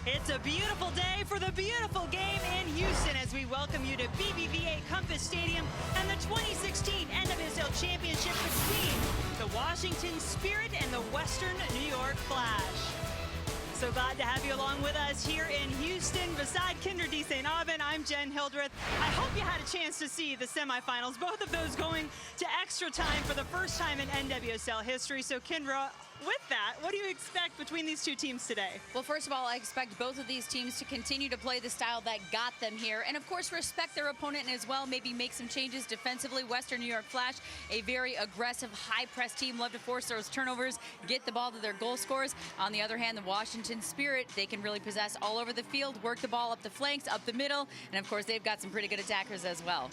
It's a beautiful day for the beautiful game in Houston as we welcome you to BBVA Compass Stadium and the 2016 NWSL Championship between the Washington Spirit and the Western New York Flash. So glad to have you along with us here in Houston. Beside Kinder D. St. Aubin, I'm Jen Hildreth. I hope you had a chance to see the semifinals, both of those going to extra time for the first time in NWSL history. So Kendra, with that, what do you expect between these two teams today? Well, first of all, I expect both of these teams to continue to play the style that got them here. And of course, respect their opponent as well, maybe make some changes defensively. Western New York Flash, a very aggressive, high press team, love to force those turnovers, get the ball to their goal scorers. On the other hand, the Washington Spirit, they can really possess all over the field, work the ball up the flanks, up the middle. And of course, they've got some pretty good attackers as well.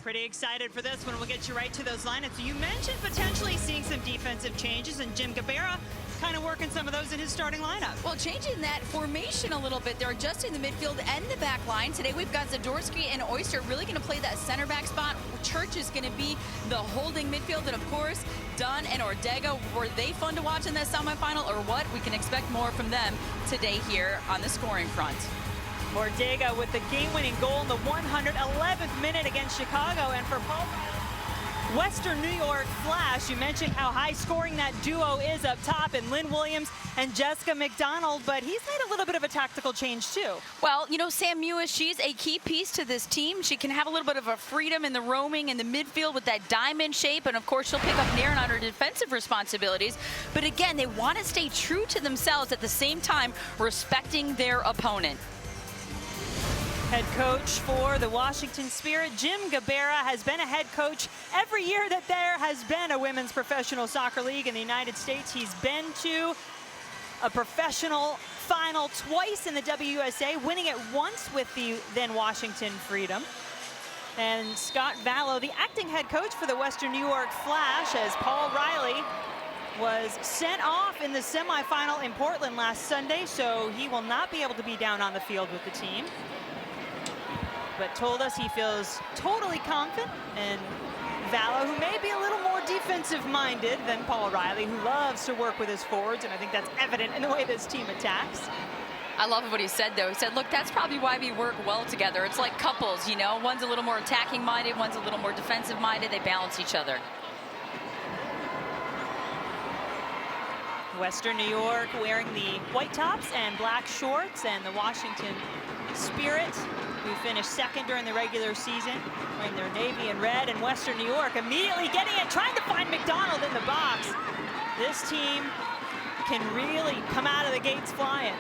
Pretty excited for this one. We'll get you right to those lineups. You mentioned potentially seeing some defensive changes, and Jim Gabarra kind of working some of those in his starting lineup. Well, changing that formation a little bit. They're adjusting the midfield and the back line. Today we've got Zadorsky and Oyster really going to play that center back spot. Church is going to be the holding midfield. And of course, Dunn and Ortega, were they fun to watch in that semifinal or what? We can expect more from them today here on the scoring front. Ortega with the game-winning goal in the 111th minute against Chicago. And for Paul Western New York Flash, you mentioned how high-scoring that duo is up top, and Lynn Williams and Jessica McDonald, but he's made a little bit of a tactical change too. Well, you know, Sam Mewis, she's a key piece to this team. She can have a little bit of a freedom in the roaming in the midfield with that diamond shape, and of course she'll pick up Nairn on her defensive responsibilities. But again, they want to stay true to themselves at the same time, respecting their opponent. Head coach for the Washington Spirit, Jim Gabarra, has been a head coach every year that there has been a women's professional soccer league in the United States. He's been to a professional final twice in the WSA, winning it once with the then Washington Freedom. And Scott Vallow, the acting head coach for the Western New York Flash, as Paul Riley was sent off in the semifinal in Portland last Sunday, so he will not be able to be down on the field with the team. But told us he feels totally confident, and Vallow, who may be a little more defensive-minded than Paul Riley, who loves to work with his forwards, and I think that's evident in the way this team attacks. I love what he said, though. He said, look, that's probably why we work well together. It's like couples, you know? One's a little more attacking-minded, one's a little more defensive-minded. They balance each other. Western New York wearing the white tops and black shorts, and the Washington Spirit, who finished second during the regular season, wearing their navy and red, and Western New York immediately getting it, trying to find McDonald in the box. This team can really come out of the gates flying.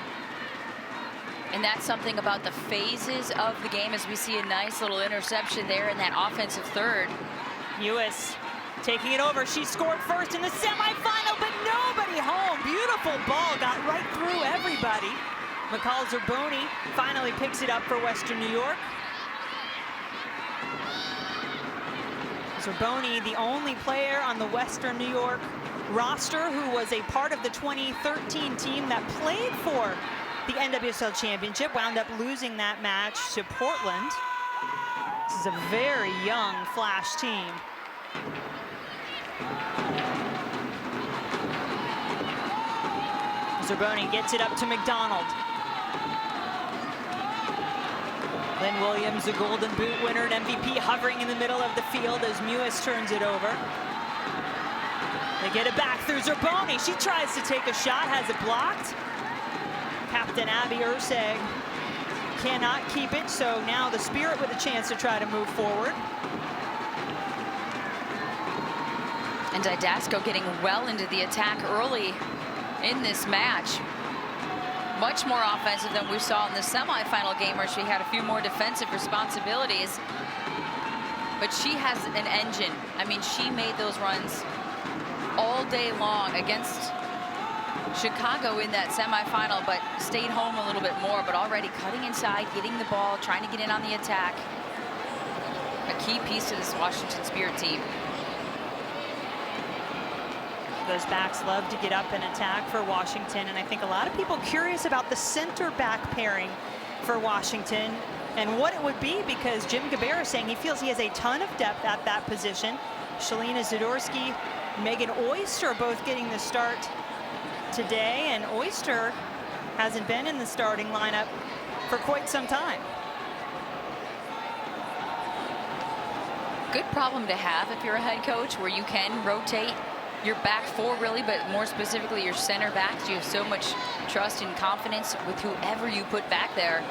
And that's something about the phases of the game, as we see a nice little interception there in that offensive third. Lewis taking it over. She scored first in the semifinal, but nobody home. Beautiful ball, got right through everybody. McCall Zerboni finally picks it up for Western New York. Zerboni, the only player on the Western New York roster who was a part of the 2013 team that played for the NWSL Championship, wound up losing that match to Portland. This is a very young Flash team. Zerboni gets it up to McDonald. Lynn Williams, the Golden Boot winner and MVP, hovering in the middle of the field as Mewis turns it over. They get it back through Zerboni. She tries to take a shot, has it blocked. Captain Abby Urseg cannot keep it, so now the Spirit with a chance to try to move forward. And Didasco getting well into the attack early in this match. Much more offensive than we saw in the semifinal game, where she had a few more defensive responsibilities. But she has an engine. I mean, she made those runs all day long against Chicago in that semifinal, but stayed home a little bit more. But already cutting inside, getting the ball, trying to get in on the attack. A key piece to this Washington Spirit team. Those backs love to get up and attack for Washington, and I think a lot of people curious about the center back pairing for Washington and what it would be, because Jim Gabarra is saying he feels he has a ton of depth at that position. Shalina Zadorsky, Megan Oyster both getting the start today, and Oyster hasn't been in the starting lineup for quite some time. Good problem to have if you're a head coach, where you can rotate your back four, really, but more specifically your center backs. You have so much trust and confidence with whoever you put back there.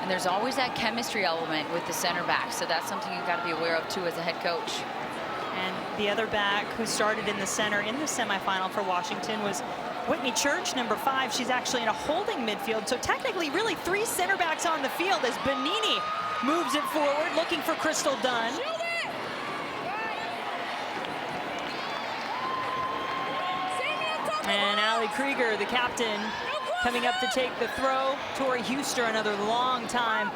And there's always that chemistry element with the center back. So that's something you've got to be aware of too as a head coach. And the other back who started in the center in the semifinal for Washington was Whitney Church, number 5. She's actually in a holding midfield. So technically really 3 center backs on the field as Bonini moves it forward, looking for Crystal Dunn. And Allie Krieger, the captain, coming up to take the throw. Tori Huster, another long-time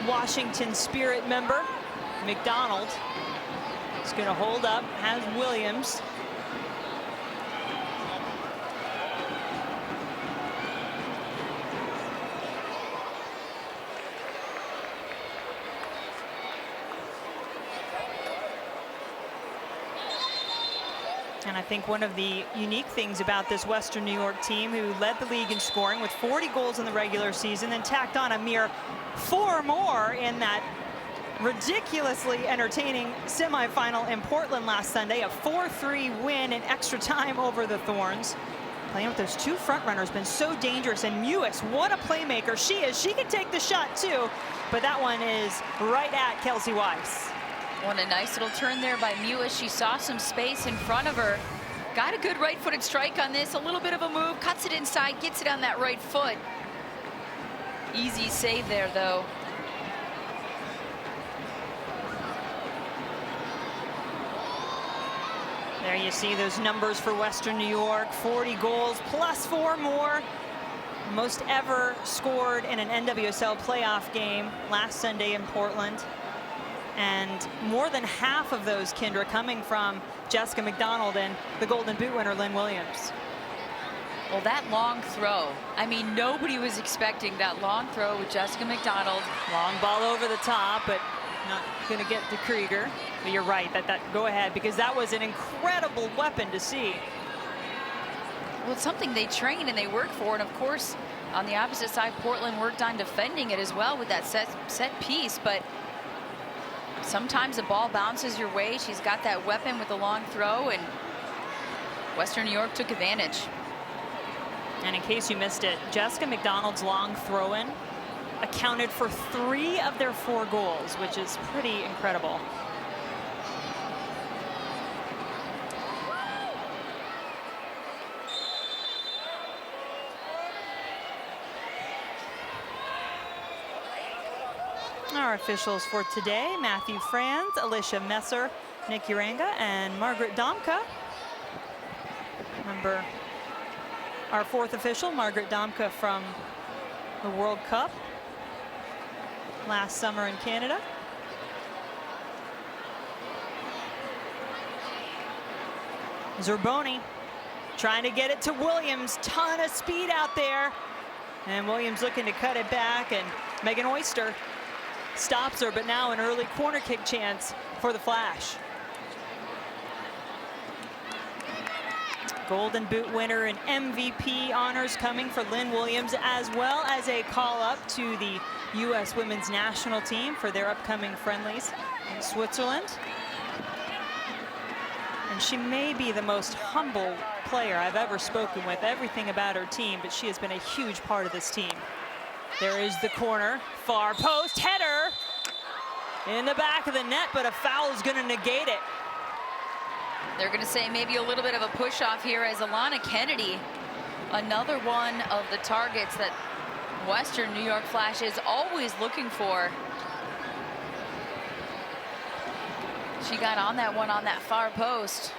Washington Spirit member. McDonald is going to hold up, has Williams. And I think one of the unique things about this Western New York team, who led the league in scoring with 40 goals in the regular season, then tacked on a mere 4 more in that ridiculously entertaining semifinal in Portland last Sunday, a 4-3 win in extra time over the Thorns. Playing with those 2 front runners been so dangerous, and Mewis, what a playmaker she is. She can take the shot too, but that one is right at Kelsey Weiss. What a nice little turn there by Mewis. She saw some space in front of her. Got a good right-footed strike on this. A little bit of a move, cuts it inside, gets it on that right foot. Easy save there, though. There you see those numbers for Western New York. 40 goals plus 4 more. Most ever scored in an NWSL playoff game last Sunday in Portland. And more than half of those, Kendra, coming from Jessica McDonald and the Golden Boot winner, Lynn Williams. Well, that long throw. I mean, nobody was expecting that long throw with Jessica McDonald. Long ball over the top, but not going to get to Krieger. But you're right, that go ahead, because that was an incredible weapon to see. Well, it's something they train and they work for. And of course, on the opposite side, Portland worked on defending it as well with that set piece. But sometimes the ball bounces your way. She's got that weapon with the long throw, and Western New York took advantage. And in case you missed it, Jessica McDonald's long throw-in accounted for 3 of their 4 goals, which is pretty incredible. Our officials for today: Matthew Franz, Alicia Messer, Nick Uranga, and Margaret Domka. Remember, our 4th official, Margaret Domka, from the World Cup last summer in Canada. Zerboni trying to get it to Williams. Ton of speed out there. And Williams looking to cut it back, and Megan Oyster stops her, but now an early corner kick chance for the Flash. Golden Boot winner and MVP honors coming for Lynn Williams, as well as a call up to the U.S. women's national team for their upcoming friendlies in Switzerland. And she may be the most humble player I've ever spoken with. Everything about her team, but she has been a huge part of this team. There is the corner, far post, header in the back of the net, but a foul is going to negate it. They're going to say maybe a little bit of a push off here, as Alana Kennedy, another one of the targets that Western New York Flash is always looking for. She got on that one on that far post.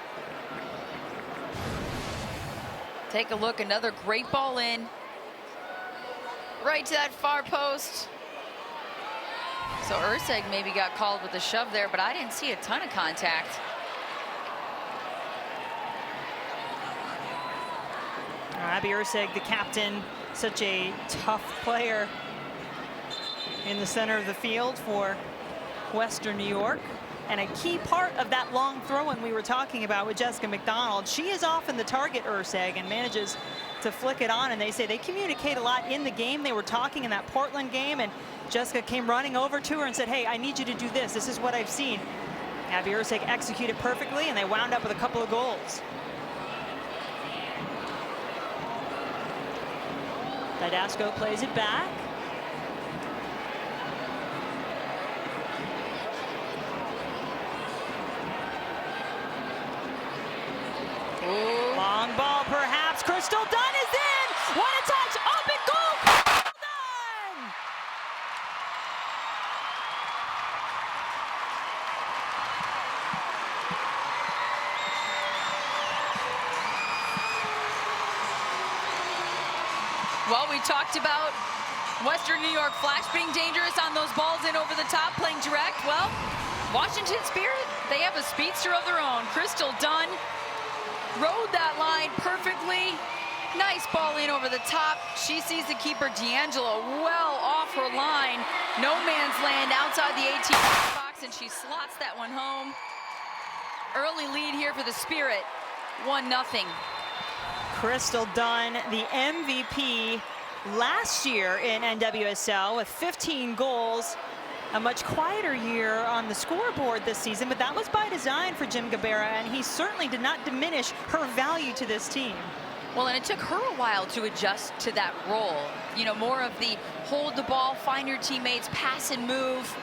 Take a look, another great ball in. Right to that far post. So Urseg maybe got called with a shove there, but I didn't see a ton of contact. Abby Urseg, the captain, such a tough player in the center of the field for Western New York. And a key part of that long throw-in we were talking about with Jessica McDonald. She is often the target, Urseg, and manages to flick it on, and they say they communicate a lot in the game. They were talking in that Portland game, and Jessica came running over to her and said, hey, I need you to do this. This is what I've seen. Abby Erceg executed perfectly, and they wound up with a couple of goals. Didasco plays it back. Ooh. Long ball, perhaps. Crystal Dunn is in. What a touch. Open goal. Crystal Dunn. Well, we talked about Western New York Flash being dangerous on those balls in over the top, playing direct. Well, Washington Spirit, they have a speedster of their own. Crystal Dunn rode that line perfectly. Nice ball in over the top. She sees the keeper, D'Angelo, well off her line. No man's land outside the 18 box, and she slots that one home. Early lead here for the Spirit, 1-0. Crystal Dunn, the MVP last year in NWSL with 15 goals. A much quieter year on the scoreboard this season, but that was by design for Jim Gabarra, and he certainly did not diminish her value to this team. Well, and it took her a while to adjust to that role. You know, more of the hold the ball, find your teammates, pass and move.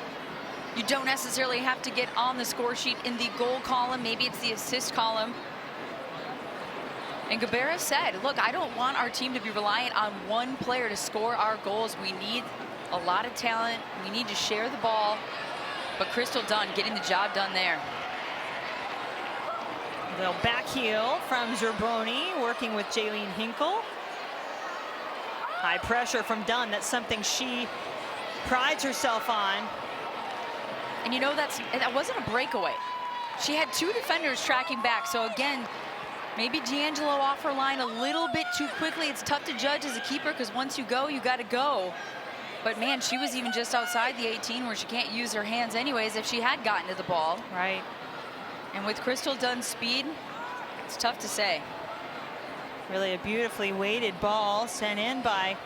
You don't necessarily have to get on the score sheet in the goal column. Maybe it's the assist column. And Gabarra said, look, I don't want our team to be reliant on one player to score our goals. We need a lot of talent. We need to share the ball. But Crystal Dunn getting the job done there. They'll back heel from Zerboni, working with Jaylene Hinkle. High pressure from Dunn. That's something she prides herself on. And you know, that wasn't a breakaway. She had two defenders tracking back. So again, maybe D'Angelo off her line a little bit too quickly. It's tough to judge as a keeper because once you go, you got to go. But man, she was even just outside the 18 where she can't use her hands anyways if she had gotten to the ball. Right. And with Crystal Dunn's speed, it's tough to say. Really a beautifully weighted ball sent in by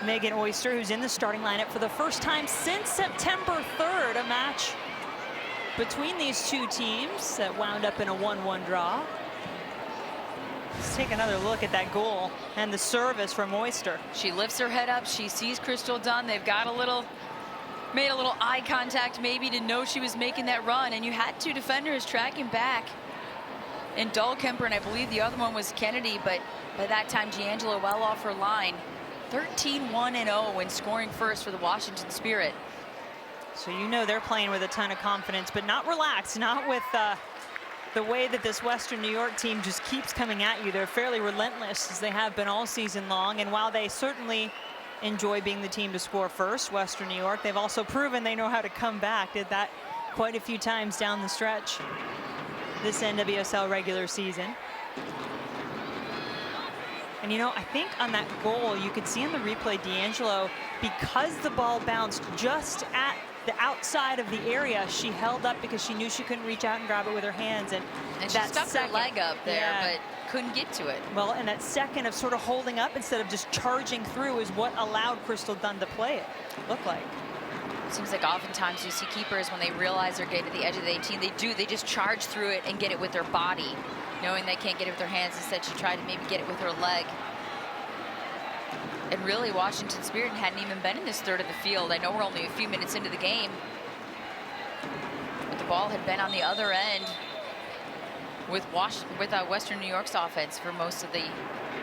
Megan Oyster, who's in the starting lineup for the first time since September 3rd, a match between these two teams that wound up in a 1-1 draw. Let's take another look at that goal and the service from Oyster. She lifts her head up. She sees Crystal Dunn. They've got made a little eye contact maybe to know she was making that run. And you had two defenders tracking back. And Dahlkemper, and I believe the other one was Kennedy. But by that time, D'Angelo well off her line. 13-1-0 when scoring first for the Washington Spirit. So you know they're playing with a ton of confidence, but not relaxed, not with the way that this Western New York team just keeps coming at you. They're fairly relentless, as they have been all season long. And while they certainly enjoy being the team to score first, Western New York, they've also proven they know how to come back. Did that quite a few times down the stretch this NWSL regular season. And you know, I think on that goal, you could see in the replay, D'Angelo, because the ball bounced just at the outside of the area, she held up because she knew she couldn't reach out and grab it with her hands. And she stuck her leg up there, but couldn't get to it. Well, and that second of sort of holding up instead of just charging through is what allowed Crystal Dunn to play it, look like. Seems like oftentimes you see keepers, when they realize they're getting to the edge of the 18, they just charge through it and get it with their body, knowing they can't get it with their hands. Instead, she tried to maybe get it with her leg. And really, Washington Spirit hadn't even been in this third of the field. I know we're only a few minutes into the game, but the ball had been on the other end with Western New York's offense for most of the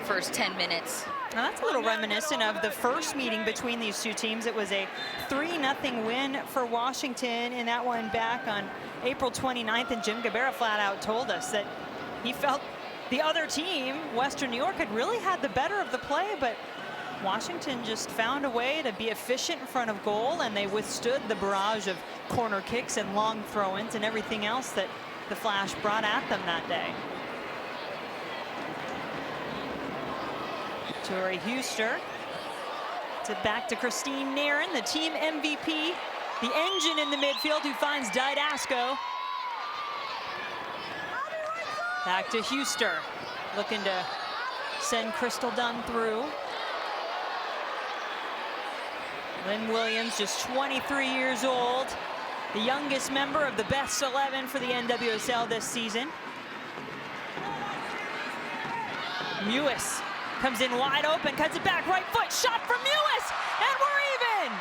first 10 minutes. Now that's a little reminiscent of the first meeting between these two teams. It was a 3-0 win for Washington in that one back on April 29th, and Jim Gabarra flat out told us that he felt the other team, Western New York, had really had the better of the play, but Washington just found a way to be efficient in front of goal, and they withstood the barrage of corner kicks and long throw-ins and everything else that the Flash brought at them that day. Tori Huster to back to Christine Nairn, the team MVP, the engine in the midfield, who finds Didasco. Back to Huster, looking to send Crystal Dunn through. Lynn Williams, just 23 years old, the youngest member of the best 11 for the NWSL this season. Mewis comes in wide open, cuts it back, right foot, shot from Mewis, and we're even!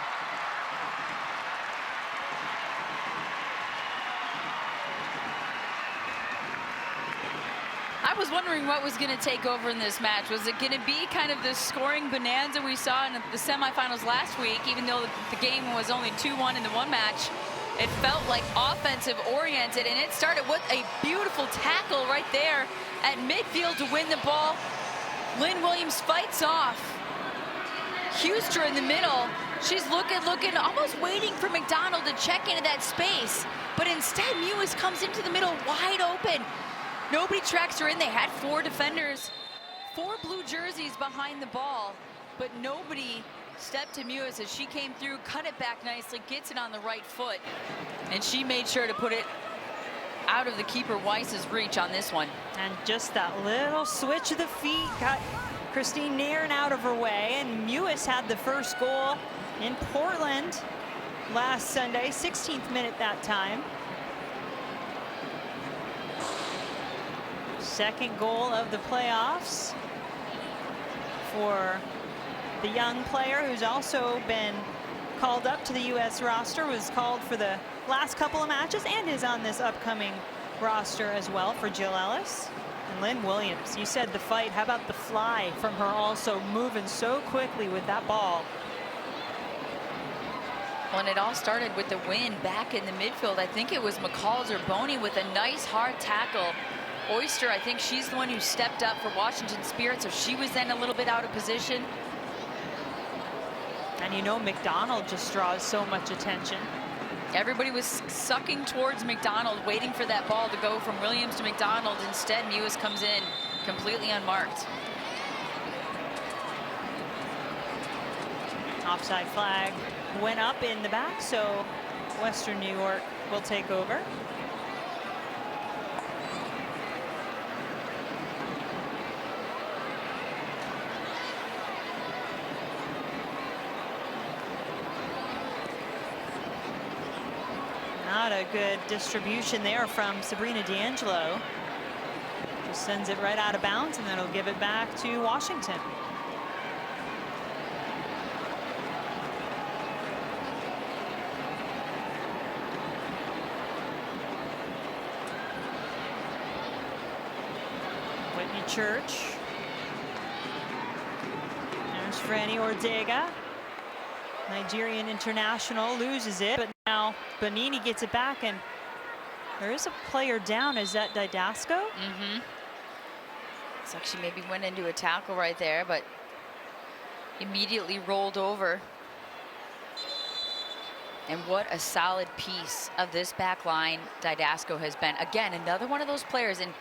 I was wondering what was going to take over in this match. Was it going to be kind of the scoring bonanza we saw in the semifinals last week? Even though the game was only 2-1 in the one match, it felt like offensive oriented, and it started with a beautiful tackle right there at midfield to win the ball. Lynn Williams fights off Huster in the middle. She's looking, almost waiting for McDonald to check into that space, but instead Mewis comes into the middle wide open. Nobody tracks her in. They had 4 defenders, 4 blue jerseys behind the ball, but nobody stepped to Mewis as she came through, cut it back nicely, gets it on the right foot, and she made sure to put it out of the keeper Weiss's reach on this one. And just that little switch of the feet got Christine Nairn out of her way, and Mewis had the first goal in Portland last Sunday, 16th minute that time. Second goal of the playoffs for the young player who's also been called up to the U.S. roster, was called for the last couple of matches and is on this upcoming roster as well for Jill Ellis. And Lynn Williams, you said the fight, how about the fly from her also moving so quickly with that ball? Well, and it all started with the win back in the midfield. I think it was McCall's or Boney with a nice hard tackle. Oyster, I think she's the one who stepped up for Washington Spirit, so she was then a little bit out of position. And you know McDonald just draws so much attention. Everybody was sucking towards McDonald, waiting for that ball to go from Williams to McDonald. Instead, Mewis comes in completely unmarked. Offside flag went up in the back, so Western New York will take over. Not a good distribution there from Sabrina D'Angelo. Just sends it right out of bounds, and then it'll give it back to Washington. Whitney Church. There's Franny Ortega. Nigerian international loses it, but now Bonini gets it back, and there is a player down. Is that Didasco? Mm-hmm. It's like she maybe went into a tackle right there, but immediately rolled over. And what a solid piece of this back line Didasco has been. Again, another one of those players, and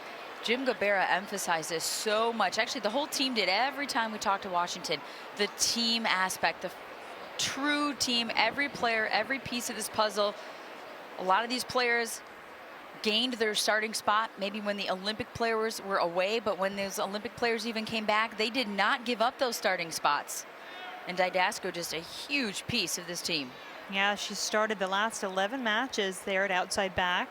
Jim Gabera emphasized this so much. Actually, the whole team did every time we talked to Washington. The team aspect, the true team, every player, every piece of this puzzle. A lot of these players gained their starting spot maybe when the Olympic players were away, but when those Olympic players even came back, they did not give up those starting spots. And Didasco, just a huge piece of this team. Yeah, she started the last 11 matches there at outside back.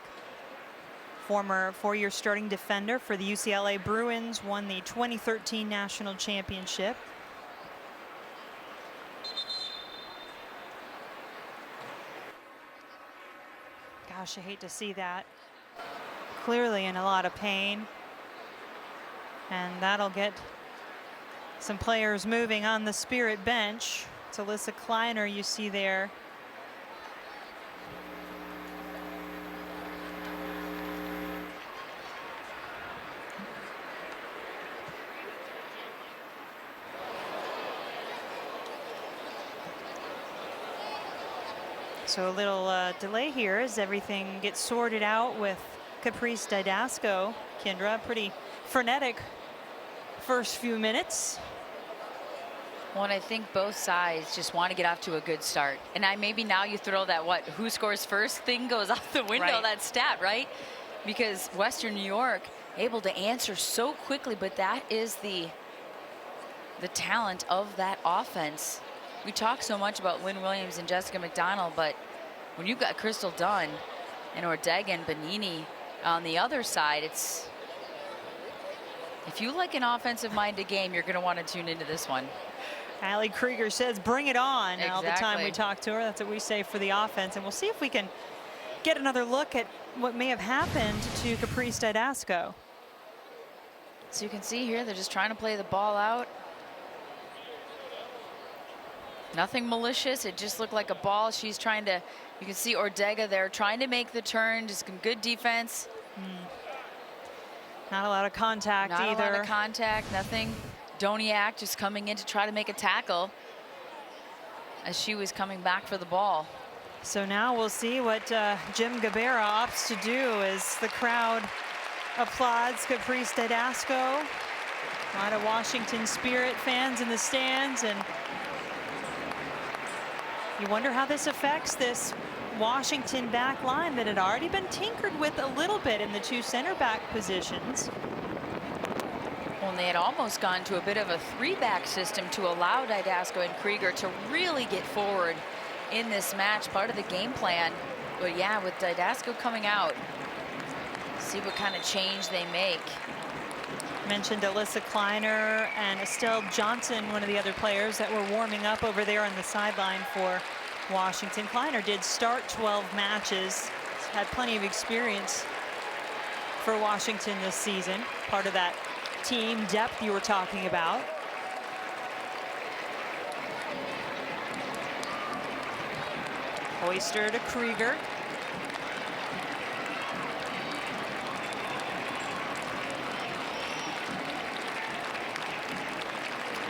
Former 4-year starting defender for the UCLA Bruins, won the 2013 national championship. Gosh, I hate to see that. Clearly in a lot of pain. And that'll get some players moving on the Spirit bench. It's Alyssa Kleiner you see there. So a little delay here as everything gets sorted out with Caprice Didasco. Kendra, pretty frenetic first few minutes. Well, and I think both sides just want to get off to a good start. And maybe now you throw that who scores first thing goes out the window, right. That stat, right? Because Western New York able to answer so quickly, but that is the the talent of that offense. We talk so much about Lynn Williams and Jessica McDonald, but when you've got Crystal Dunn and Ortega and Bonini on the other side, it's, if you like an offensive-minded game, you're going to want to tune into this one. Allie Krieger says, bring it on. Exactly. All the time we talk to her, that's what we say for the offense. And we'll see if we can get another look at what may have happened to Caprice Didasco. So you can see here, they're just trying to play the ball out. Nothing malicious. It just looked like a ball. She's trying to, you can see Ortega there trying to make the turn. Just some good defense. Not a lot of contact either. Not a lot of contact, nothing. Doniak just coming in to try to make a tackle as she was coming back for the ball. So now we'll see what Jim Gabarra opts to do as the crowd applauds Caprice Didasco. A lot of Washington Spirit fans in the stands, and you wonder how this affects this Washington back line that had already been tinkered with a little bit in the two center back positions. Well, and they had almost gone to a bit of a three-back system to allow Didasco and Krieger to really get forward in this match, part of the game plan. But yeah, with Didasco coming out, see what kind of change they make. Mentioned Alyssa Kleiner and Estelle Johnson, one of the other players that were warming up over there on the sideline for Washington. Kleiner did start 12 matches, had plenty of experience for Washington this season, part of that team depth you were talking about. Oyster to Krieger.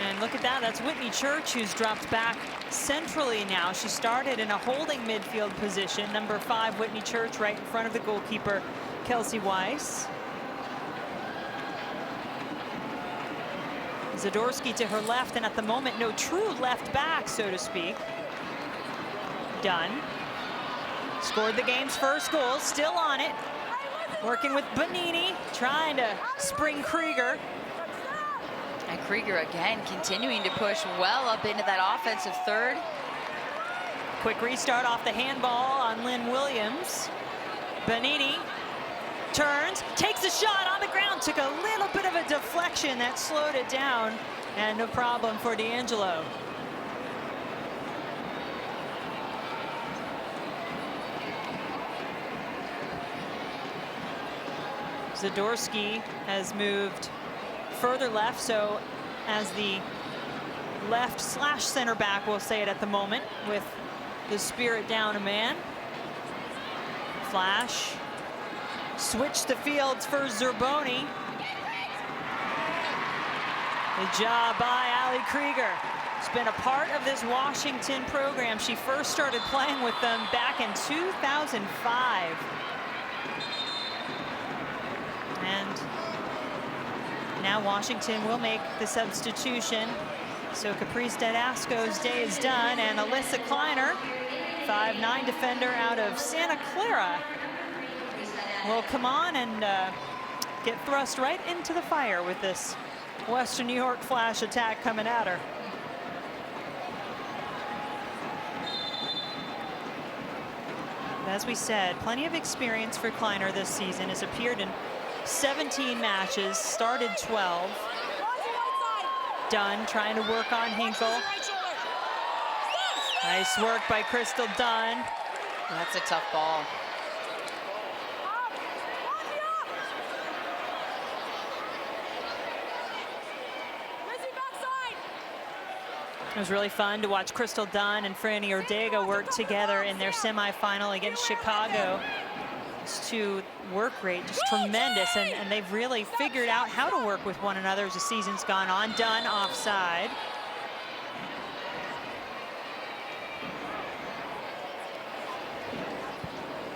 And look at that, that's Whitney Church, who's dropped back centrally now. She started in a holding midfield position. Number 5, Whitney Church, right in front of the goalkeeper, Kelsey Weiss. Zadorsky to her left, and at the moment, no true left back, so to speak. Dunn scored the game's first goal, still on it. Working with Bonini, trying to spring Krieger. And Krieger again continuing to push well up into that offensive third. Quick restart off the handball on Lynn Williams. Bonini turns, takes a shot on the ground, took a little bit of a deflection that slowed it down, and no problem for D'Angelo. Zadorsky has moved further left, so as the left slash center back, we'll say it at the moment, with the Spirit down a man. Flash, switch the fields for Zerboni. Good job by Allie Krieger. She's been a part of this Washington program. She first started playing with them back in 2005. And now Washington will make the substitution. So Caprice Didasco's day is done, and Alyssa Kleiner, 5'9" defender out of Santa Clara, will come on and get thrust right into the fire with this Western New York Flash attack coming at her. As we said, plenty of experience for Kleiner this season, has appeared in 17 matches, started 12. Dunn trying to work on Hinkle. Nice work by Crystal Dunn. That's a tough ball. It was really fun to watch Crystal Dunn and Franny Ortega work together in their semifinal against Chicago. These two work rate just tremendous, and they've really figured out how to work with one another as the season's gone on. Dunn offside.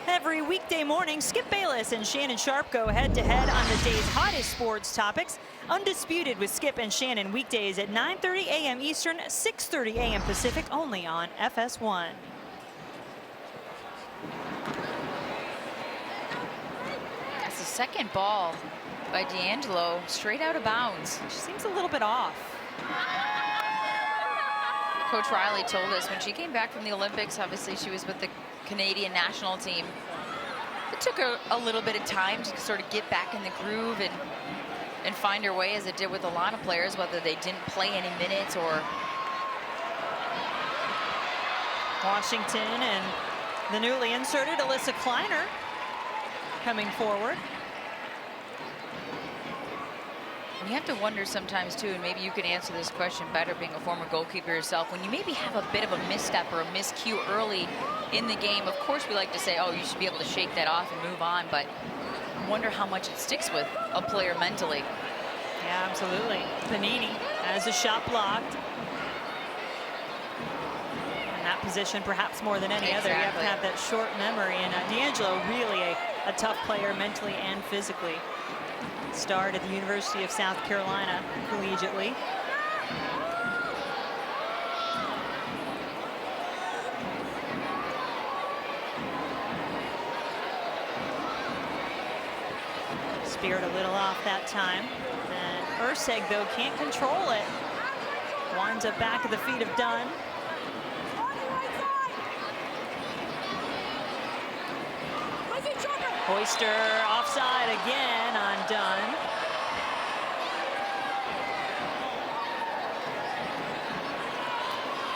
Every weekday morning, Skip Bayless and Shannon Sharp go head-to-head on the day's hottest sports topics. Undisputed with Skip and Shannon weekdays at 9:30 a.m. Eastern, 6:30 a.m. Pacific, only on FS1. That's the second ball by D'Angelo, straight out of bounds. She seems a little bit off. Coach Riley told us when she came back from the Olympics, obviously she was with the Canadian national team. It took her a little bit of time to sort of get back in the groove and find her way, as it did with a lot of players, whether they didn't play any minutes or. Washington and the newly inserted Alyssa Kleiner coming forward. And you have to wonder sometimes too, and maybe you can answer this question better being a former goalkeeper yourself, when you maybe have a bit of a misstep or a miscue early in the game. Of course we like to say, oh, you should be able to shake that off and move on, but I wonder how much it sticks with a player mentally. Yeah, absolutely. Panini has a shot blocked. In that position, perhaps more than any other, you have to have that short memory. And D'Angelo, really a tough player mentally and physically. Starred at the University of South Carolina collegiately. Spirit a little off that time. And Urseg, though, can't control it. Winds up back at the feet of Dunn. Hoister offside again on Dunn.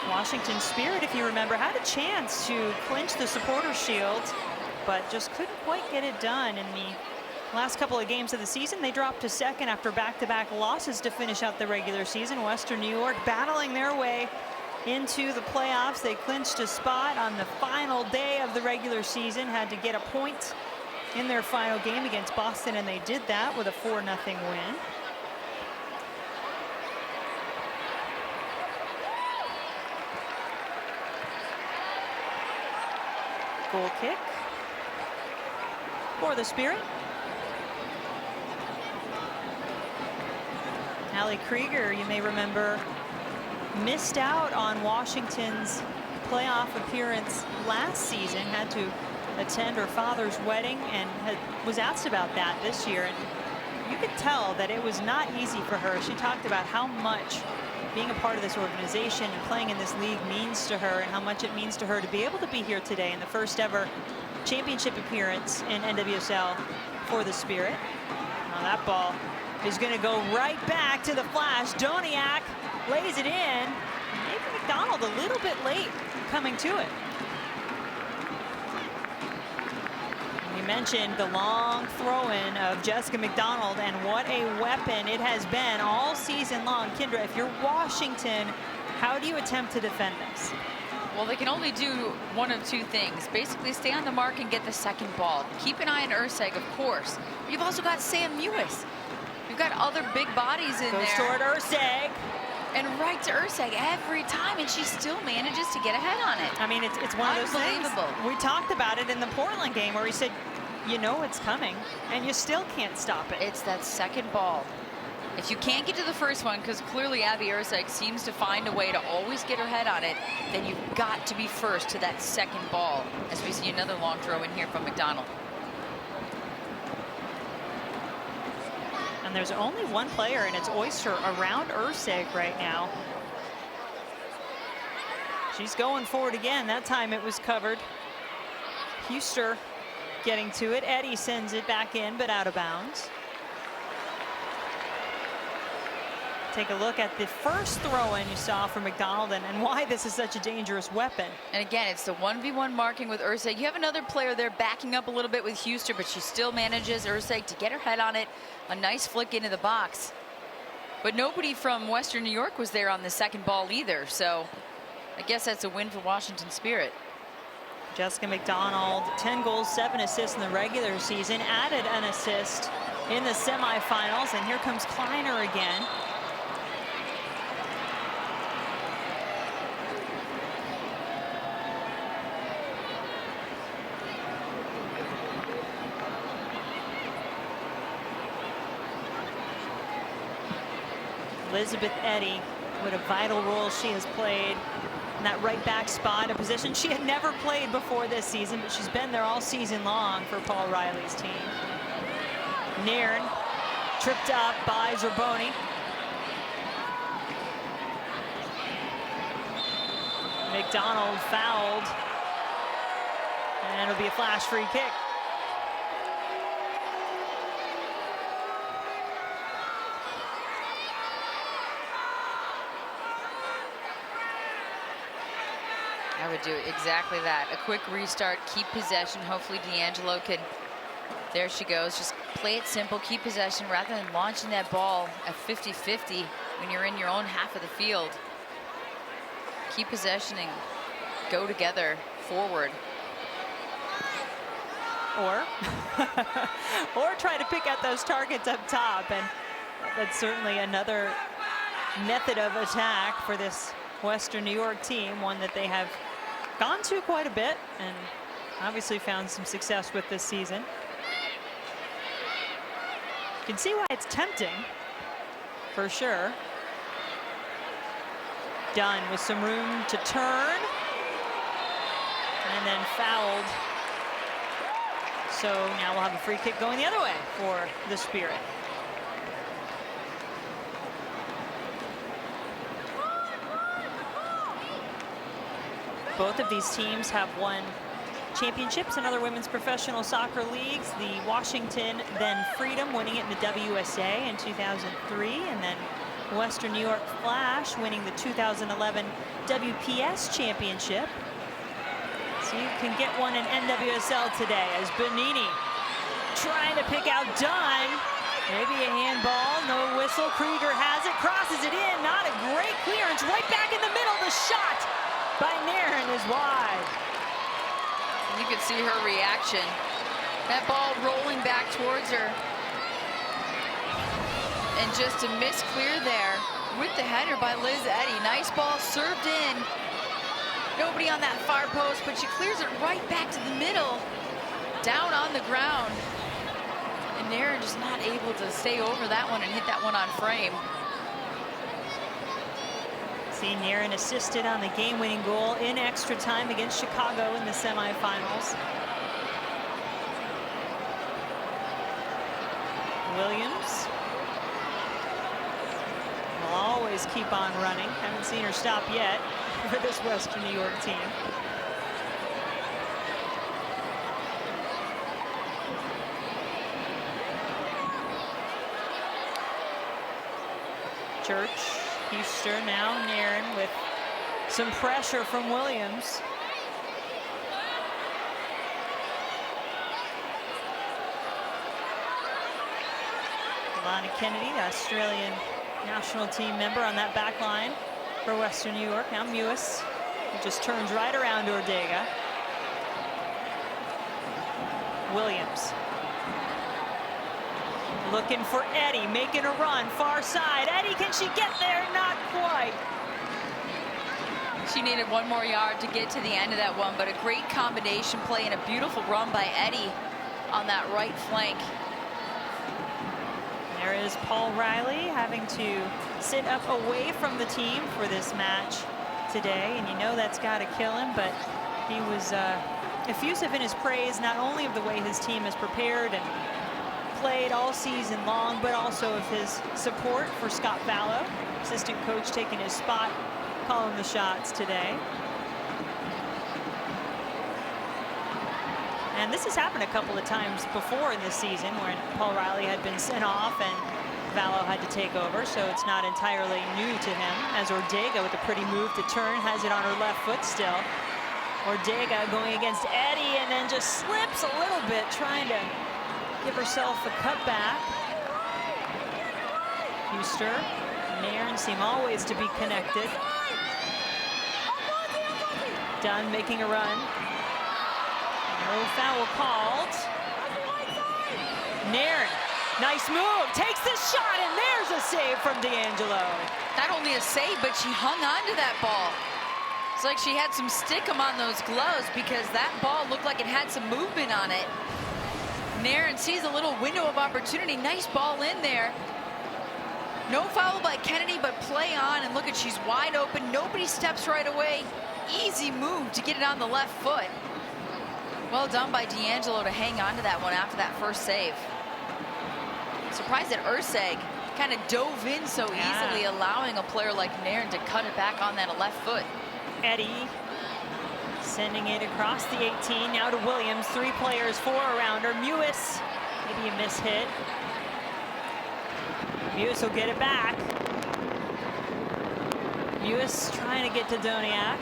Washington Spirit, if you remember, had a chance to clinch the Supporters' Shield, but just couldn't quite get it done. In the last couple of games of the season, they dropped to second after back-to-back losses to finish out the regular season. Western New York battling their way into the playoffs. They clinched a spot on the final day of the regular season, had to get a point in their final game against Boston, and they did that with a 4-0 win. Goal kick for the Spirit. Allie Krieger, you may remember, missed out on Washington's playoff appearance last season, had to attend her father's wedding, and was asked about that this year. And you could tell that it was not easy for her. She talked about how much being a part of this organization and playing in this league means to her, and how much it means to her to be able to be here today in the first ever championship appearance in NWSL for the Spirit. Now that ball is going to go right back to the Flash. Doniak lays it in. Maybe McDonald a little bit late coming to it. You mentioned the long throw-in of Jessica McDonald, and what a weapon it has been all season long. Kendra, if you're Washington, how do you attempt to defend this? Well, they can only do one of two things. Basically, stay on the mark and get the second ball. Keep an eye on Urseg, of course. You've also got Sam Mewis. You've got other big bodies in there. Goes toward Urseg. And right to Urseg every time, and she still manages to get ahead on it. I mean, it's one of those things. Unbelievable. We talked about it in the Portland game where he said, you know it's coming, and you still can't stop it. It's that second ball. If you can't get to the first one, because clearly Abby Urseg seems to find a way to always get her head on it, then you've got to be first to that second ball, as we see another long throw in here from McDonald. And there's only one player, and it's Oyster around Urseg right now. She's going forward again. That time it was covered. Huster getting to it. Eddie sends it back in, but out of bounds. Take a look at the first throw-in you saw from McDonald, and why this is such a dangerous weapon. And again, it's the 1v1 marking with Urseg. You have another player there backing up a little bit with Huster, but she still manages, Urseg, to get her head on it. A nice flick into the box. But nobody from Western New York was there on the second ball either, so I guess that's a win for Washington Spirit. Jessica McDonald, 10 goals, 7 assists in the regular season, added an assist in the semifinals, and here comes Kleiner again. Elizabeth Eddy, what a vital role she has played in that right back spot, a position she had never played before this season, but she's been there all season long for Paul Riley's team. Nairn tripped up by Zerboni. McDonald fouled. And it'll be a flash free kick. I would do exactly that. A quick restart, keep possession. Hopefully D'Angelo can, there she goes. Just play it simple, keep possession rather than launching that ball at 50-50 when you're in your own half of the field. Keep possession and go together forward. Or try to pick out those targets up top, and that's certainly another method of attack for this Western New York team, one that they have gone to quite a bit and obviously found some success with this season. You can see why it's tempting, for sure. Dunn with some room to turn, and then fouled. So now we'll have a free kick going the other way for the Spirit. Both of these teams have won championships in other women's professional soccer leagues. The Washington, then Freedom, winning it in the WSA in 2003, and then Western New York Flash winning the 2011 WPS championship. So you can get one in NWSL today as Bonini trying to pick out Dunn. Maybe a handball, no whistle. Krieger has it, crosses it in. Not a great clearance, right back in the middle. The shot by Nairn is wide. You could see her reaction. That ball rolling back towards her. And just a miss clear there with the header by Liz Eddy. Nice ball served in. Nobody on that far post, but she clears it right back to the middle. Down on the ground. And Nairn just not able to stay over that one and hit that one on frame. See Nairn assisted on the game-winning goal in extra time against Chicago in the semifinals. Williams will always keep on running. Haven't seen her stop yet for this Western New York team. Church, Huster, now Nairn with some pressure from Williams. Alana Kennedy, the Australian national team member on that back line for Western New York. Now Mewis, who just turns right around Ortega. Williams. Looking for Eddy, making a run, far side. Eddy, can she get there? Not quite. She needed one more yard to get to the end of that one, but a great combination play and a beautiful run by Eddy on that right flank. There is Paul Riley having to sit up away from the team for this match today, and you know that's got to kill him, but he was effusive in his praise, not only of the way his team has prepared and played all season long, but also of his support for Scott Fallow, assistant coach taking his spot, calling the shots today. And this has happened a couple of times before in this season when Paul Riley had been sent off and Fallow had to take over, so it's not entirely new to him, as Ortega with a pretty move to turn, has it on her left foot still. Ortega going against Eddy and then just slips a little bit, trying to give herself a cutback. Huster, Nairn seem always to be connected. Dunn making a run. No foul called. Nairn, nice move, takes the shot, and there's a save from D'Angelo. Not only a save, but she hung on to that ball. It's like she had some stickum on those gloves because that ball looked like it had some movement on it. Nairn sees a little window of opportunity. Nice ball in there. No foul by Kennedy, but play on, and look at, she's wide open. Nobody steps right away. Easy move to get it on the left foot. Well done by D'Angelo to hang on to that one after that first save. Surprised that Urseg kind of dove in so easily, allowing a player like Nairn to cut it back on that left foot. Eddy Sending it across the 18, now to Williams. 3 players, 4 around her. Mewis, maybe a miss hit. Mewis will get it back. Mewis trying to get to Doniak.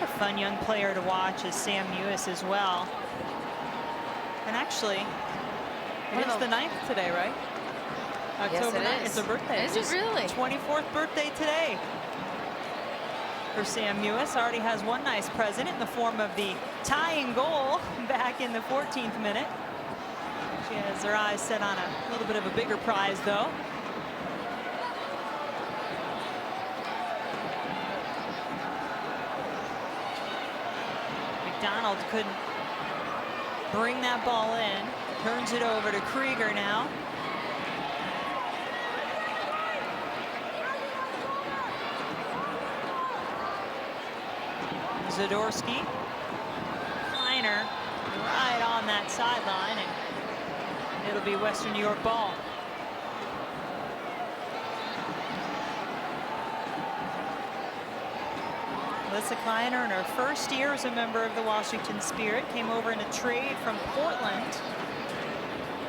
A fun young player to watch is Sam Mewis as well. And actually, it is the 9th today, right? October 9th. It's her birthday. Is it really? 24th birthday today for Sam Mewis. Already has one nice present in the form of the tying goal back in the 14th minute. She has her eyes set on a little bit of a bigger prize, though. McDonald couldn't bring that ball in. Turns it over to Krieger now. Zadorsky. Kleiner right on that sideline, and it'll be Western New York ball. Alyssa Kleiner, in her first year as a member of the Washington Spirit, came over in a trade from Portland.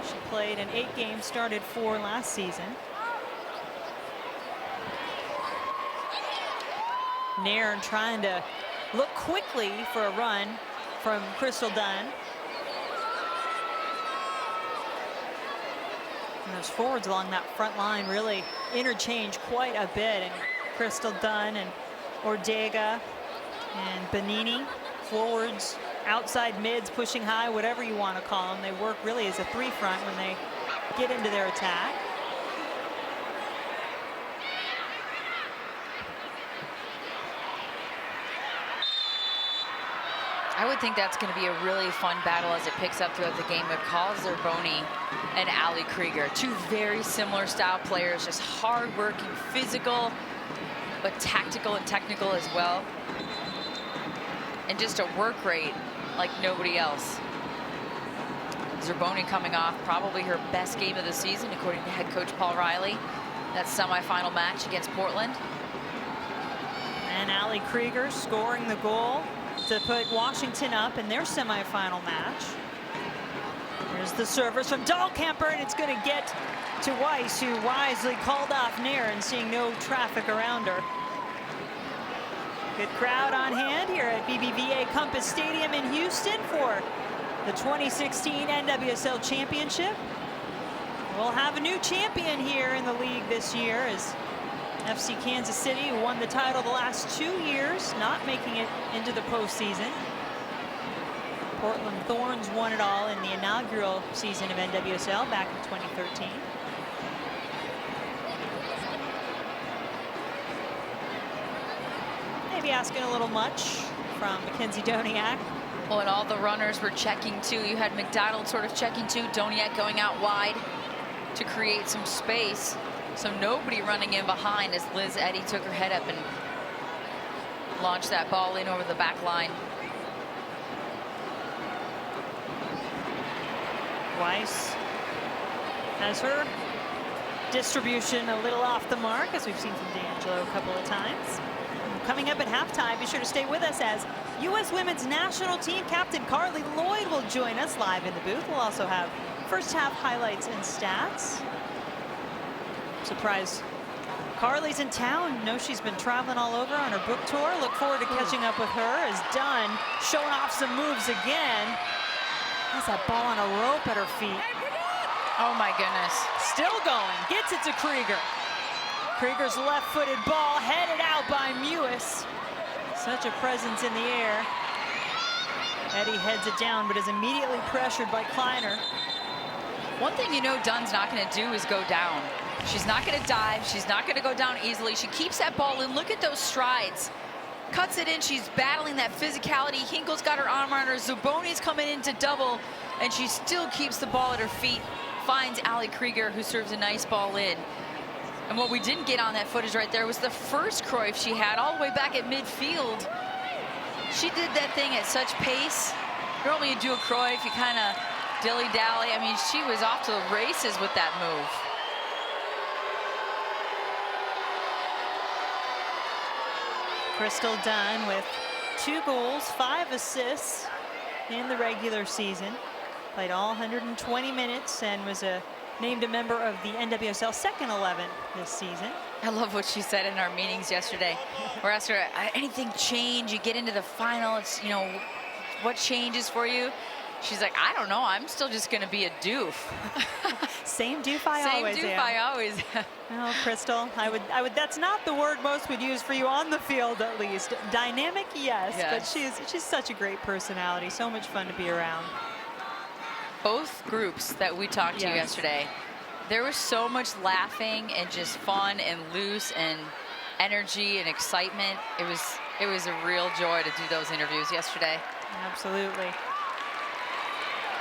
She played in 8 games, started 4 last season. Nairn trying to look quickly for a run from Crystal Dunn. And those forwards along that front line really interchange quite a bit. And Crystal Dunn and Ortega and Benini, forwards, outside mids, pushing high, whatever you want to call them. They work really as a 3 front when they get into their attack. I would think that's going to be a really fun battle as it picks up throughout the game. McCall Zerboni and Ali Krieger, 2 very similar style players, just hard-working, physical, but tactical and technical as well. And just a work rate like nobody else. Zerboni coming off probably her best game of the season, according to head coach Paul Riley. That semifinal match against Portland. And Ali Krieger scoring the goal to put Washington up in their semifinal match. There's the service from Dahlkemper, and it's going to get to Weiss, who wisely called off Nairn, seeing no traffic around her. Good crowd on hand here at BBVA Compass Stadium in Houston for the 2016 NWSL Championship. We'll have a new champion here in the league this year, as FC Kansas City, who won the title the last 2 years, not making it into the postseason. Portland Thorns won it all in the inaugural season of NWSL back in 2013. Maybe asking a little much from Mackenzie Doniak. Well, and all the runners were checking too. You had McDonald sort of checking too. Doniak going out wide to create some space. So nobody running in behind as Liz Eddy took her head up and launched that ball in over the back line. Weiss has her distribution a little off the mark, as we've seen from D'Angelo a couple of times. Coming up at halftime, be sure to stay with us as U.S. Women's National Team Captain Carly Lloyd will join us live in the booth. We'll also have first half highlights and stats. Surprise, Carly's in town. Know she's been traveling all over on her book tour. Look forward to catching up with her as Dunn showing off some moves again. Has that ball on a rope at her feet. Oh my goodness. Still going, gets it to Krieger. Krieger's left-footed ball headed out by Mewis. Such a presence in the air. Eddy heads it down, but is immediately pressured by Kleiner. One thing you know Dunn's not going to do is go down. She's not going to dive. She's not going to go down easily. She keeps that ball in. Look at those strides. Cuts it in. She's battling that physicality. Hinkle's got her arm around her. Zuboni's coming in to double, and she still keeps the ball at her feet. Finds Ali Krieger, who serves a nice ball in. And what we didn't get on that footage right there was the first Cruyff she had all the way back at midfield. She did that thing at such pace. Normally you do a Cruyff, you kind of dilly-dally. I mean, she was off to the races with that move. Crystal Dunn with 2 goals, 5 assists in the regular season. Played all 120 minutes and was named a member of the NWSL second 11 this season. I love what she said in our meetings yesterday. We're asking her, anything change? You get into the final, it's, you know, what changes for you? She's like, I don't know, I'm still just gonna be a doof. Same doof I always am. Same doof I always am. Oh, Crystal, I would, that's not the word most would use for you on the field, at least. Dynamic, yes. But she's such a great personality, so much fun to be around. Both groups that we talked to yesterday, there was so much laughing and just fun and loose and energy and excitement. It was a real joy to do those interviews yesterday. Absolutely.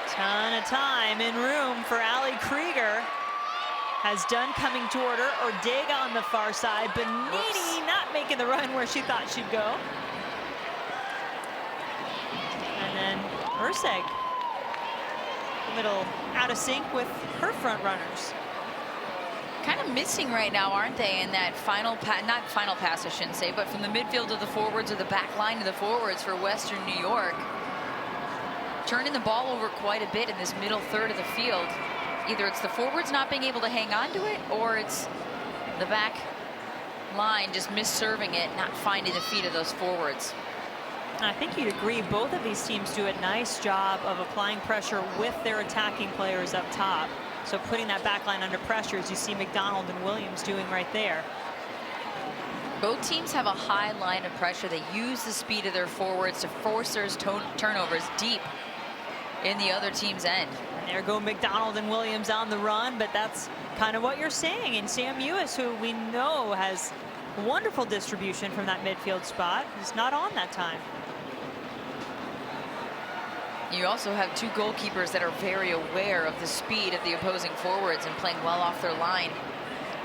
Ton of time in room for Ali Krieger. Has Dunn coming toward her, or Ortega on the far side. Bonini not making the run where she thought she'd go. And then Urseg, a little out of sync with her front runners. Kind of missing right now, aren't they, in that final pass, not final pass, I shouldn't say, but from the midfield to the forwards or the back line to the forwards for Western New York. Turning the ball over quite a bit in this middle third of the field. Either it's the forwards not being able to hang on to it, or it's the back line just misserving it, not finding the feet of those forwards. I think you'd agree, both of these teams do a nice job of applying pressure with their attacking players up top. So putting that back line under pressure, as you see McDonald and Williams doing right there. Both teams have a high line of pressure. They use the speed of their forwards to force their turnovers deep in the other team's end. And there go McDonald and Williams on the run, but that's kind of what you're saying. And Sam Ewis, who we know has wonderful distribution from that midfield spot, is not on that time. You also have 2 goalkeepers that are very aware of the speed of the opposing forwards and playing well off their line,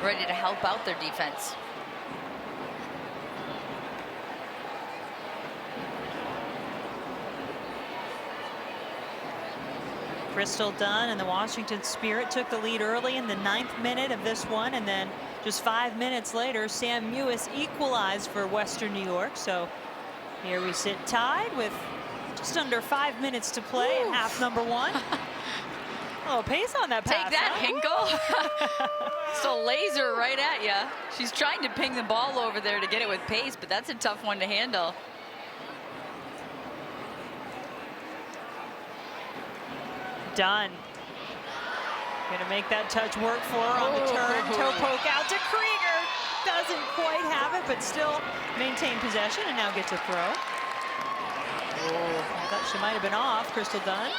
ready to help out their defense. Crystal Dunn and the Washington Spirit took the lead early in the 9th minute of this one, and then just 5 minutes later, Sam Ewis equalized for Western New York. So here we sit tied with just under 5 minutes to play in half number 1. A little pace on that pass. Take that, Hinkle. Just a laser right at you. She's trying to ping the ball over there to get it with pace, but that's a tough one to handle. Dunn. Gonna make that touch work for her on the turn. Toe poke out to Krieger. Doesn't quite have it, but still maintain possession and now gets a throw. I thought she might have been off, Crystal Dunn.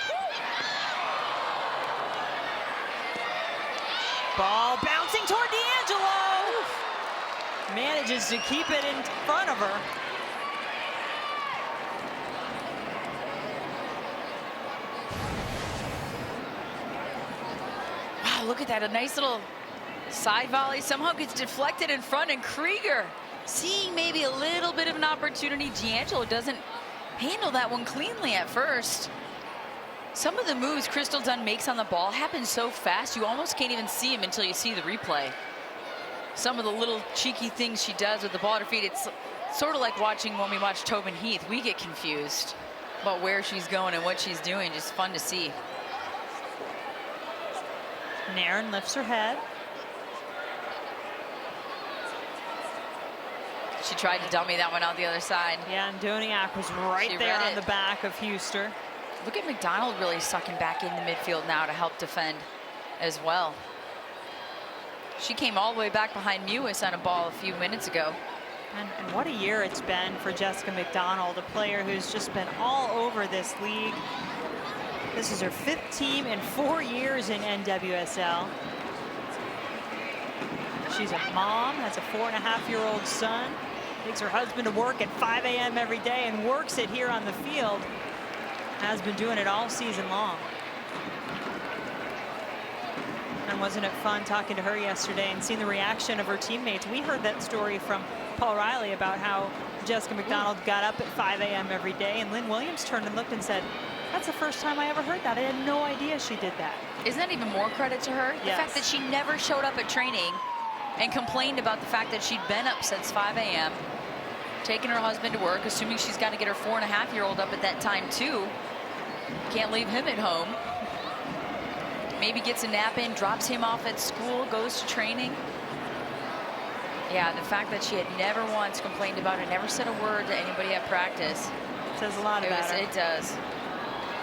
Ball bouncing toward D'Angelo. Manages to keep it in front of her. Wow, look at that, a nice little side volley. Somehow gets deflected in front, and Krieger seeing maybe a little bit of an opportunity. D'Angelo doesn't handle that one cleanly at first. Some of the moves Crystal Dunn makes on the ball happen so fast you almost can't even see them until you see the replay. Some of the little cheeky things she does with the ball at her feet, it's sort of like watching when we watch Tobin Heath. We get confused about where she's going and what she's doing. Just fun to see. Nairn lifts her head. She tried to dummy that one out the other side. Yeah, and Doniak was right there on the back of Huster. Look at McDonald really sucking back in the midfield now to help defend as well. She came all the way back behind Mewis on a ball a few minutes ago. And what a year it's been for Jessica McDonald, a player who's just been all over this league. This is her 5th team in 4 years in NWSL. She's a mom, has a 4.5-year-old son, takes her husband to work at 5 a.m. every day and works it here on the field. Has been doing it all season long. And wasn't it fun talking to her yesterday and seeing the reaction of her teammates? We heard that story from Paul Riley about how Jessica McDonald got up at 5 a.m. every day, and Lynn Williams turned and looked and said, that's the first time I ever heard that. I had no idea she did that. Isn't that even more credit to her? Yes. The fact that she never showed up at training and complained about the fact that she'd been up since 5 a.m. taking her husband to work, assuming she's got to get her 4.5-year-old up at that time too. Can't leave him at home. Maybe gets a nap in, drops him off at school, goes to training. Yeah, the fact that she had never once complained about it, never said a word to anybody at practice. Says a lot about her. It does.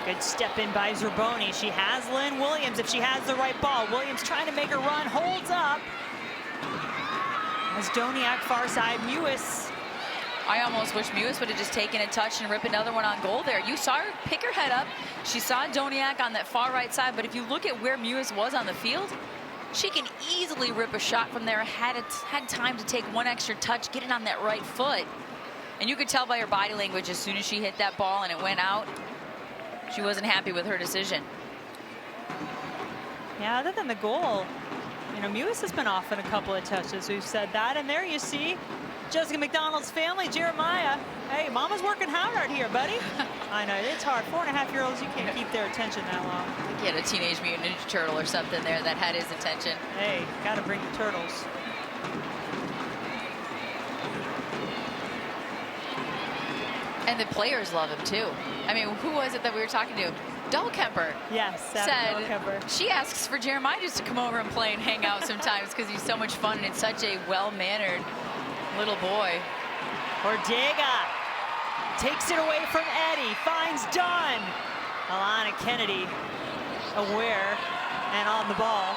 Good step in by Zerboni. She has Lynn Williams if she has the right ball. Williams trying to make her run, holds up. As Doniak far side, Mewis. I almost wish Mewis would have just taken a touch and rip another one on goal there. You saw her pick her head up. She saw Doniak on that far right side, but if you look at where Mewis was on the field, she can easily rip a shot from there. Had time to take one extra touch, get it on that right foot. And you could tell by her body language as soon as she hit that ball and it went out, she wasn't happy with her decision. Yeah, other than the goal, you know, Mewis has been off in a couple of touches. We've said that. And there you see Jessica McDonald's family, Jeremiah. Hey, mama's working hard out here, buddy. I know, it's hard. 4.5-year-olds, you can't keep their attention that long. I think he had a Teenage Mutant Ninja Turtle or something there that had his attention. Hey, gotta bring the turtles. And the players love him too. I mean, who was it that we were talking to? Dahlkemper. Yes, said Dahlkemper. She asks for Jeremiah just to come over and play and hang out sometimes because he's so much fun and it's such a well-mannered little boy. Ortega takes it away from Eddie, finds Dunn. Alana Kennedy aware and on the ball.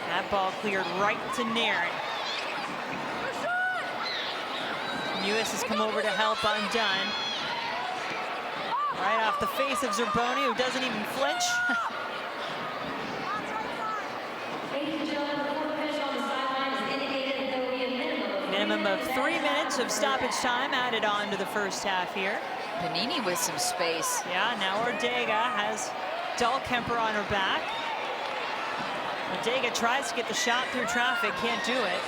That ball cleared right to Naren. Mewis has come over to help on Dunn. Right off the face of Zerboni, who doesn't even flinch. Minimum of 3 minutes of stoppage time added on to the first half here. Panini with some space. Yeah, now Ortega has Dahlkemper on her back. Ortega tries to get the shot through traffic, can't do it.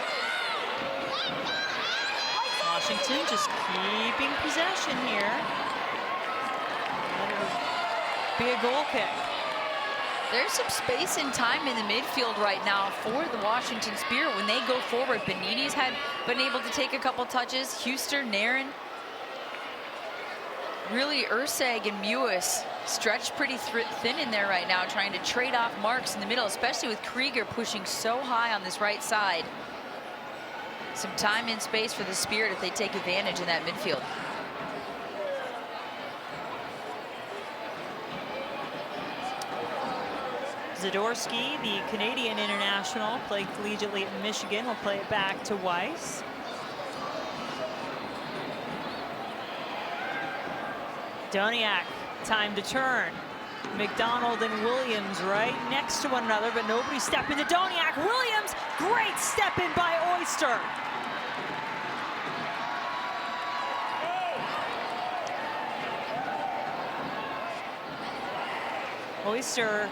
Washington just keeping possession here. That'll be a goal kick. There's some space and time in the midfield right now for the Washington Spirit when they go forward. Benini's had been able to take a couple touches. Huster, Naren. Really, Urseg and Mewis stretched pretty thin in there right now, trying to trade off marks in the middle, especially with Krieger pushing so high on this right side. Some time and space for the Spirit if they take advantage in that midfield. Zadorsky, the Canadian international, played collegiately at Michigan, will play it back to Weiss. Doniak, time to turn. McDonald and Williams right next to one another, but nobody stepping to Doniak. Williams, great step in by Oyster. Oyster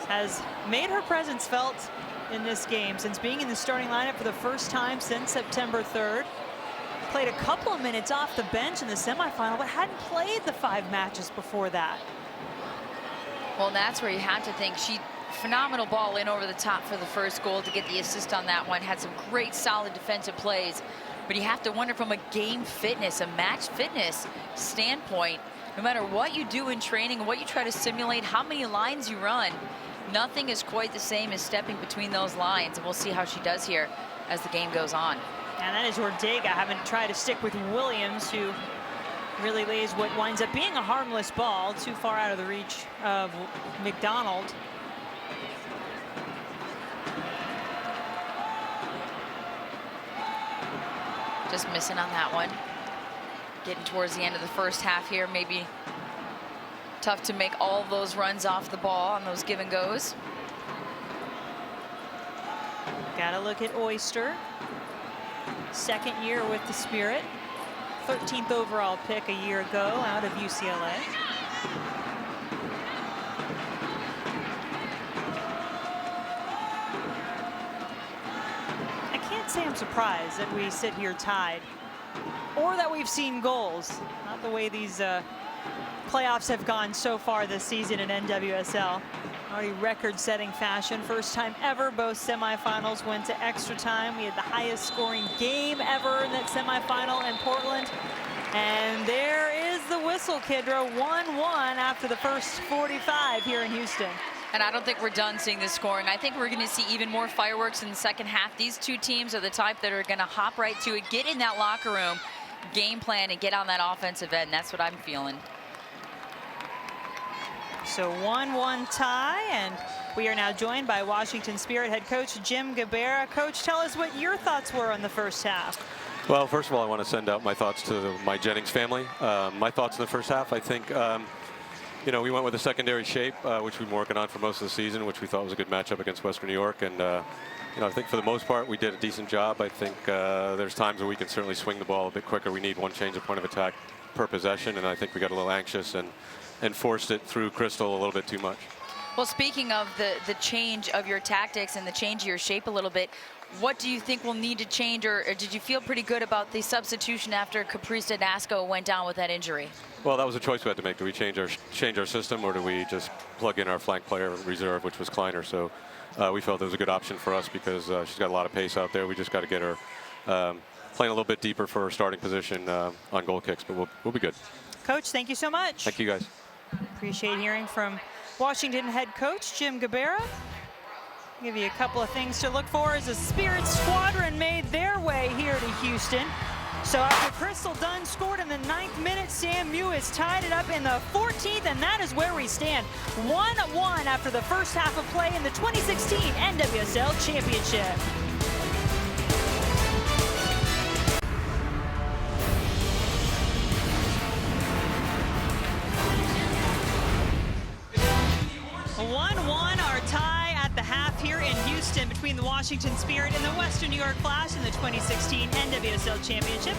has made her presence felt in this game since being in the starting lineup for the first time since September 3rd. Played a couple of minutes off the bench in the semifinal, but hadn't played the 5 matches before that. Well, that's where you have to think. Phenomenal ball in over the top for the first goal to get the assist on that one. Had some great solid defensive plays, but you have to wonder from a game fitness, a match fitness standpoint, no matter what you do in training, what you try to simulate, how many lines you run, nothing is quite the same as stepping between those lines. And we'll see how she does here as the game goes on. And that is Ortega having to try to stick with Williams, who really lays what winds up being a harmless ball too far out of the reach of McDonald. Just missing on that one. Getting towards the end of the first half here, maybe tough to make all of those runs off the ball on those give and goes. Gotta look at Oyster. Second year with the Spirit. 13th overall pick a year ago out of UCLA. I can't say I'm surprised that we sit here tied or that we've seen goals. Not the way these playoffs have gone so far this season in NWSL. Already record-setting fashion. First time ever both semifinals went to extra time. We had the highest scoring game ever in that semifinal in Portland. And there is the whistle, Kidra. 1-1 after the first 45 here in Houston. And I don't think we're done seeing the scoring. I think we're going to see even more fireworks in the second half. These two teams are the type that are going to hop right to it, get in that locker room, game plan, and get on that offensive end. That's what I'm feeling. So 1-1 tie, and we are now joined by Washington Spirit head coach Jim Gabarra. Coach, tell us what your thoughts were on the first half. Well, first of all, I want to send out my thoughts to my Jennings family. My thoughts in the first half, I think, you know, we went with a secondary shape, which we've been working on for most of the season, which we thought was a good matchup against Western New York. And, you know, I think for the most part, we did a decent job. I think there's times where we can certainly swing the ball a bit quicker. We need one change of point of attack per possession, and I think we got a little anxious and forced it through Crystal a little bit too much. Well, speaking of the change of your tactics and the change of your shape a little bit, what do you think will need to change, or did you feel pretty good about the substitution after Caprice Tedesco went down with that injury? Well, that was a choice we had to make. Do we change our system, or do we just plug in our flank player reserve, which was Kleiner? So we felt it was a good option for us because she's got a lot of pace out there. We just got to get her playing a little bit deeper for her starting position on goal kicks, but we'll be good. Coach, thank you so much. Thank you, guys. Appreciate hearing from Washington head coach Jim Gabarra. Give you a couple of things to look for as the Spirit squadron made their way here to Houston. So after Crystal Dunn scored in the 9th minute, Sam Mewis tied it up in the 14th, and that is where we stand. 1-1 after the first half of play in the 2016 NWSL Championship. Here in Houston between the Washington Spirit and the Western New York Flash in the 2016 NWSL Championship.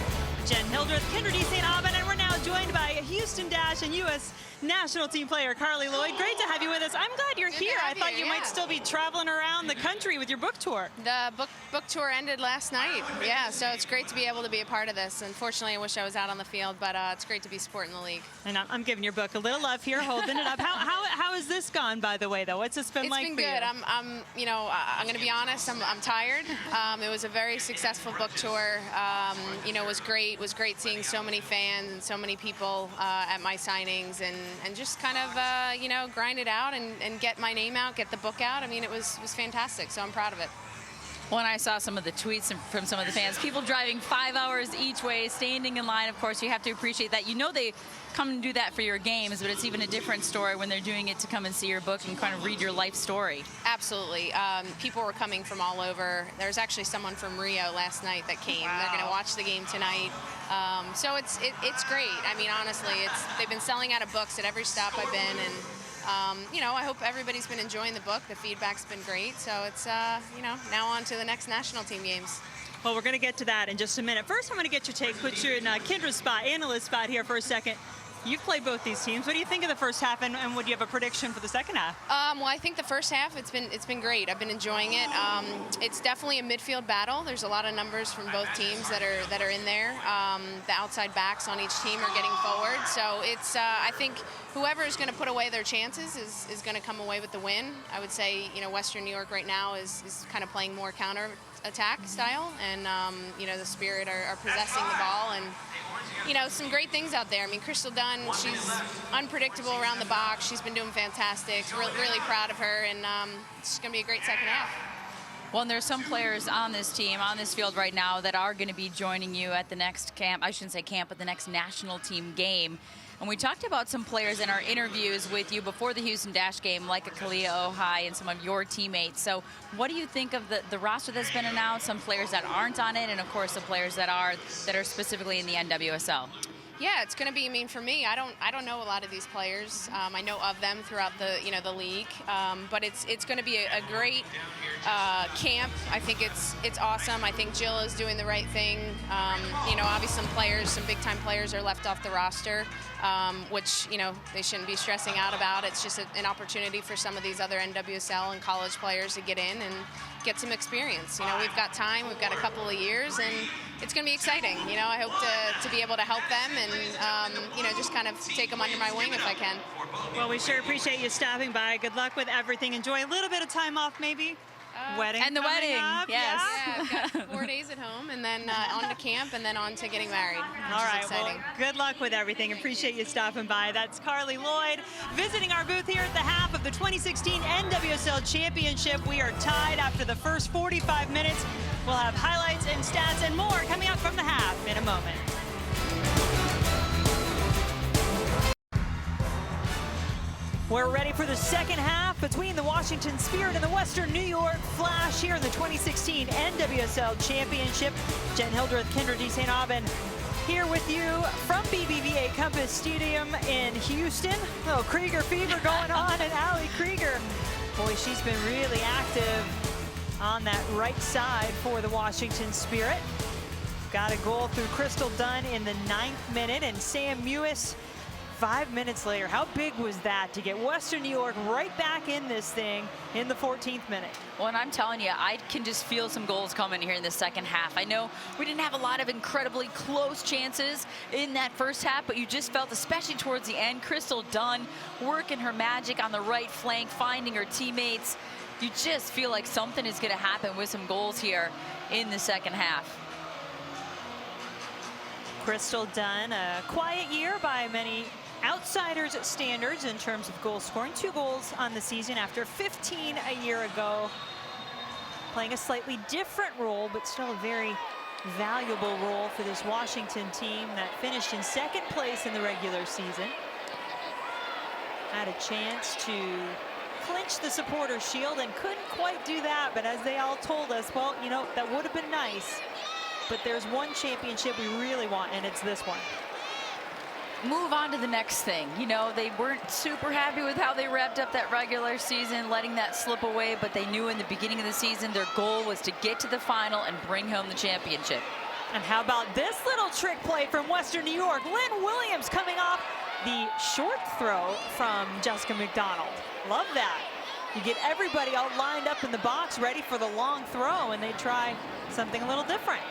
Jen Hildreth, Kendra D. St. Aubin, and we're now joined by Houston Dash and U.S. national team player Carly Lloyd. Great to have you with us. I'm glad you're here. I thought you might still be traveling around the country with your book tour. The book tour ended last night. Yeah, so it's great to be able to be a part of this. Unfortunately, I wish I was out on the field, but it's great to be supporting the league. And I'm giving your book a little love here, holding it up. How has this gone, by the way, though? What's this been like for you? It's been good. I'm going to be honest. I'm tired. It was a very successful book tour. It was great. It was great seeing so many fans and so many people at my signings, and just kind of grind it out and get my name out, get the book out. I mean, it was fantastic. So I'm proud of it. When I saw some of the tweets from some of the fans, people driving 5 hours each way, standing in line, of course, you have to appreciate that. You know they come and do that for your games, but it's even a different story when they're doing it to come and see your book and kind of read your life story. Absolutely. People were coming from all over. There's actually someone from Rio last night that came. Wow. They're going to watch the game tonight. So it's great. I mean, honestly, they've been selling out of books at every stop I've been, and I hope everybody's been enjoying the book. The feedback's been great. So it's, now on to the next national team games. Well, we're going to get to that in just a minute. First, I'm going to get your take, put you in Kendra's spot, analyst spot here for a second. You've played both these teams. What do you think of the first half, and would you have a prediction for the second half? Well, I think the first half, it's been great. I've been enjoying it. It's definitely a midfield battle. There's a lot of numbers from both teams that are in there. The outside backs on each team are getting forward. So it's I think whoever is going to put away their chances is going to come away with the win. I would say Western New York right now is kind of playing more counter attack style, and the Spirit are possessing the ball, and some great things out there. I mean, Crystal Dunn, she's unpredictable around the box. She's been doing fantastic. Really proud of her, and it's going to be a great second half. Well, and there's some players on this team, on this field right now, that are going to be joining you at the next camp. I shouldn't say camp, but the next national team game. And we talked about some players in our interviews with you before the Houston Dash game, like Kalia Ohai and some of your teammates. So what do you think of the roster that's been announced, some players that aren't on it, and of course the players that are specifically in the NWSL? Yeah, it's going to be. I mean, for me, I don't know a lot of these players. I know of them throughout the the league, but it's going to be a great camp. I think it's awesome. I think Jill is doing the right thing. Obviously some big time players are left off the roster, which they shouldn't be stressing out about. It's just an opportunity for some of these other NWSL and college players to get in and get some experience. We've got time. We've got a couple of years, and it's going to be exciting. I hope to be able to help them and, just kind of take them under my wing if I can. Well, we sure appreciate you stopping by. Good luck with everything. Enjoy a little bit of time off, maybe. Wedding and the coming wedding, up. yes. Yeah, I've got 4 days at home, and then on to camp, and then on to getting married. All right, well, good luck with everything. Appreciate you stopping by. That's Carly Lloyd visiting our booth here at the half of the 2016 NWSL Championship. We are tied after the first 45 minutes. We'll have highlights and stats and more coming up from the half in a moment. We're ready for the second half between the Washington Spirit and the Western New York Flash here in the 2016 NWSL Championship. Jen Hildreth, Kendra D. St. Aubin here with you from BBVA Compass Stadium in Houston. A little Krieger fever going on, and Allie Krieger, boy, she's been really active on that right side for the Washington Spirit. Got a goal through Crystal Dunn in the 9th minute, and Sam Mewis 5 minutes later. How big was that to get Western New York right back in this thing in the 14th minute? Well, and I'm telling you, I can just feel some goals coming here in the second half. I know we didn't have a lot of incredibly close chances in that first half, but you just felt, especially towards the end, Crystal Dunn working her magic on the right flank, finding her teammates. You just feel like something is going to happen with some goals here in the second half. Crystal Dunn, a quiet year by many outsiders' standards in terms of goal scoring. 2 goals on the season after 15 a year ago. Playing a slightly different role, but still a very valuable role for this Washington team that finished in 2nd place in the regular season. Had a chance to clinch the Supporters' Shield and couldn't quite do that, but as they all told us, well, that would have been nice. But there's one championship we really want, and it's this one. Move on to the next thing. They weren't super happy with how they wrapped up that regular season, letting that slip away, but they knew in the beginning of the season their goal was to get to the final and bring home the championship. And how about this little trick play from Western New York? Lynn Williams coming off the short throw from Jessica McDonald. Love that. You get everybody all lined up in the box ready for the long throw, and they try something a little different.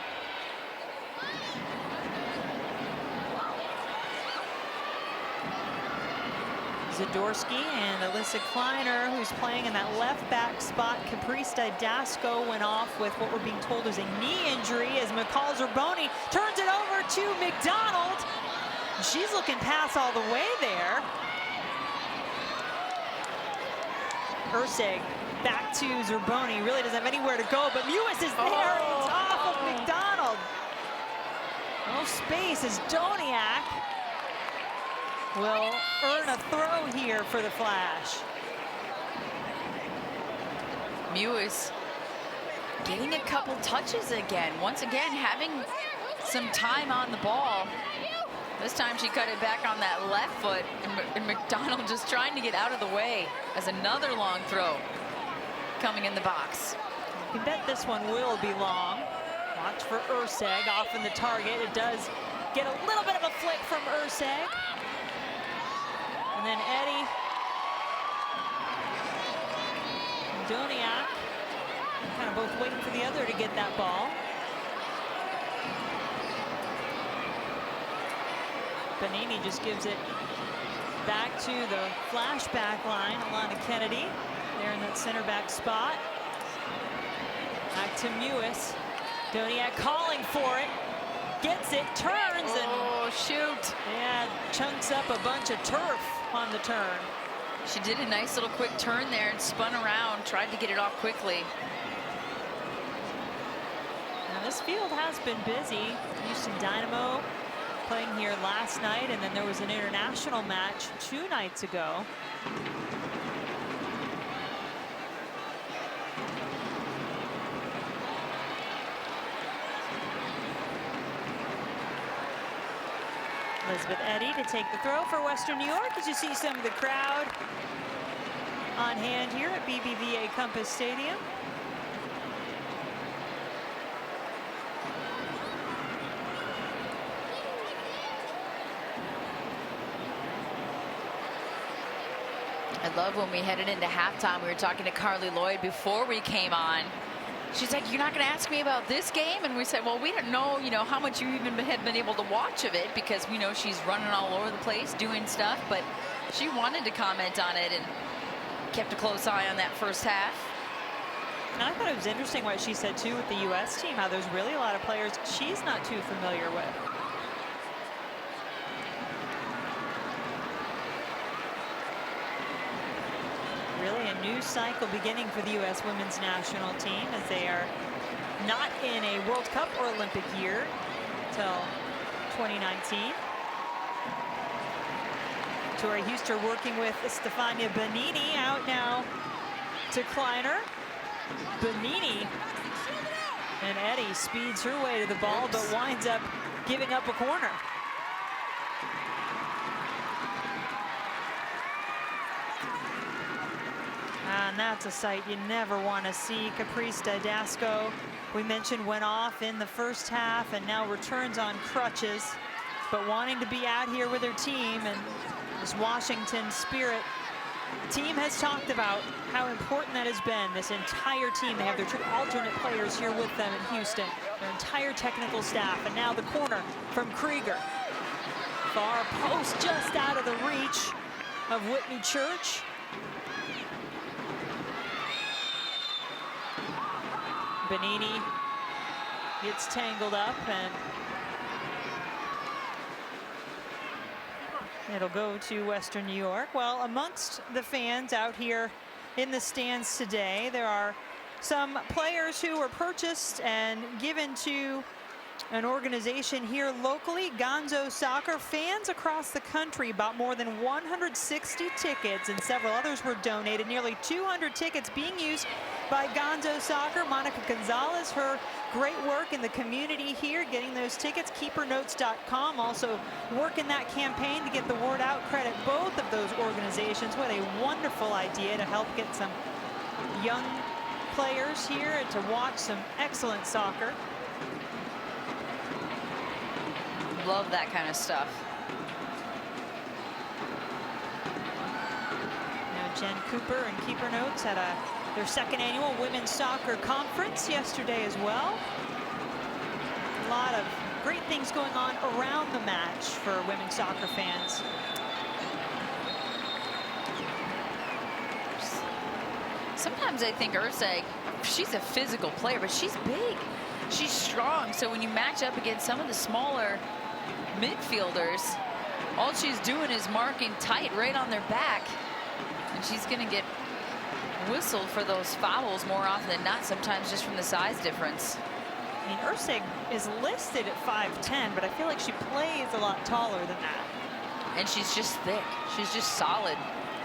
Zadorsky and Alyssa Kleiner, who's playing in that left back spot. Caprice Didasco went off with what we're being told is a knee injury as McCall Zerboni turns it over to McDonald. She's looking pass all the way there. Ursig back to Zerboni. Really doesn't have anywhere to go, but Mewis is there. It's off of McDonald. No space as Doniak will earn a throw here for the Flash. Mewis getting a couple touches again. Once again, having some time on the ball. This time she cut it back on that left foot, and McDonald just trying to get out of the way as another long throw coming in the box. You can bet this one will be long. Watch for Urseg off in the target. It does get a little bit of a flick from Urseg. And then Eddie and Doniak kind of both waiting for the other to get that ball. Benini just gives it back to the flashback line. Alana Kennedy there in that center back spot. Back to Mewis. Doniak calling for it. Gets it, turns, and oh, shoot. Yeah, chunks up a bunch of turf on the turn. She did a nice little quick turn there and spun around, tried to get it off quickly. Now this field has been busy. Houston Dynamo playing here last night, and then there was an international match 2 nights ago. Elizabeth Eddy to take the throw for Western New York, as you see some of the crowd on hand here at BBVA Compass Stadium. I love when we headed into halftime, we were talking to Carly Lloyd before we came on. She's like, you're not going to ask me about this game? And we said, well, we don't know, how much you even had been able to watch of it, because we know she's running all over the place doing stuff. But she wanted to comment on it and kept a close eye on that first half. And I thought it was interesting what she said, too, with the U.S. team, how there's really a lot of players she's not too familiar with. Really a new cycle beginning for the U.S. women's national team, as they are not in a World Cup or Olympic year until 2019. Tori Huster working with Stefania Bonini, out now to Kleiner. Bonini, and Eddy speeds her way to the ball, but winds up giving up a corner. And that's a sight you never want to see. Caprice Didasco, we mentioned, went off in the first half and now returns on crutches, but wanting to be out here with her team. And this Washington Spirit team has talked about how important that has been. This entire team, they have their two alternate players here with them in Houston, their entire technical staff. And now the corner from Krieger. Far post, just out of the reach of Whitney Church. Bonini gets tangled up, and it'll go to Western New York. Well, amongst the fans out here in the stands today, there are some players who were purchased and given to an organization here locally, Gonzo Soccer. Fans across the country bought more than 160 tickets, and several others were donated. Nearly 200 tickets being used by Gonzo Soccer. Monica Gonzalez, her great work in the community here, getting those tickets. KeeperNotes.com also working that campaign to get the word out. Credit both of those organizations. What a wonderful idea to help get some young players here and to watch some excellent soccer. Love that kind of stuff. Now Jen Cooper and Keeper Notes had their second annual women's soccer conference yesterday as well. A lot of great things going on around the match for women's soccer fans. Sometimes I think Urseg, she's a physical player, but she's big. She's strong. So when you match up against some of the smaller midfielders, all she's doing is marking tight right on their back. And she's going to get whistled for those fouls more often than not, sometimes just from the size difference. I mean, Urseg is listed at 5'10", but I feel like she plays a lot taller than that. And she's just thick. She's just solid.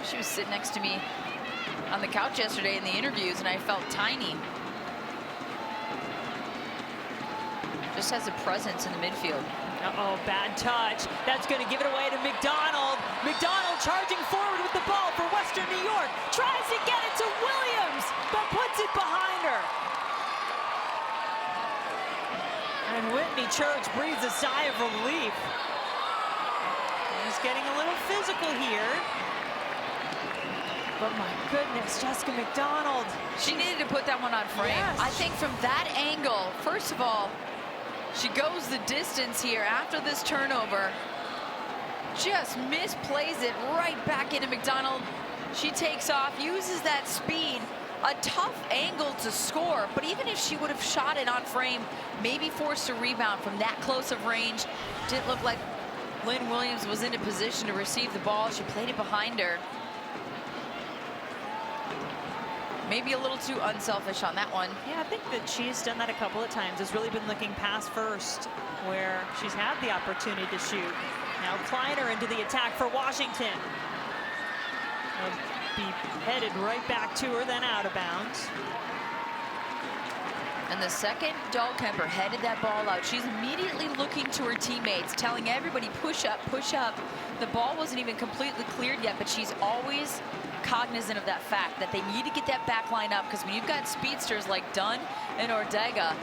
She was sitting next to me on the couch yesterday in the interviews, and I felt tiny. Just has a presence in the midfield. Uh-oh, bad touch. That's going to give it away to McDonald. McDonald charging forward with the ball for Western New York. Tries to get it to Williams, but puts it behind her. And Whitney Church breathes a sigh of relief. He's getting a little physical here. But my goodness, Jessica McDonald. She needed to put that one on frame. Yes. I think from that angle, first of all, she goes the distance here after this turnover. Just misplays it right back into McDonald. She takes off, uses that speed. A tough angle to score, but even if she would have shot it on frame, maybe forced a rebound from that close of range, didn't look like Lynn Williams was in a position to receive the ball. She played it behind her. Maybe a little too unselfish on that one. Yeah, I think that she's done that a couple of times. Has really been looking pass first, where she's had the opportunity to shoot. Now Kleiner into the attack for Washington. Be headed right back to her, then out of bounds. And the second Dahlkemper headed that ball out, she's immediately looking to her teammates, telling everybody, push up, push up. The ball wasn't even completely cleared yet, but she's always cognizant of that fact that they need to get that back line up, because when you've got speedsters like Dunn and Ortega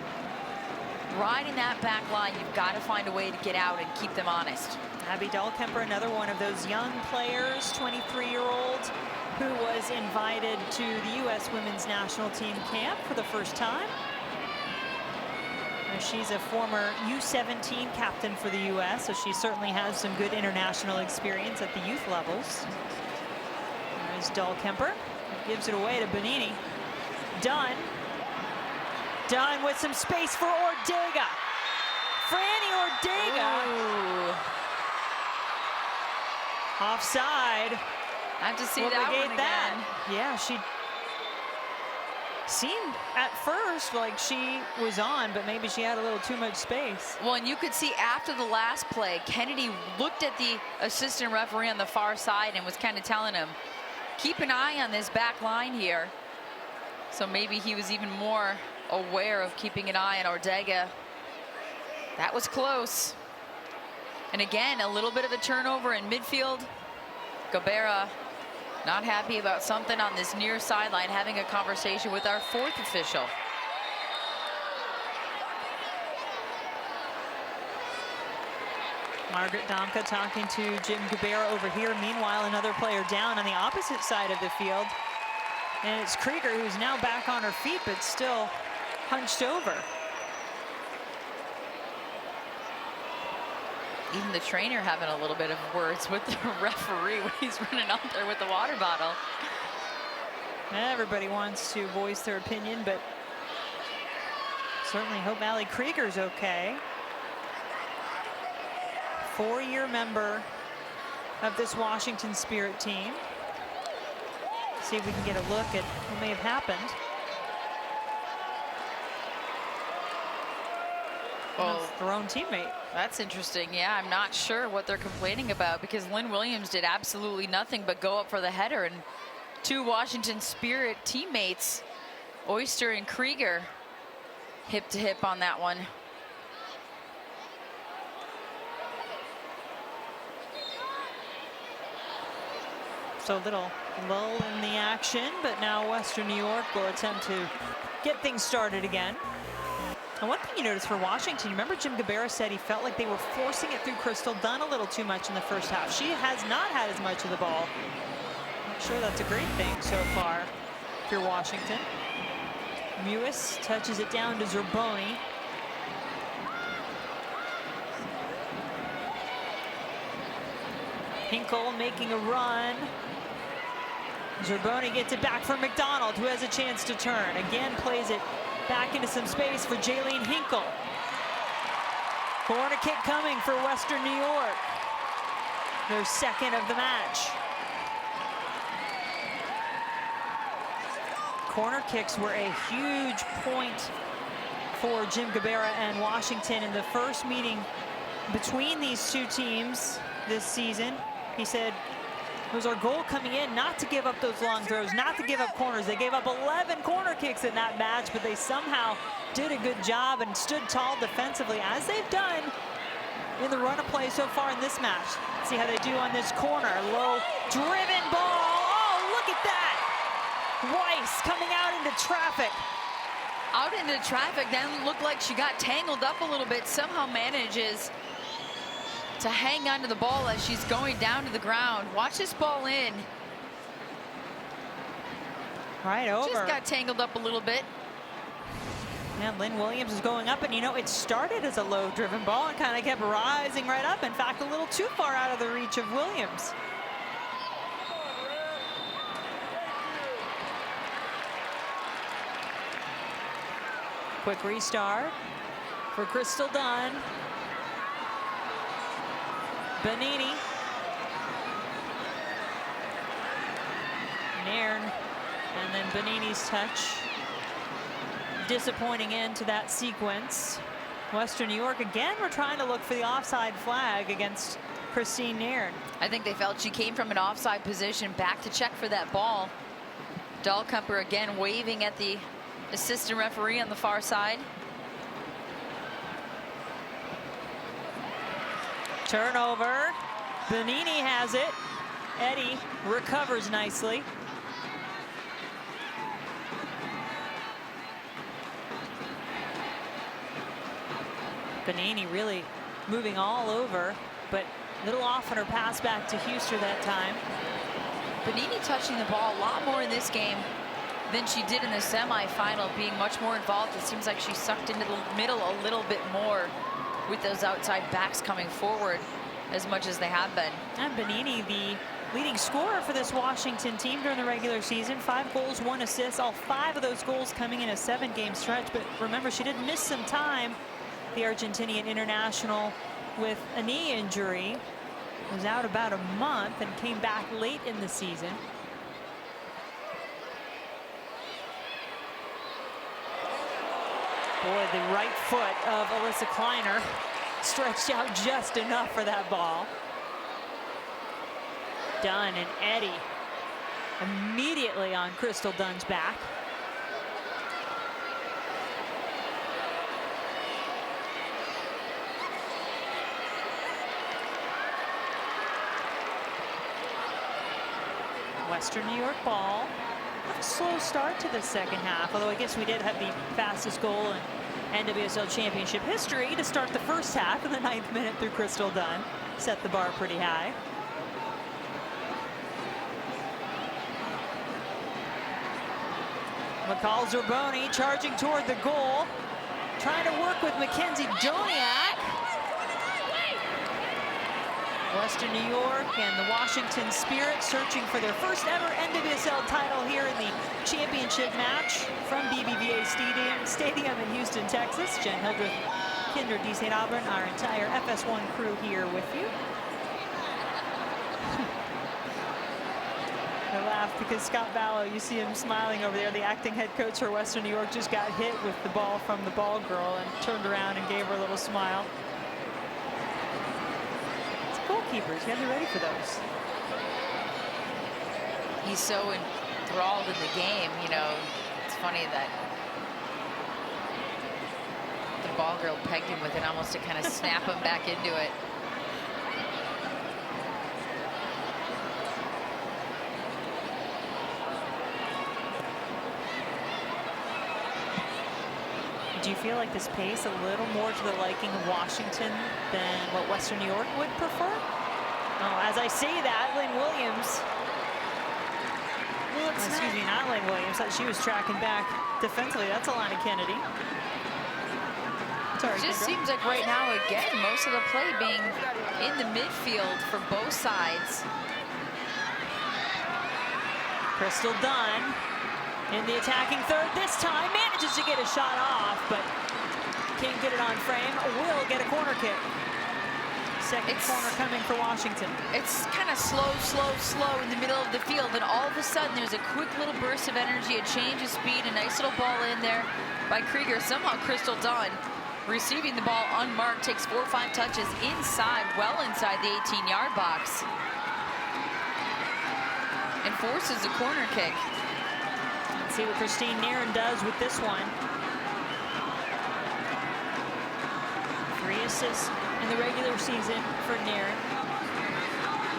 riding that back line, you've got to find a way to get out and keep them honest. Abby Dahlkemper, another one of those young players, 23-year-old, who was invited to the U.S. Women's National Team camp for the first time. She's a former U17 captain for the U.S., so she certainly has some good international experience at the youth levels. There's Dahlkemper, gives it away to Bonini. Dunn with some space for Ortega. Franny Ortega. Ooh. Offside. I have to see We'll that negate one that. again. Yeah, she seemed at first like she was on, but maybe she had a little too much space. Well, and you could see after the last play, Kennedy looked at the assistant referee on the far side and was kind of telling him, keep an eye on this back line here. So maybe he was even more aware of keeping an eye on Ortega. That was close. And again, a little bit of a turnover in midfield. Gabera not happy about something on this near sideline, having a conversation with our fourth official. Margaret Domka talking to Jim Gabera over here. Meanwhile, another player down on the opposite side of the field. And it's Krieger, who's now back on her feet, but still hunched over. Even the trainer having a little bit of words with the referee when he's running out there with the water bottle. Everybody wants to voice their opinion, but certainly hope Allie Krieger's okay. 4-year member of this Washington Spirit team. See if we can get a look at what may have happened. Oh, their own teammate. That's interesting. Yeah, I'm not sure what they're complaining about, because Lynn Williams did absolutely nothing but go up for the header, and two Washington Spirit teammates, Oyster and Krieger, hip to hip on that one. So a little lull in the action, but now Western New York will attempt to get things started again. And one thing you notice for Washington, you remember Jim Gabera said he felt like they were forcing it through Crystal Dunn a little too much in the first half. She has not had as much of the ball. Not sure that's a great thing so far if you're Washington. Mewis touches it down to Zerboni. Hinkle making a run. Zerboni gets it back from McDonald, who has a chance to turn. Again, plays it back into some space for Jaylene Hinkle. Corner kick coming for Western New York. Their second of the match. Corner kicks were a huge point for Jim Gabera and Washington in the first meeting between these two teams this season. He said, it was our goal coming in not to give up those long throws, not to give up corners. They gave up 11 corner kicks in that match, but they somehow did a good job and stood tall defensively, as they've done in the run of play so far in this match. See how they do on this corner. Low driven ball. Oh, look at that. Weiss coming out into traffic. Out into traffic, then looked like she got tangled up a little bit, somehow manages to hang onto the ball as she's going down to the ground. Watch this ball in. Right over. Just got tangled up a little bit. And Lynn Williams is going up, and you know, it started as a low driven ball and kind of kept rising right up. In fact, a little too far out of the reach of Williams. Quick restart for Crystal Dunn. Bonini. Nairn, and then Bonini's touch. Disappointing end to that sequence. Western New York again, we're trying to look for the offside flag against Christine Nairn. I think they felt she came from an offside position back to check for that ball. Dahlkemper again waving at the assistant referee on the far side. Turnover. Bonini has it. Eddie recovers nicely. Bonini really moving all over, but a little off on her pass back to Huster that time. Bonini touching the ball a lot more in this game than she did in the semifinal, being much more involved. It seems like she sucked into the middle a little bit more with those outside backs coming forward as much as they have been. And Bonini, the leading scorer for this Washington team during the regular season. 5 goals, 1 assist, all 5 of those goals coming in a 7-game stretch. But remember, she did miss some time. The Argentinian international with a knee injury was out about a month and came back late in the season. Boy, the right foot of Alyssa Kleiner stretched out just enough for that ball. Dunn and Eddie immediately on Crystal Dunn's back. Western New York ball. A slow start to the second half, although I guess we did have the fastest goal in NWSL championship history to start the first half in the 9th minute through Crystal Dunn. Set the bar pretty high. McCall Zerboni charging toward the goal, trying to work with Mackenzie Doniak. Western New York and the Washington Spirit searching for their first ever NWSL title here in the championship match from BBVA Stadium in Houston, Texas. Jen Hildreth, Kinder D. St. Auburn, our entire FS1 crew here with you. I laugh because Scott Ballo, you see him smiling over there. The acting head coach for Western New York just got hit with the ball from the ball girl and turned around and gave her a little smile. Goalkeepers, you have to be ready for those. He's so enthralled in the game, you know. It's funny that the ball girl pegged him with it almost to kind of snap him back into it. Do you feel like this pace a little more to the liking of Washington than what Western New York would prefer? Oh, as I say that, Lynn Williams. Well, excuse me, not Lynn Williams. Thought she was tracking back defensively. That's Alana Kennedy. Sorry, it just Kendra. seems like right now, again, most of the play being in the midfield for both sides. Crystal Dunn in the attacking third this time, manages to get a shot off, but can't get it on frame. Will get a corner kick. Second corner coming for Washington. It's kind of slow in the middle of the field, and all of a sudden there's a quick little burst of energy, a change of speed, a nice little ball in there by Krieger. Somehow Crystal Dunn, receiving the ball unmarked, takes 4 or 5 touches inside, well inside the 18-yard box, and forces a corner kick. Let's see what Christine Nairn does with this one. 3 assists in the regular season for Nairn.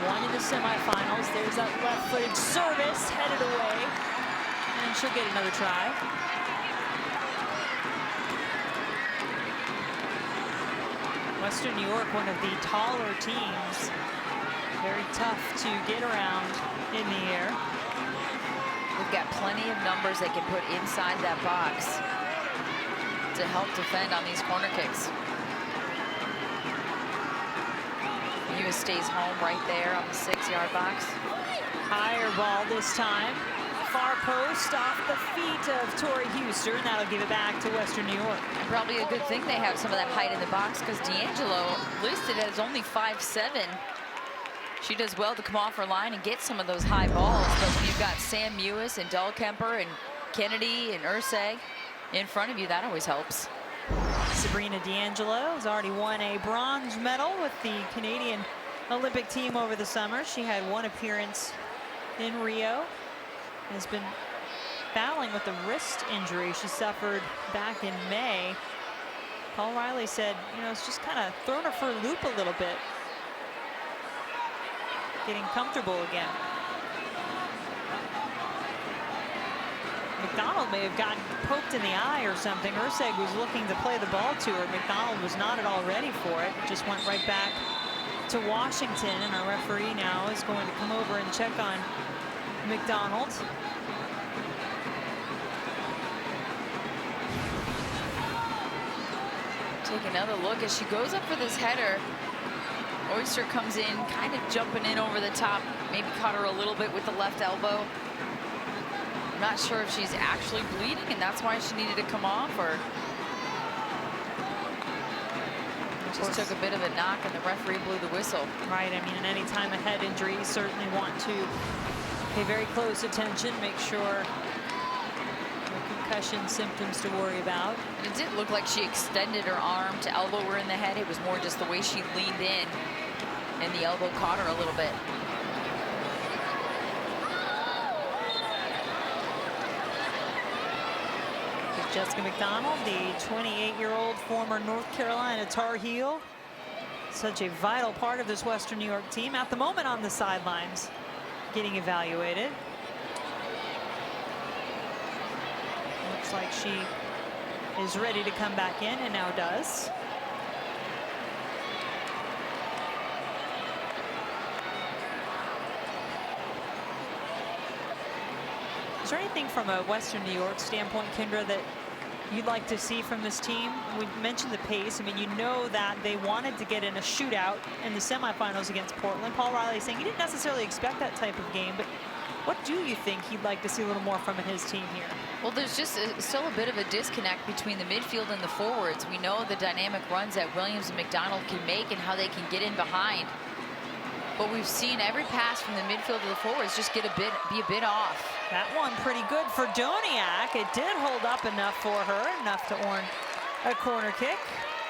1 in the semifinals. There's that left-footed service headed away, and she'll get another try. Western New York, one of the taller teams. Very tough to get around in the air. We've got plenty of numbers they can put inside that box to help defend on these corner kicks. Hughes stays home right there on the 6-yard box. Higher ball this time. Far post off the feet of Tori Huster, and that'll give it back to Western New York. Probably a good thing they have some of that height in the box, because D'Angelo listed as only 5'7". She does well to come off her line and get some of those high balls, but when you've got Sam Mewis and Dahlkemper and Kennedy and Urseg in front of you, that always helps. Sabrina D'Angelo has already won a bronze medal with the Canadian Olympic team over the summer. She had 1 appearance in Rio. Has been battling with a wrist injury she suffered back in May. Paul Riley said, you know, it's just kind of thrown her for a loop a little bit. Getting comfortable again. McDonald may have gotten poked in the eye or something. Urseg was looking to play the ball to her. McDonald was not at all ready for it. Just went right back to Washington, and our referee now is going to come over and check on McDonald. Take another look as she goes up for this header. Oyster comes in, kind of jumping in over the top. Maybe caught her a little bit with the left elbow. I'm not sure if she's actually bleeding and that's why she needed to come off, or just took a bit of a knock and the referee blew the whistle. Right, I mean, any time a head injury, you certainly want to pay very close attention, make sure no concussion symptoms to worry about. And it didn't look like she extended her arm to elbow her in the head. It was more just the way she leaned in and the elbow caught her a little bit. Jessica McDonald, the 28-year-old former North Carolina Tar Heel. Such a vital part of this Western New York team. At the moment on the sidelines, getting evaluated. Looks like she is ready to come back in, and now does. Is there anything from a Western New York standpoint, Kendra, that you'd like to see from this team? We mentioned the pace. I mean, you know that they wanted to get in a shootout in the semifinals against Portland. Paul Riley saying he didn't necessarily expect that type of game, but what do you think he'd like to see a little more from his team here? Well, there's just still a bit of a disconnect between the midfield and the forwards. We know the dynamic runs that Williams and McDonald can make and how they can get in behind. But we've seen every pass from the midfield to the forwards just be a bit off. That one pretty good for Doniak. It did hold up enough for her, enough to earn a corner kick.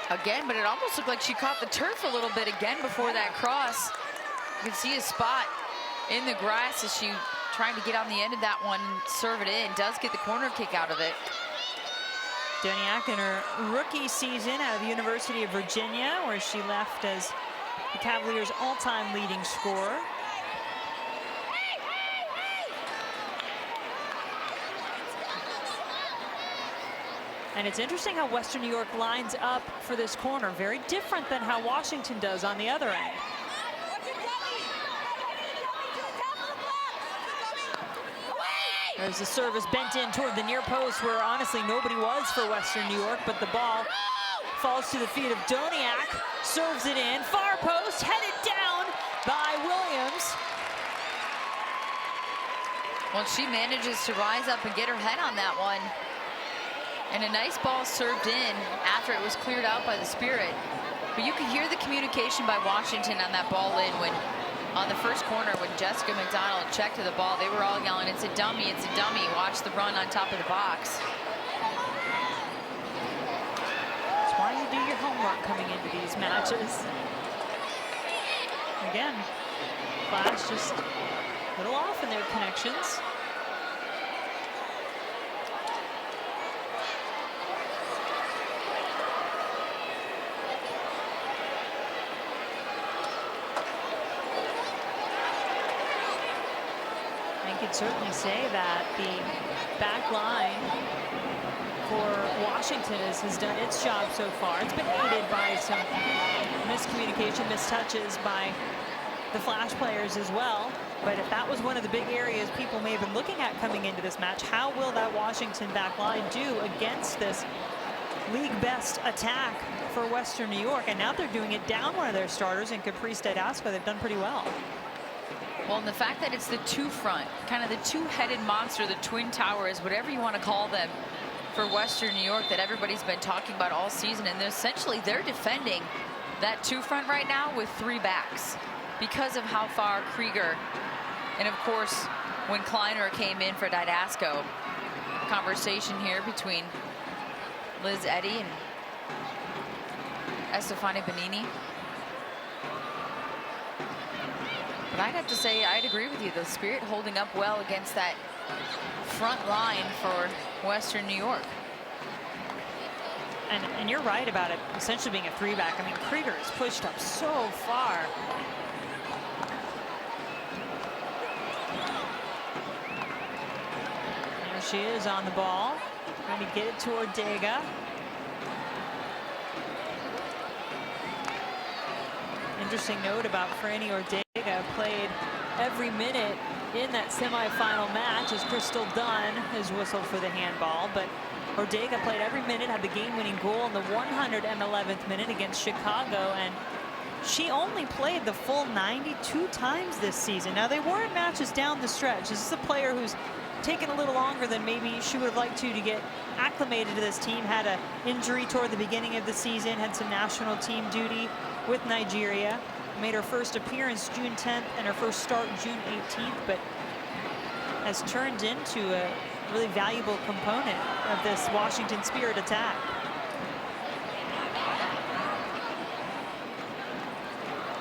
Again, but it almost looked like she caught the turf a little bit again before that cross. You can see a spot in the grass as she trying to get on the end of that one and serve it in. Does get the corner kick out of it. Doniak in her rookie season out of the University of Virginia, where she left as the Cavaliers' all-time leading scorer. And it's interesting how Western New York lines up for this corner. Very different than how Washington does on the other end. There's the service bent in toward the near post where honestly nobody was for Western New York, but the ball falls to the feet of Doniak, serves it in, far post, headed down by Williams. Well, she manages to rise up and get her head on that one. And a nice ball served in after it was cleared out by the Spirit. But you could hear the communication by Washington on that ball in when, on the first corner, when Jessica McDonald checked to the ball, they were all yelling, "It's a dummy, it's a dummy." Watch the run on top of the box. That's why you do your homework coming into these matches. Again, Flash just a little off in their connections. I could certainly say that the back line for Washington has done its job so far. It's been aided by some miscommunication, mistouches by the Flash players as well. But if that was one of the big areas people may have been looking at coming into this match, how will that Washington back line do against this league best attack for Western New York? And now they're doing it down one of their starters in Caprice Dydasco. They've done pretty well. Well, and the fact that it's the two front, kind of the two-headed monster, the Twin Towers, whatever you want to call them, for Western New York that everybody's been talking about all season. And essentially they're defending that two front right now with three backs because of how far Krieger, and of course when Kleiner came in for Dydasco. Conversation here between Liz Eddy and Estefani Benini. But I'd have to say, I'd agree with you. The Spirit holding up well against that front line for Western New York. And you're right about it essentially being a 3-back. I mean, Krieger is pushed up so far. There she is on the ball, trying to get it to Ortega. Interesting note about Franny Ortega, played every minute in that semifinal match as Crystal Dunn has whistled for the handball, but Ortega played every minute, had the game-winning goal in the 111th minute against Chicago, and she only played the full 92 times this season. Now, they weren't matches down the stretch. This is a player who's taken a little longer than maybe she would have liked to get acclimated to this team. Had an injury toward the beginning of the season, had some national team duty with Nigeria. Made her first appearance June 10th and her first start June 18th, but has turned into a really valuable component of this Washington Spirit attack.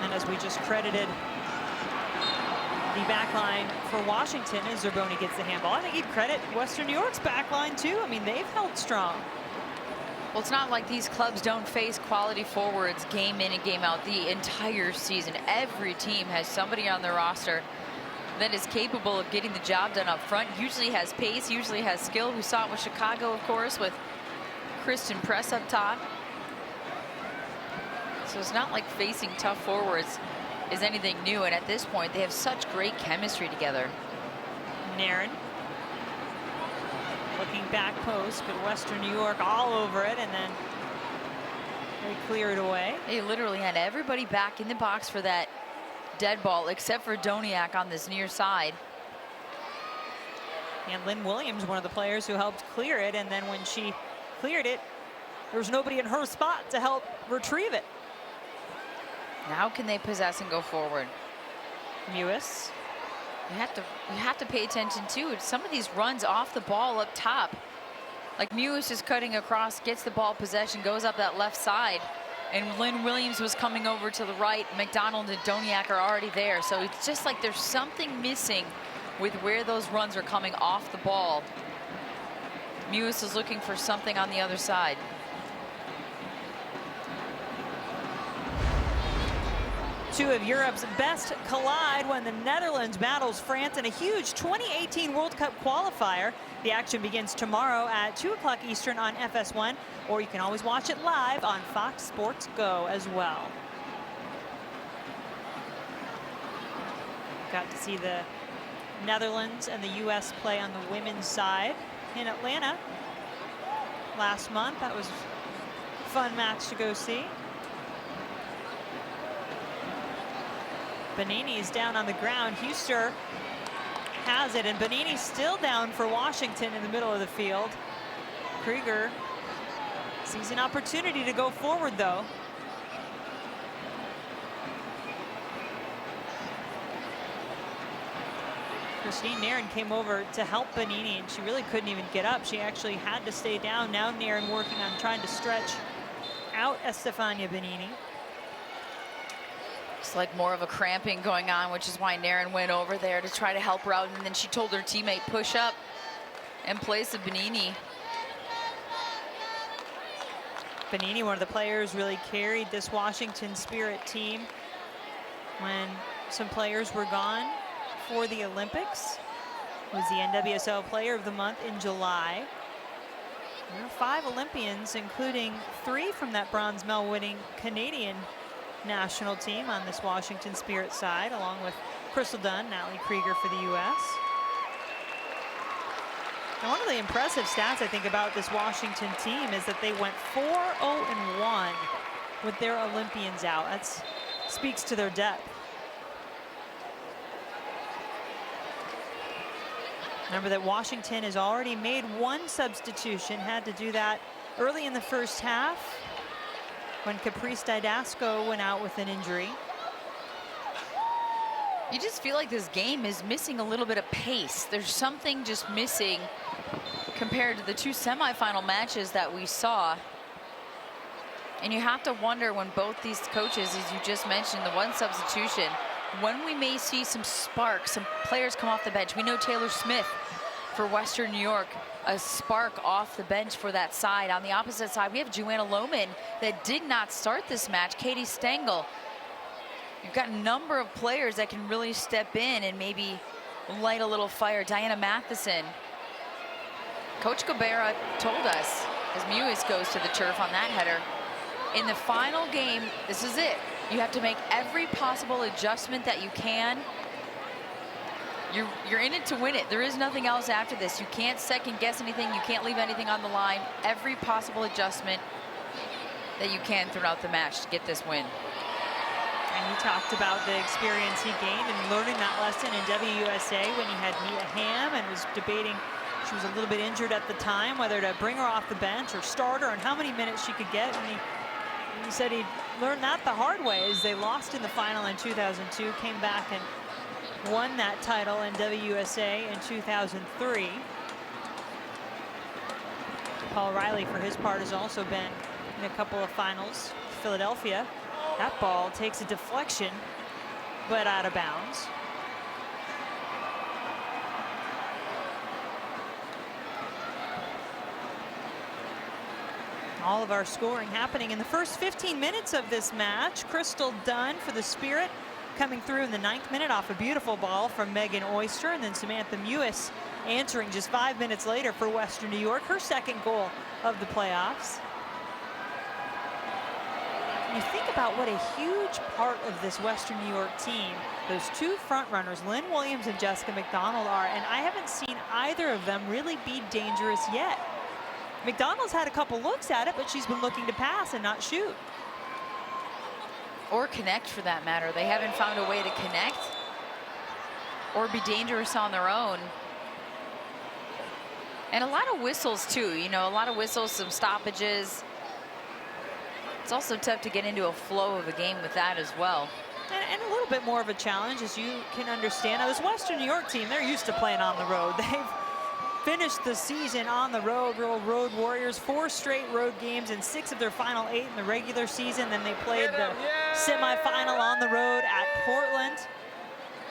And as we just credited the back line for Washington as Zerboni gets the handball, I think you'd credit Western New York's back line too. I mean, they've held strong. Well, it's not like these clubs don't face quality forwards game in and game out the entire season. Every team has somebody on their roster that is capable of getting the job done up front, usually has pace, usually has skill. We saw it with Chicago, of course, with Kristen Press up top. So it's not like facing tough forwards is anything new, and at this point they have such great chemistry together. Nairn looking back post, but Western New York all over it, and then they clear it away. They literally had everybody back in the box for that dead ball except for Doniak on this near side. And Lynn Williams, one of the players who helped clear it, and then when she cleared it, there was nobody in her spot to help retrieve it. Now can they possess and go forward? Mewis. You have to pay attention to some of these runs off the ball up top. Like Mewis is cutting across, gets the ball possession, goes up that left side, and Lynn Williams was coming over to the right. McDonald and Doniak are already there, so it's just like there's something missing with where those runs are coming off the ball. Mewis is looking for something on the other side. Two of Europe's best collide when the Netherlands battles France in a huge 2018 World Cup qualifier. The action begins tomorrow at 2 o'clock Eastern on FS1, or you can always watch it live on Fox Sports Go as well. Got to see the Netherlands and the U.S. play on the women's side in Atlanta last month. That was a fun match to go see. Bonini is down on the ground. Huster has it, and Bonini's still down for Washington in the middle of the field. Krieger sees an opportunity to go forward, though. Christine Nairn came over to help Bonini, and she really couldn't even get up. She actually had to stay down. Now Nairn working on trying to stretch out Estefania Bonini. It's like more of a cramping going on, which is why Nairn went over there to try to help her out, and then she told her teammate push up in place of Bonini. Bonini, one of the players, really carried this Washington Spirit team when some players were gone for the Olympics. Was the NWSL Player of the Month in July. There are 5 Olympians, including 3 from that bronze medal winning Canadian national team on this Washington Spirit side, along with Crystal Dunn, Natalie Krieger for the U.S. And one of the impressive stats, I think, about this Washington team is that they went 4-0-1 with their Olympians out. That speaks to their depth. Remember that Washington has already made 1 substitution, had to do that early in the first half when Caprice Didasco went out with an injury. You just feel like this game is missing a little bit of pace. There's something just missing compared to the 2 semifinal matches that we saw. And you have to wonder when both these coaches, as you just mentioned, the 1 substitution, when we may see some sparks, some players come off the bench. We know Taylor Smith for Western New York. A spark off the bench for that side. On the opposite side, we have Joanna Lohman that did not start this match. Katie Stengel. You've got a number of players that can really step in and maybe light a little fire. Diana Matheson. Coach Gabera told us as Mewis goes to the turf on that header. In the final game, this is it. You have to make every possible adjustment that you can. You're in it to win it. There is nothing else after this. You can't second guess anything. You can't leave anything on the line. Every possible adjustment that you can throughout the match to get this win. And he talked about the experience he gained and learning that lesson in WUSA when he had Mia Hamm and was debating, she was a little bit injured at the time, whether to bring her off the bench or start her and how many minutes she could get. And he said he learned that the hard way as they lost in the final in 2002, came back and won that title in WUSA in 2003. Paul Riley, for his part, has also been in a couple of finals. Philadelphia, that ball takes a deflection, but out of bounds. All of our scoring happening in the first 15 minutes of this match. Crystal Dunn for the Spirit coming through in the 9th minute off a beautiful ball from Megan Oyster, and then Samantha Mewis answering just 5 minutes later for Western New York, her second goal of the playoffs. You think about what a huge part of this Western New York team those two front runners, Lynn Williams and Jessica McDonald, are, and I haven't seen either of them really be dangerous yet. McDonald's had a couple looks at it, but she's been looking to pass and not shoot. Or connect, for that matter. They haven't found a way to connect or be dangerous on their own. And a lot of whistles too, you know, a lot of whistles, some stoppages. It's also tough to get into a flow of a game with that as well. And a little bit more of a challenge, as you can understand. Now, this Western New York team, they're used to playing on the road. They've finished the season on the road, real road warriors, 4 straight road games and 6 of their final 8 in the regular season. Then they played the semifinal on the road at Portland.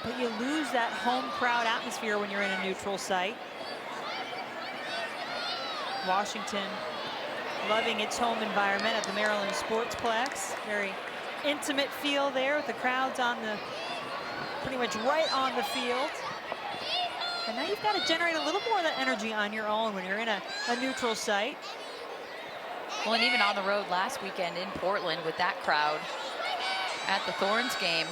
But you lose that home crowd atmosphere when you're in a neutral site. Washington loving its home environment at the Maryland Sportsplex. Very intimate feel there with the crowds on the, pretty much right on the field. And now you've got to generate a little more of that energy on your own when you're in a neutral site. Well, and even on the road last weekend in Portland with that crowd at the Thorns game,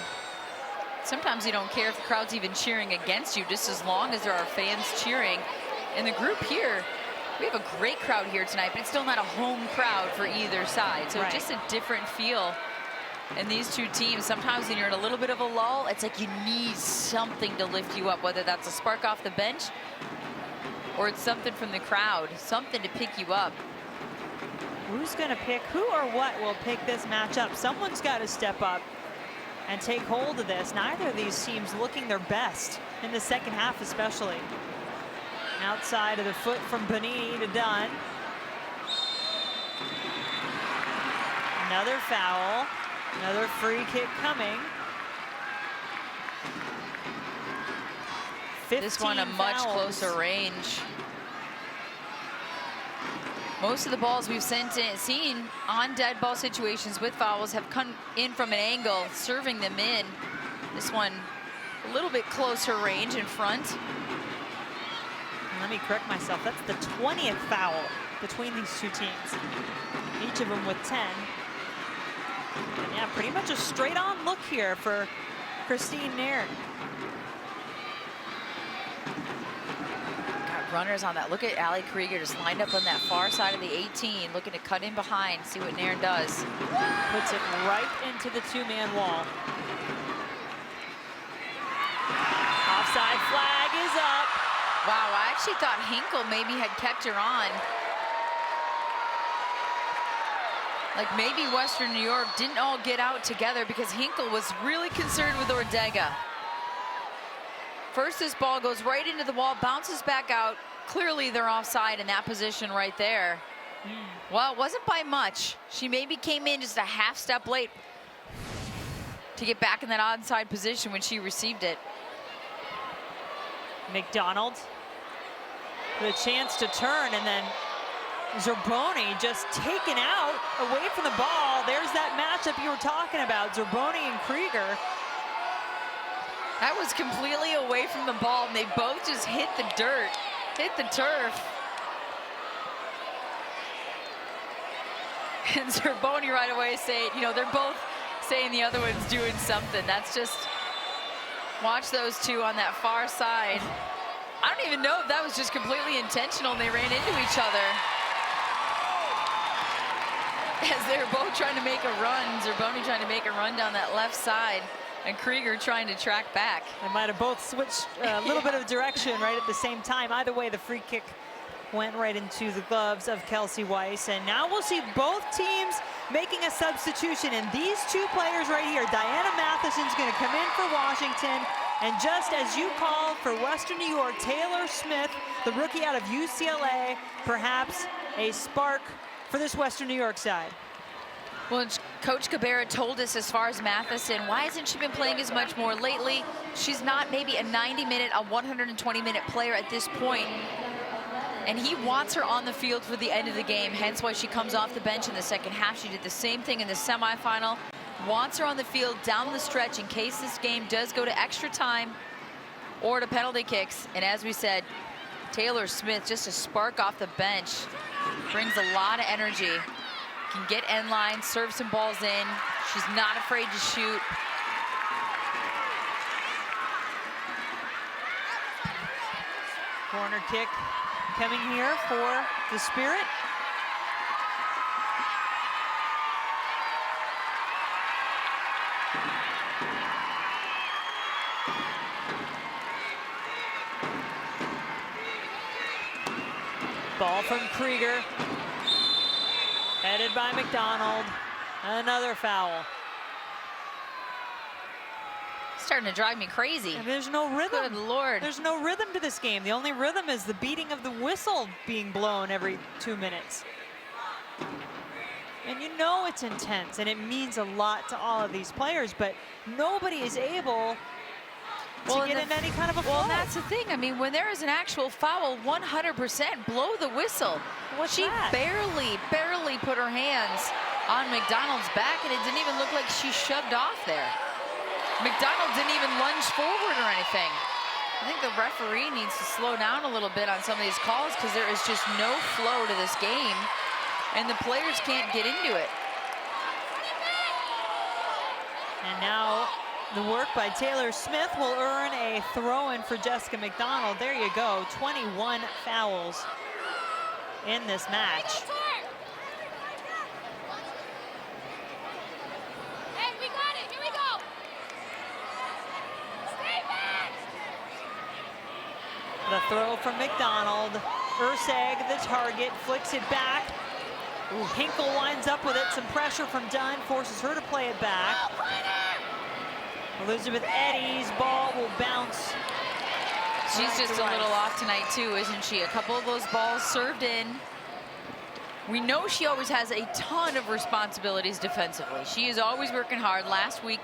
sometimes you don't care if the crowd's even cheering against you, just as long as there are fans cheering. In the group here, we have a great crowd here tonight, but it's still not a home crowd for either side. So right. Just a different feel. And these two teams, sometimes when you're in a little bit of a lull, it's like you need something to lift you up, whether that's a spark off the bench or it's something from the crowd, something to pick you up. Who's going to pick, who or what will pick this matchup? Someone's got to step up and take hold of this. Neither of these teams looking their best in the second half, especially. Outside of the foot from Bonini to Dunn. Another foul. Another free kick coming. This one a much closer range. Most of the balls we've seen on dead ball situations with fouls have come in from an angle, serving them in. This one a little bit closer range in front. Let me correct myself. That's the 20th foul between these two teams. Each of them with 10. And yeah, pretty much a straight-on look here for Christine Nairn. Got runners on that. Look at Allie Krieger just lined up on that far side of the 18, looking to cut in behind, see what Nairn does. Puts it right into the 2-man wall. Offside flag is up. Wow, I actually thought Hinkle maybe had kept her on. Like maybe Western New York didn't all get out together because Hinkle was really concerned with Ordega. First, this ball goes right into the wall, bounces back out. Clearly they're offside in that position right there. Well, it wasn't by much. She maybe came in just a half step late to get back in that onside position when she received it. McDonald The chance to turn, and then Zerboni just taken out away from the ball. There's that matchup you were talking about, Zerboni and Krieger. That was completely away from the ball, and they both just hit the dirt, hit the turf. And Zerboni right away saying, you know, they're both saying the other one's doing something. That's just, watch those two on that far side. I don't even know if that was just completely intentional and they ran into each other. As they were both trying to make a run, Zerboni trying to make a run down that left side, and Krieger trying to track back. They might have both switched a little bit of direction right at the same time. Either way, the free kick went right into the gloves of Kelsey Weiss. And now we'll see both teams making a substitution. And these two players right here, Diana Matheson's going to come in for Washington. And just as you called for Western New York, Taylor Smith, the rookie out of UCLA, perhaps a spark for this Western New York side. Well, Coach Cabrera told us as far as Matheson, why hasn't she been playing as much more lately? She's not maybe a 90-minute, a 120-minute player at this point. And he wants her on the field for the end of the game, hence why she comes off the bench in the second half. She did the same thing in the semifinal. Wants her on the field down the stretch in case this game does go to extra time or to penalty kicks. And as we said, Taylor Smith, just a spark off the bench, brings a lot of energy. Can get end line, serve some balls in. She's not afraid to shoot. Corner kick coming here for the Spirit. Ball from Krieger. Headed by McDonald. Another foul. Starting to drive me crazy. And there's no rhythm. Good Lord. There's no rhythm to this game. The only rhythm is the beating of the whistle being blown every 2 minutes. And you know it's intense and it means a lot to all of these players, but nobody is able to get in any kind of a flow. Well, that's the thing. I mean, when there is an actual foul, 100% blow the whistle. She barely put her hands on McDonald's back, and it didn't even look like she shoved off there. McDonald didn't even lunge forward or anything. I think the referee needs to slow down a little bit on some of these calls because there is just no flow to this game, and the players can't get into it. And now the work by Taylor Smith will earn a throw-in for Jessica McDonald. There you go, 21 fouls in this match. Hey, we got it, here we go. Stay back. The throw from McDonald. Urseg, the target, flicks it back. Ooh, Hinkle winds up with it. Some pressure from Dunn forces her to play it back. Elizabeth Eddy's ball will bounce. She's just a little off tonight too, isn't she? A couple of those balls served in. We know she always has a ton of responsibilities defensively. She is always working hard. Last week,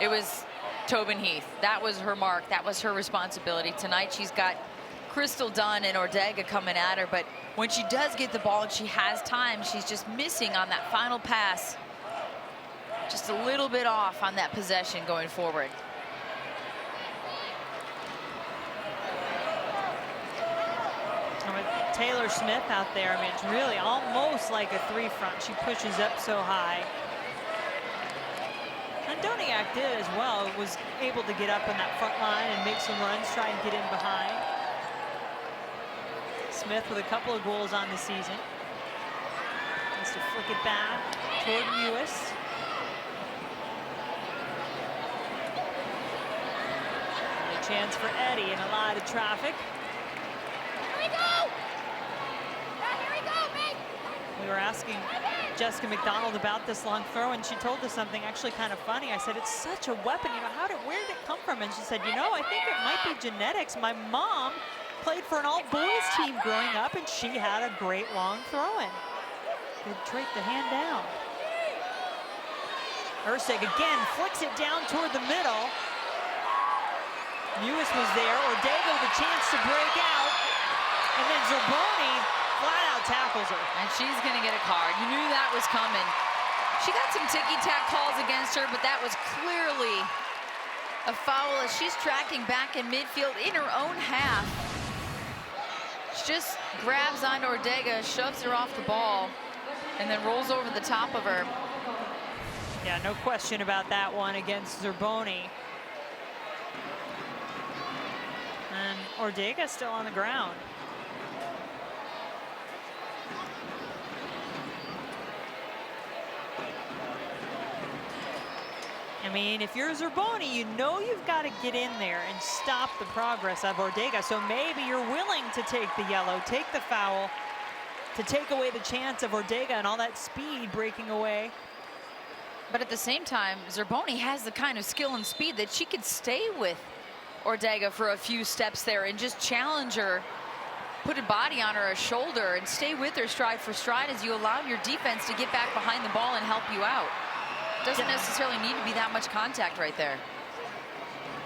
it was Tobin Heath. That was her mark. That was her responsibility. Tonight, she's got Crystal Dunn and Ortega coming at her, but when she does get the ball and she has time, she's just missing on that final pass. Just a little bit off on that possession going forward. And with Taylor Smith out there, I mean, it's really almost like a three front. She pushes up so high. And Doniak did as well, was able to get up on that front line and make some runs, try and get in behind. Smith with a couple of goals on the season. Has to flick it back toward Lewis. A chance for Eddy and a lot of traffic. Here we go. Yeah, here we go, babe. We were asking Jessica McDonald about this long throw, and she told us something actually kind of funny. I said, it's such a weapon, you know, where did it come from? And she said, you know, I think it might be genetics. My mom played for an all-boys team growing up, and she had a great long throw-in. Good trait to hand down. Ursig again flicks it down toward the middle. Lewis was there. Ortega with a chance to break out. And then Zerboni flat out tackles her. And she's going to get a card. You knew that was coming. She got some ticky-tack calls against her, but that was clearly a foul as she's tracking back in midfield in her own half. She just grabs onto Ortega, shoves her off the ball, and then rolls over the top of her. Yeah, no question about that one against Zerboni. And Ortega still on the ground. I mean, if you're Zerboni, you know you've got to get in there and stop the progress of Ortega. So maybe you're willing to take the yellow, take the foul, to take away the chance of Ortega and all that speed breaking away. But at the same time, Zerboni has the kind of skill and speed that she could stay with Ortega for a few steps there and just challenge her, put a body on her, a shoulder, and stay with her stride for stride as you allow your defense to get back behind the ball and help you out. Doesn't necessarily need to be that much contact right there.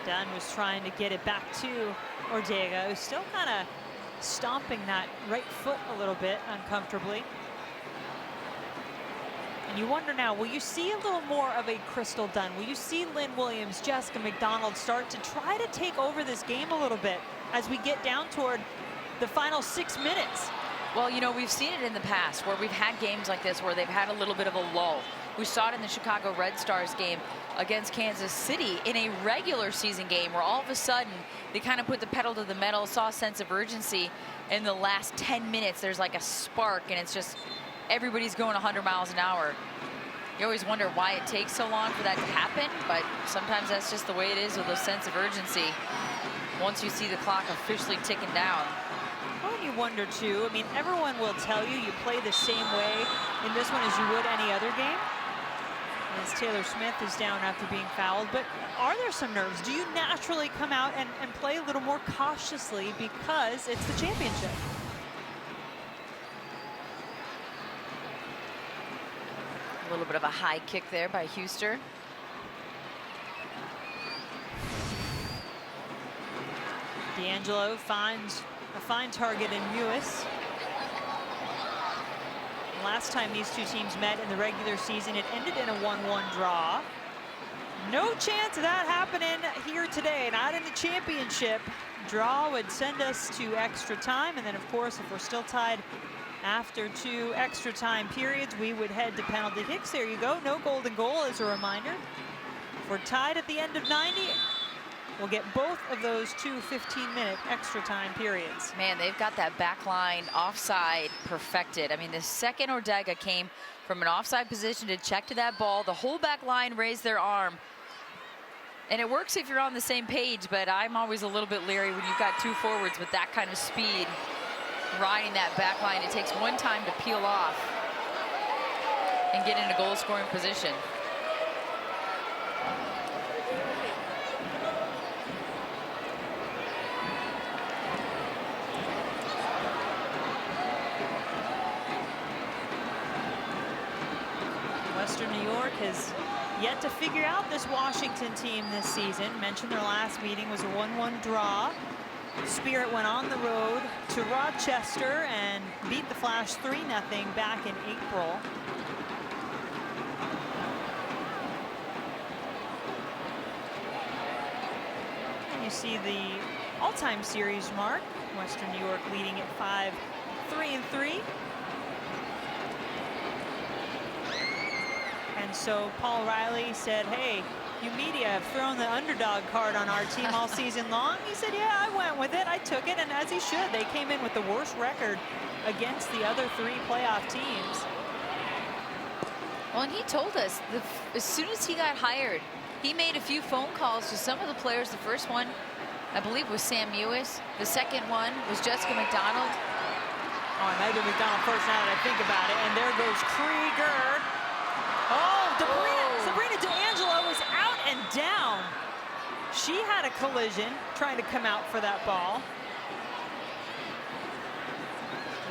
Dunn was trying to get it back to Ortega, who's still kind of stomping that right foot a little bit uncomfortably. And you wonder now, will you see a little more of a Crystal Dunn? Will you see Lynn Williams, Jessica McDonald start to try to take over this game a little bit as we get down toward the final 6 minutes? Well, you know, we've seen it in the past where we've had games like this where they've had a little bit of a lull. We saw it in the Chicago Red Stars game against Kansas City in a regular season game where all of a sudden they kind of put the pedal to the metal, saw a sense of urgency. In the last 10 minutes, there's like a spark and it's just everybody's going 100 miles an hour. You always wonder why it takes so long for that to happen, but sometimes that's just the way it is with a sense of urgency once you see the clock officially ticking down. Well, you wonder too, I mean, everyone will tell you you play the same way in this one as you would any other game. As Taylor Smith is down after being fouled, but are there some nerves? Do you naturally come out and play a little more cautiously because it's the championship? A little bit of a high kick there by Huster. D'Angelo finds a fine target in Mewis. Last time these two teams met in the regular season, it ended in a 1-1 draw. No chance of that happening here today, not in the championship. Draw would send us to extra time, and then of course, if we're still tied after 2 extra time periods, we would head to penalty kicks. There you go, no golden goal as a reminder. If we're tied at the end of 90, we'll get both of those 2 15-minute extra time periods. Man, they've got that back line offside perfected. I mean, the second Ortega came from an offside position to check to that ball, the whole back line raised their arm. And it works if you're on the same page, but I'm always a little bit leery when you've got 2 forwards with that kind of speed riding that back line. It takes one time to peel off and get in a goal-scoring position. Western New York has yet to figure out this Washington team this season. Mentioned their last meeting was a 1-1 draw. Spirit went on the road to Rochester and beat the Flash 3-0 back in April. And you see the all-time series mark. Western New York leading at 5-3-3. And so Paul Riley said, hey, you media have thrown the underdog card on our team all season long. He said, yeah, I went with it. I took it, and as he should. They came in with the worst record against the other 3 playoff teams. Well, and he told us as soon as he got hired, he made a few phone calls to some of the players. The first one, I believe, was Sam Mewis. The second one was Jessica McDonald. Oh, it might be McDonald first now that I think about it. And there goes Krieger. Oh, Sabrina D'Angelo is out and down. She had a collision trying to come out for that ball.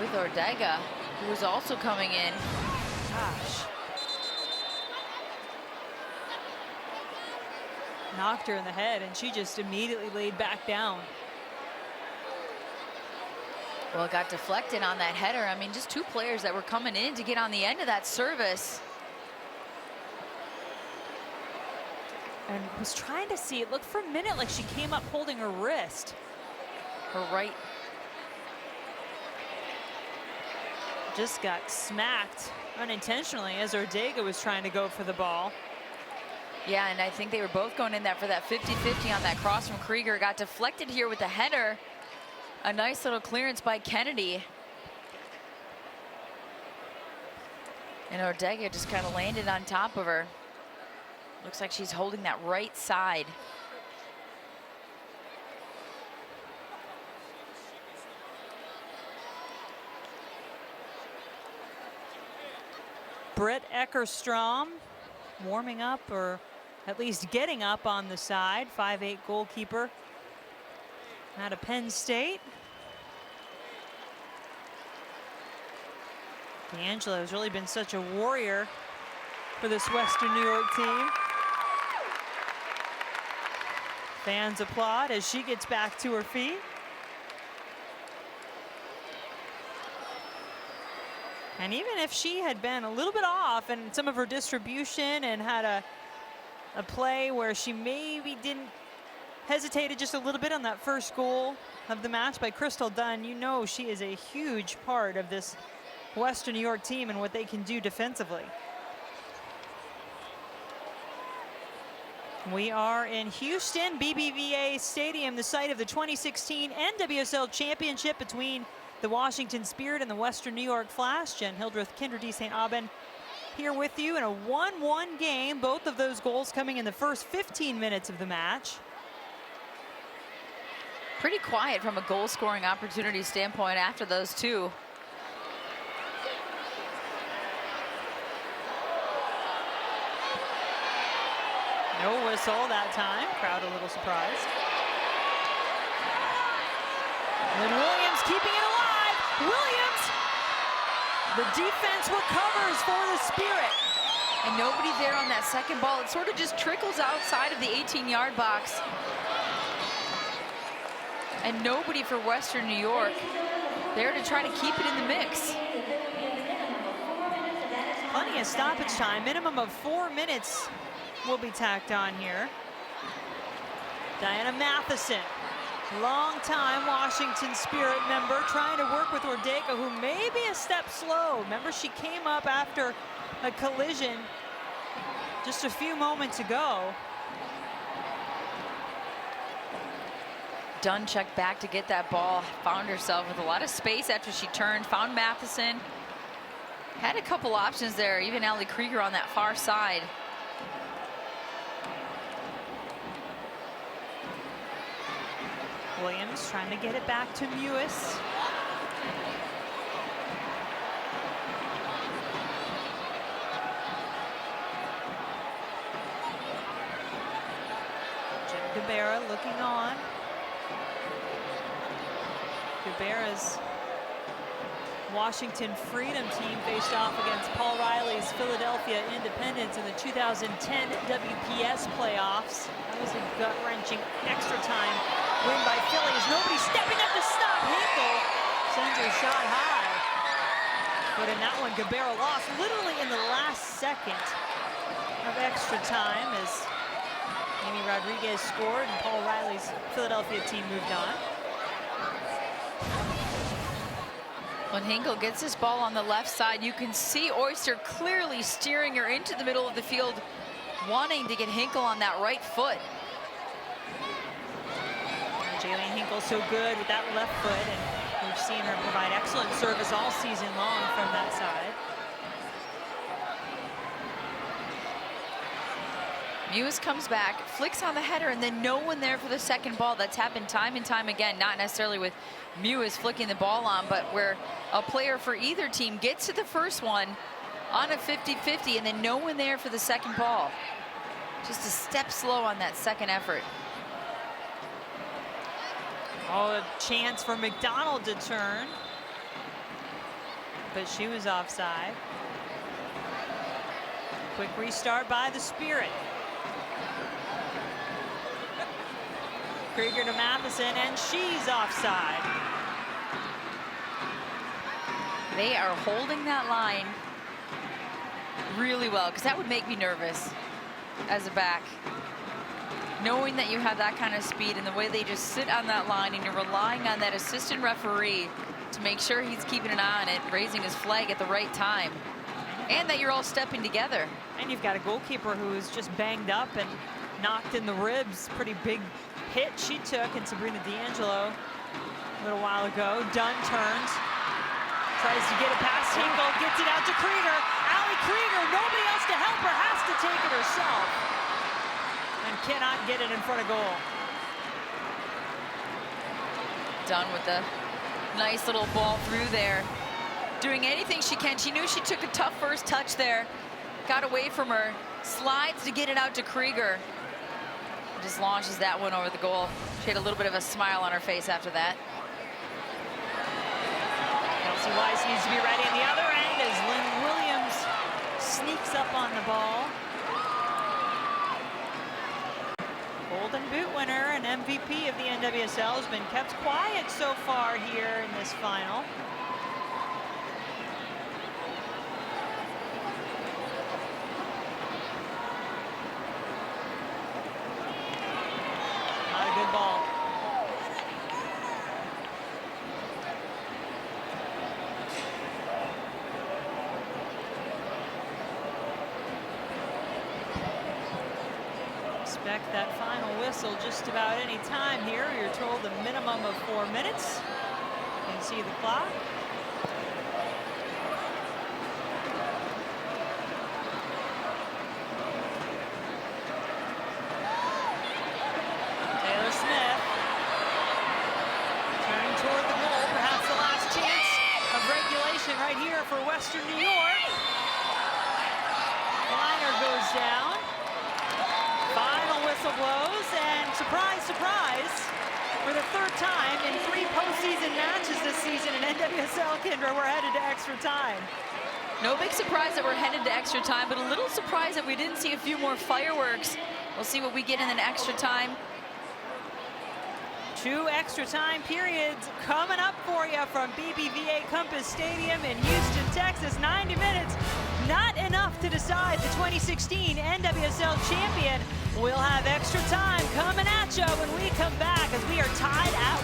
With Ortega, who was also coming in. Gosh. Knocked her in the head, and she just immediately laid back down. Well, it got deflected on that header. I mean, just two players that were coming in to get on the end of that service. And was trying to see, it looked for a minute like she came up holding her wrist. Her right. Just got smacked unintentionally as Ortega was trying to go for the ball. Yeah, and I think they were both going in there for that 50-50 on that cross from Krieger. Got deflected here with the header. A nice little clearance by Kennedy. And Ortega just kind of landed on top of her. Looks like she's holding that right side. Britt Eckerstrom warming up, or at least getting up on the side. 5'8" goalkeeper out of Penn State. D'Angelo has really been such a warrior for this Western New York team. Fans applaud as she gets back to her feet. And even if she had been a little bit off in some of her distribution and had a play where she maybe didn't hesitated just a little bit on that first goal of the match by Crystal Dunn, you know she is a huge part of this Western New York team and what they can do defensively. We are in Houston, BBVA Stadium, the site of the 2016 NWSL Championship between the Washington Spirit and the Western New York Flash. Jen Hildreth, Kindred D. St. Aubin here with you in a 1-1 game. Both of those goals coming in the first 15 minutes of the match. Pretty quiet from a goal scoring opportunity standpoint after those two. No whistle that time. Crowd a little surprised. And Williams keeping it alive. Williams! The defense recovers for the Spirit. And nobody there on that second ball. It sort of just trickles outside of the 18-yard box. And nobody for Western New York there to try to keep it in the mix. Plenty of stoppage time. Minimum of 4 minutes will be tacked on here. Diana Matheson, long-time Washington Spirit member, trying to work with Ortega, who may be a step slow. Remember, she came up after a collision just a few moments ago. Dunn checked back to get that ball, found herself with a lot of space after she turned, found Matheson. Had a couple options there, even Allie Krieger on that far side. Williams trying to get it back to Mewis. Jen Gabera looking on. Gabera's Washington Freedom team faced off against Paul Riley's Philadelphia Independence in the 2010 WPS playoffs. That was a gut-wrenching extra time win by Phillies. Nobody stepping up to stop. Hinkle sends her shot high. But in that one, Gabera lost literally in the last second of extra time as Amy Rodriguez scored and Paul Riley's Philadelphia team moved on. When Hinkle gets this ball on the left side, you can see Oyster clearly steering her into the middle of the field, wanting to get Hinkle on that right foot. Jaylene Hinkle so good with that left foot, and we've seen her provide excellent service all season long from that side. Mewis comes back, flicks on the header, and then no one there for the second ball. That's happened time and time again, not necessarily with Mewis flicking the ball on, but where a player for either team gets to the first one on a 50-50 and then no one there for the second ball. Just a step slow on that second effort. Oh, a chance for McDonald to turn, but she was offside. Quick restart by the Spirit. Krieger to Matheson, and she's offside. They are holding that line really well, because that would make me nervous as a back. Knowing that you have that kind of speed and the way they just sit on that line, and you're relying on that assistant referee to make sure he's keeping an eye on it, raising his flag at the right time, and that you're all stepping together. And you've got a goalkeeper who is just banged up and knocked in the ribs. Pretty big hit she took, and Sabrina D'Angelo a little while ago. Dunn turns, tries to get it past Hinkle, gets it out to Krieger. Allie Krieger, nobody else to help her, has to take it herself, and cannot get it in front of goal. Dunn with the nice little ball through there, doing anything she can. She knew she took a tough first touch there, got away from her, slides to get it out to Krieger, just launches that one over the goal. She had a little bit of a smile on her face after that. Kelsey Weiss needs to be ready on the other end as Lynn Williams sneaks up on the ball. Golden Boot winner and MVP of the NWSL has been kept quiet so far here in this final. Not a good ball. Expect that final whistle just about any time here. You're told a minimum of 4 minutes. You can see the clock. Taylor Smith turning toward the goal, perhaps the last chance of regulation right here for Western New York. Liner goes down. Final whistle blows, and surprise, surprise, for the third time in 3 postseason matches this season in NWSL, Kendra, we're headed to extra time. No big surprise that we're headed to extra time, but a little surprise that we didn't see a few more fireworks. We'll see what we get in an extra time. 2 extra time periods coming up for you from BBVA Compass Stadium in Houston, Texas. 90 minutes, not enough to decide the 2016 NWSL champion. We'll have extra time coming at you when we come back, as we are tied at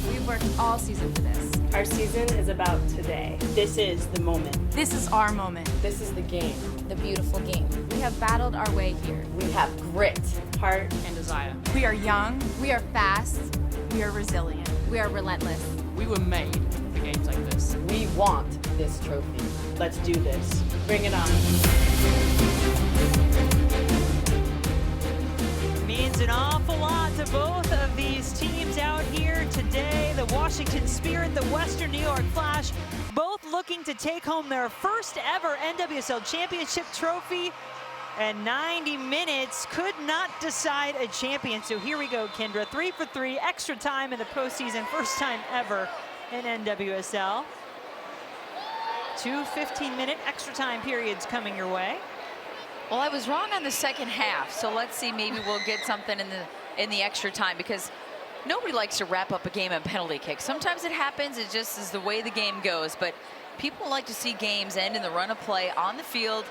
1. We've worked all season for this. Our season is about today. This is the moment. This is our moment. This is the game. The beautiful game. We have battled our way here. We have grit, heart, and desire. We are young. We are fast. We are resilient. We are relentless. We were made for games like this. We want this trophy. Let's do this. Bring it on. Means an awful lot to both of these teams out here today. The Washington Spirit, the Western New York Flash, both looking to take home their first ever NWSL championship trophy. And 90 minutes could not decide a champion. So here we go, Kendra. 3 for 3, extra time in the postseason, first time ever in NWSL. 2 15-minute extra time periods coming your way. Well, I was wrong on the second half, so let's see, maybe we'll get something in the extra time, because nobody likes to wrap up a game on penalty kicks. Sometimes it happens, it just is the way the game goes, but people like to see games end in the run of play on the field.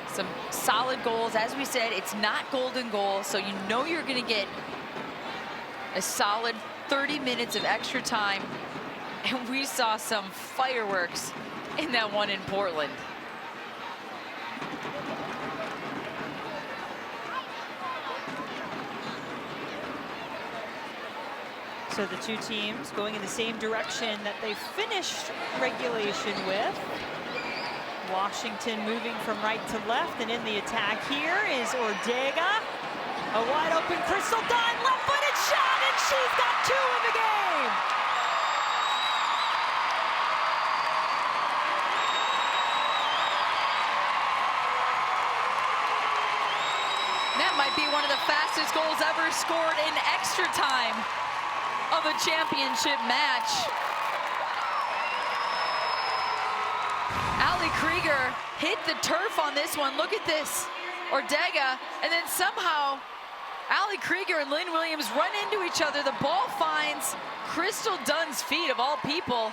Some solid goals. As we said, it's not golden goal, so you know you're going to get a solid 30 minutes of extra time, and we saw some fireworks in that one in Portland. So the 2 teams going in the same direction that they finished regulation with. Washington moving from right to left, and in the attack here is Ortega. A wide open Crystal Dunn, left-footed shot, and she's got 2 in the game. That might be one of the fastest goals ever scored in extra time of a championship match. Allie Krieger hit the turf on this one. Look at this. Ortega, and then somehow Allie Krieger and Lynn Williams run into each other. The ball finds Crystal Dunn's feet, of all people.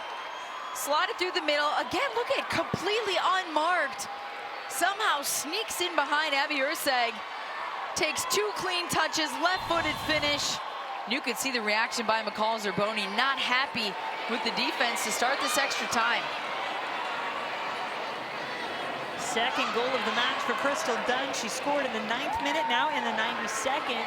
Slotted through the middle. Again, look at completely unmarked. Somehow sneaks in behind Abby Urseg. Takes 2 clean touches, left-footed finish. And you could see the reaction by McCall Zerboni, not happy with the defense to start this extra time. Second goal of the match for Crystal Dunn. She scored in the 9th minute, now in the 92nd.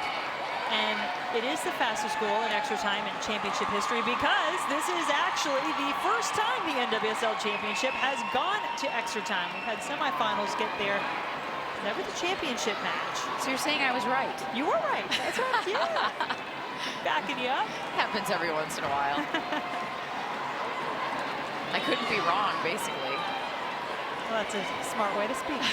And it is the fastest goal in extra time in championship history because this is actually the first time the NWSL championship has gone to extra time. We've had semifinals get there, never the championship match. So you're saying I was right? You were right, that's right, yeah. Backing you up. Happens every once in a while. I couldn't be wrong, basically. Well, that's a smart way to speak.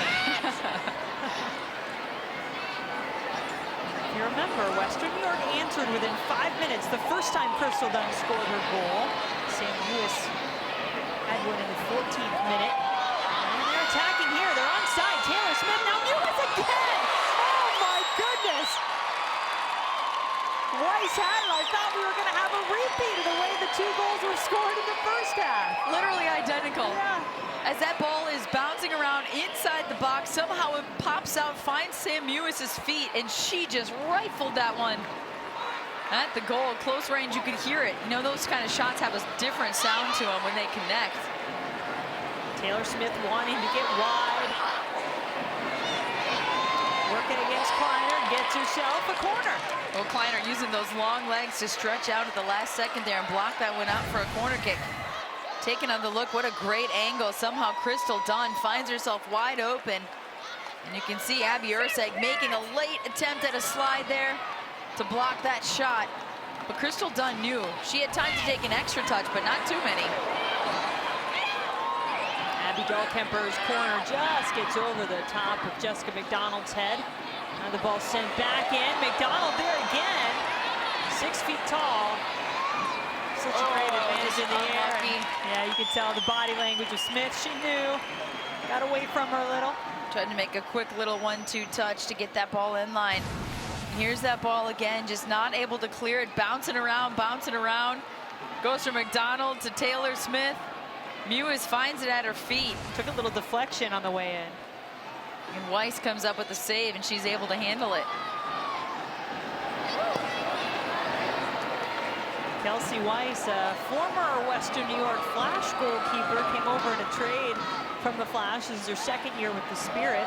You remember, Western New York answered within 5 minutes the first time Crystal Dunn scored her goal. St. Louis had one in the 14th minute. And they're attacking here. They're onside. Taylor Smith now Lewis again. Oh my goodness. Weiss had it. I thought we were going to have a repeat of the way the 2 goals were scored in the first half. Literally identical. Yeah. As that ball is bouncing around inside the box, somehow it pops out, finds Sam Mewis's feet, and she just rifled that one at the goal. Close range, you could hear it. You know, those kind of shots have a different sound to them when they connect. Taylor Smith wanting to get wide. Working against Kleiner, gets herself a corner. Well, Kleiner using those long legs to stretch out at the last second there and block that one out for a corner kick. Taking on the look, what a great angle. Somehow Crystal Dunn finds herself wide open. And you can see Abby Urseg making a late attempt at a slide there to block that shot. But Crystal Dunn knew she had time to take an extra touch, but not too many. Abby Dahlkemper's corner just gets over the top of Jessica McDonald's head. Now the ball sent back in. McDonald there again. 6 feet tall. Such a great advantage in the air. Yeah, you can tell the body language of Smith. She knew. Got away from her a little. Tried to make a quick little 1-2 touch to get that ball in line. Here's that ball again, just not able to clear it. Bouncing around, bouncing around. Goes from McDonald to Taylor Smith. Mewis finds it at her feet. Took a little deflection on the way in. And Weiss comes up with the save, and she's able to handle it. Kelsey Weiss, a former Western New York Flash goalkeeper, came over in a trade from the Flash. This is her 2nd year with the Spirit.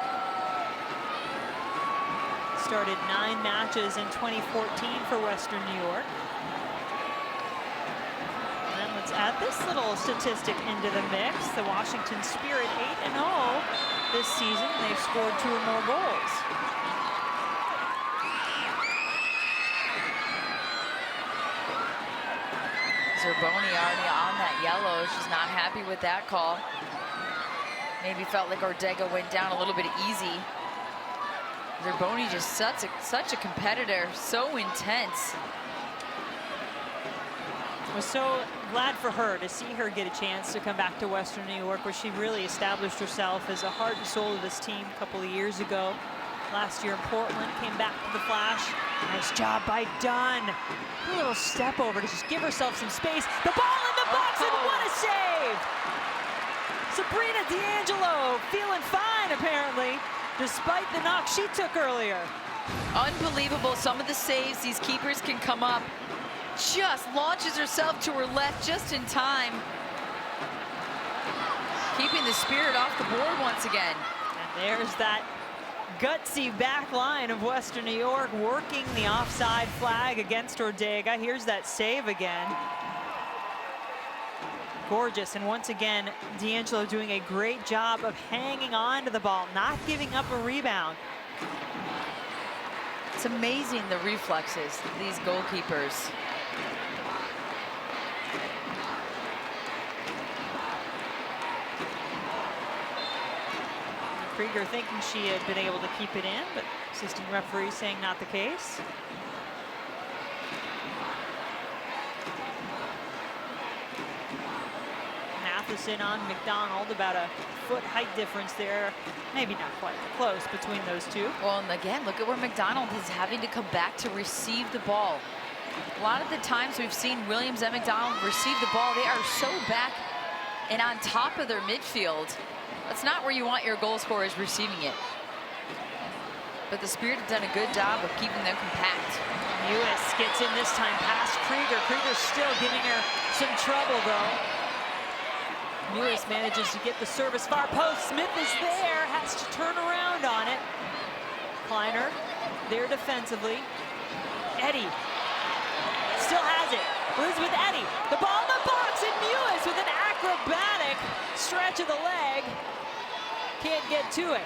Started 9 matches in 2014 for Western New York. And let's add this little statistic into the mix. The Washington Spirit 8-0 this season. They've scored 2 or more goals. Zerboni already on that yellow. She's not happy with that call. Maybe felt like Ortega went down a little bit easy. Zerboni just such a competitor, so intense. Was so glad for her to see her get a chance to come back to Western New York, where she really established herself as a heart and soul of this team a couple of years ago. Last year in Portland, came back to the Flash. Nice job by Dunn. A little step over to just give herself some space. The ball in the box, and what a save! Sabrina D'Angelo feeling fine, apparently, despite the knock she took earlier. Unbelievable, some of the saves these keepers can come up. Just launches herself to her left just in time. Keeping the Spirit off the board once again. And there's that gutsy back line of Western New York working the offside flag against Ortega. Here's that save again. Gorgeous, and once again, D'Angelo doing a great job of hanging on to the ball, not giving up a rebound. It's amazing the reflexes of these goalkeepers. Krieger thinking she had been able to keep it in, but assistant referee saying not the case. close in on McDonald, about a foot height difference there. Maybe not quite close between those two. Well, and again, look at where McDonald is having to come back to receive the ball. A lot of the times we've seen Williams and McDonald receive the ball, they are so back and on top of their midfield. That's not where you want your goal scorers receiving it. But the Spirit have done a good job of keeping them compact. Lewis gets in this time past Krieger. Krieger's still giving her some trouble, though. Lewis manages to get the service far post. Smith is there, has to turn around on it. Kleiner there defensively. Eddy still has it. Elizabeth Eddy, the ball in the box, and Lewis with an acrobatic stretch of the leg. Can't get to it.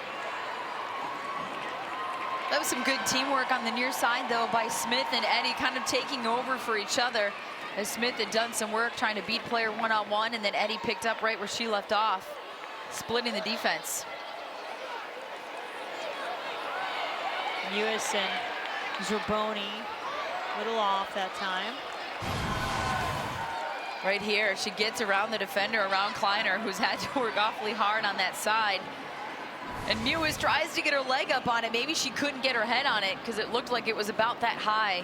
That was some good teamwork on the near side, though, by Smith and Eddy, kind of taking over for each other, as Smith had done some work trying to beat player one-on-one, and then Eddy picked up right where she left off, splitting the defense. Lewis and Zerboni, little off that time. Right here, she gets around the defender, around Kleiner, who's had to work awfully hard on that side. And Mewis tries to get her leg up on it. Maybe she couldn't get her head on it because it looked like it was about that high.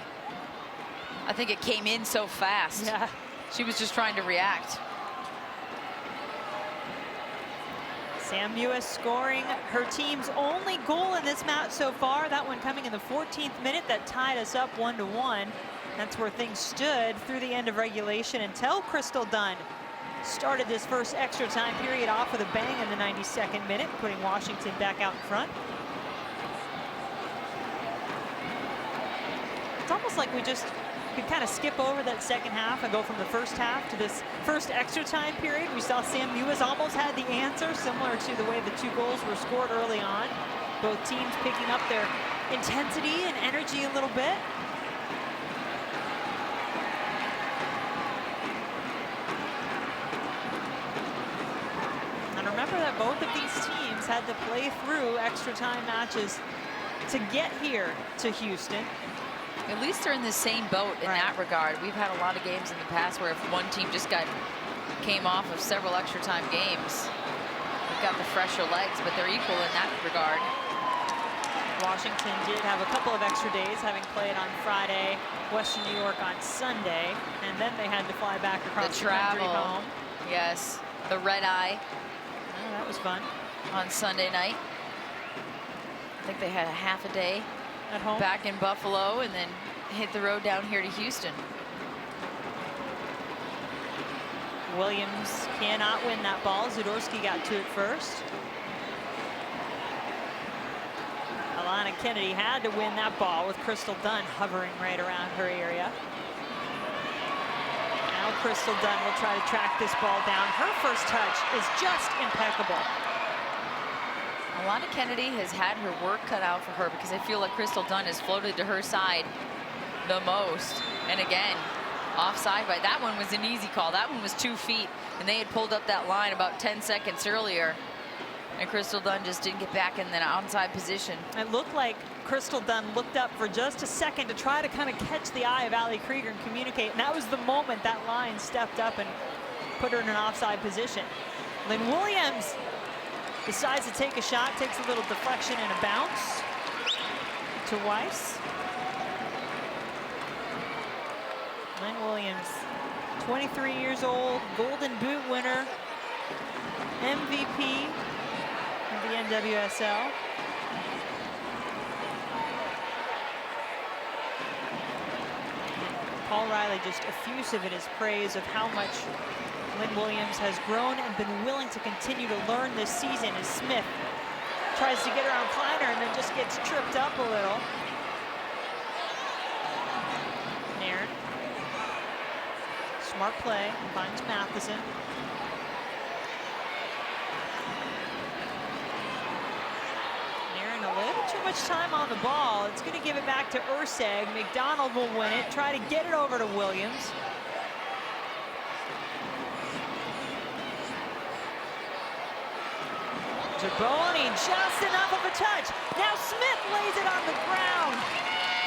I think it came in so fast. Yeah. She was just trying to react. Sam Mewis scoring her team's only goal in this match so far. That one coming in the 14th minute. That tied us up 1-1. That's where things stood through the end of regulation until Crystal Dunn started this first extra time period off with a bang in the 92nd minute, putting Washington back out in front. It's almost like we just could kind of skip over that second half and go from the first half to this first extra time period. We saw Sam Mewis almost had the answer, similar to the way the two goals were scored early on. Both teams picking up their intensity and energy a little bit. Remember that both of these teams had to play through extra time matches to get here to Houston. At least they're in the same boat in that regard. We've had a lot of games in the past where if one team just came off of several extra time games, we've got the fresher legs, but they're equal in that regard. Washington did have a couple of extra days, having played on Friday, Western New York on Sunday, and then they had to fly back across the country home. Yes, the red eye. Oh, that was fun. On Sunday night. I think they had a half a day at home back in Buffalo and then hit the road down here to Houston. Williams cannot win that ball. Zudorski got to it first. Alana Kennedy had to win that ball with Crystal Dunn hovering right around her area. Now Crystal Dunn will try to track this ball down. Her first touch is just impeccable. Alana Kennedy has had her work cut out for her because I feel like Crystal Dunn has floated to her side the most. And again, offside, but that one was an easy call. That one was 2 feet, and they had pulled up that line about 10 seconds earlier. And Crystal Dunn just didn't get back in the onside position. It looked like Crystal Dunn looked up for just a second to try to kind of catch the eye of Allie Krieger and communicate. And that was the moment that line stepped up and put her in an offside position. Lynn Williams decides to take a shot, takes a little deflection and a bounce to Weiss. Lynn Williams, 23 years old, Golden Boot winner, MVP of the NWSL. Paul Riley just effusive in his praise of how much Lynn Williams has grown and been willing to continue to learn this season as Smith tries to get around Kleiner and then just gets tripped up a little. Nairn. Smart play, finds Matheson. Nairn a little too much time on the ball. It's going to give it back to Urseg. McDonald will win it, try to get it over to Williams. Zerboni, just enough of a touch. Now Smith lays it on the ground.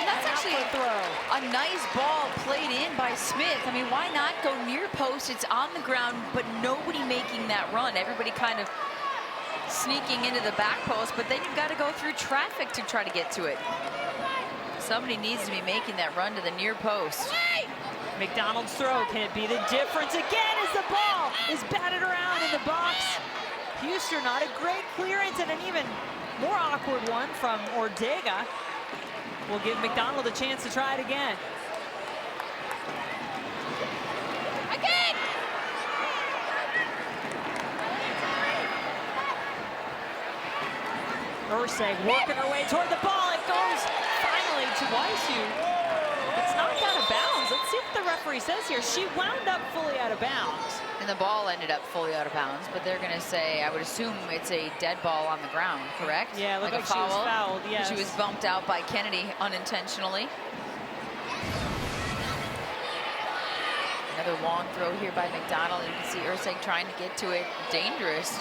And that's actually a nice ball played in by Smith. I mean, why not go near post? It's on the ground, but nobody making that run. Everybody kind of sneaking into the back post, but then you've got to go through traffic to try to get to it. Somebody needs to be making that run to the near post. McDonald's throw, can it be the difference again as the ball is batted around in the box? Huster, not a great clearance, and an even more awkward one from Ortega will give McDonald a chance to try it again. Again! Urseg working her way toward the ball. It goes finally to Weiss. It's knocked out of bounds. Let's see what the referee says here. She wound up fully out of bounds. And the ball ended up fully out of bounds, but they're going to say, I would assume it's a dead ball on the ground, correct? Yeah, it looked like a she was fouled, yes. She was bumped out by Kennedy unintentionally. Another long throw here by McDonald. You can see Urseg trying to get to it. Dangerous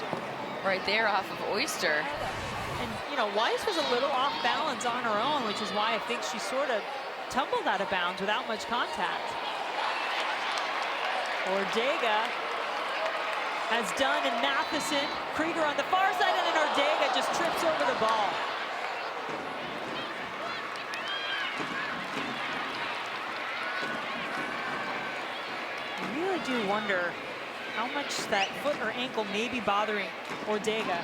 right there off of Oyster. And, you know, Weiss was a little off balance on her own, which is why I think she sort of tumbled out of bounds without much contact. Ortega has done, and Matheson, Krieger on the far side, and then Ortega just trips over the ball. I really do wonder how much that foot or ankle may be bothering Ortega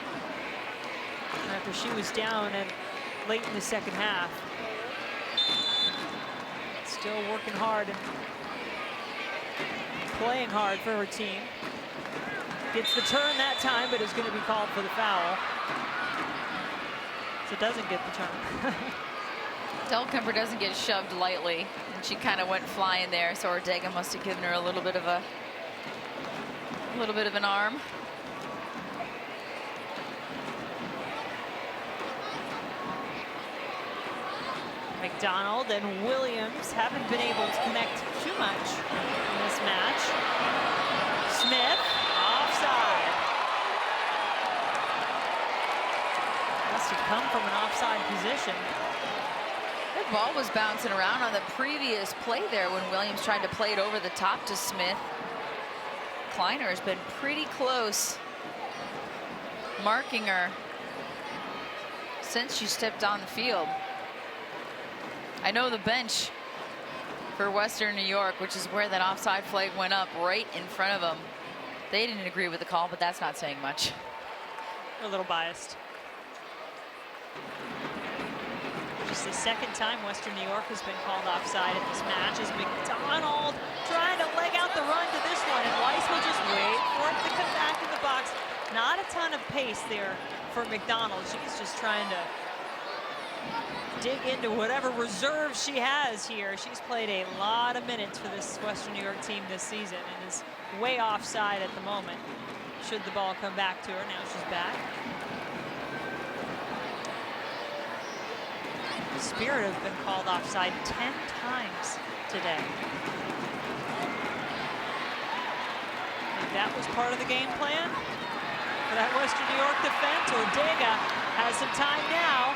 after she was down and late in the second half. Still working hard and playing hard for her team. Gets the turn that time, but is going to be called for the foul. So doesn't get the turn. Delkemper doesn't get shoved lightly, and she kind of went flying there, so Ortega must have given her a little bit of an arm. McDonald and Williams haven't been able to connect too much in this match. Smith, offside. Must have come from an offside position. The ball was bouncing around on the previous play there when Williams tried to play it over the top to Smith. Kleiner has been pretty close marking her since she stepped on the field. I know the bench for Western New York, which is where that offside flag went up right in front of them. They didn't agree with the call, but that's not saying much. A little biased. Just the second time Western New York has been called offside in this match as McDonald trying to leg out the run to this one, and Weiss will just wait for it to come back in the box. Not a ton of pace there for McDonald. She's just trying to dig into whatever reserve she has here. She's played a lot of minutes for this Western New York team this season and is way offside at the moment. Should the ball come back to her, now she's back. The Spirit have been called offside 10 times today. I think that was part of the game plan for that Western New York defense. Ortega has some time now.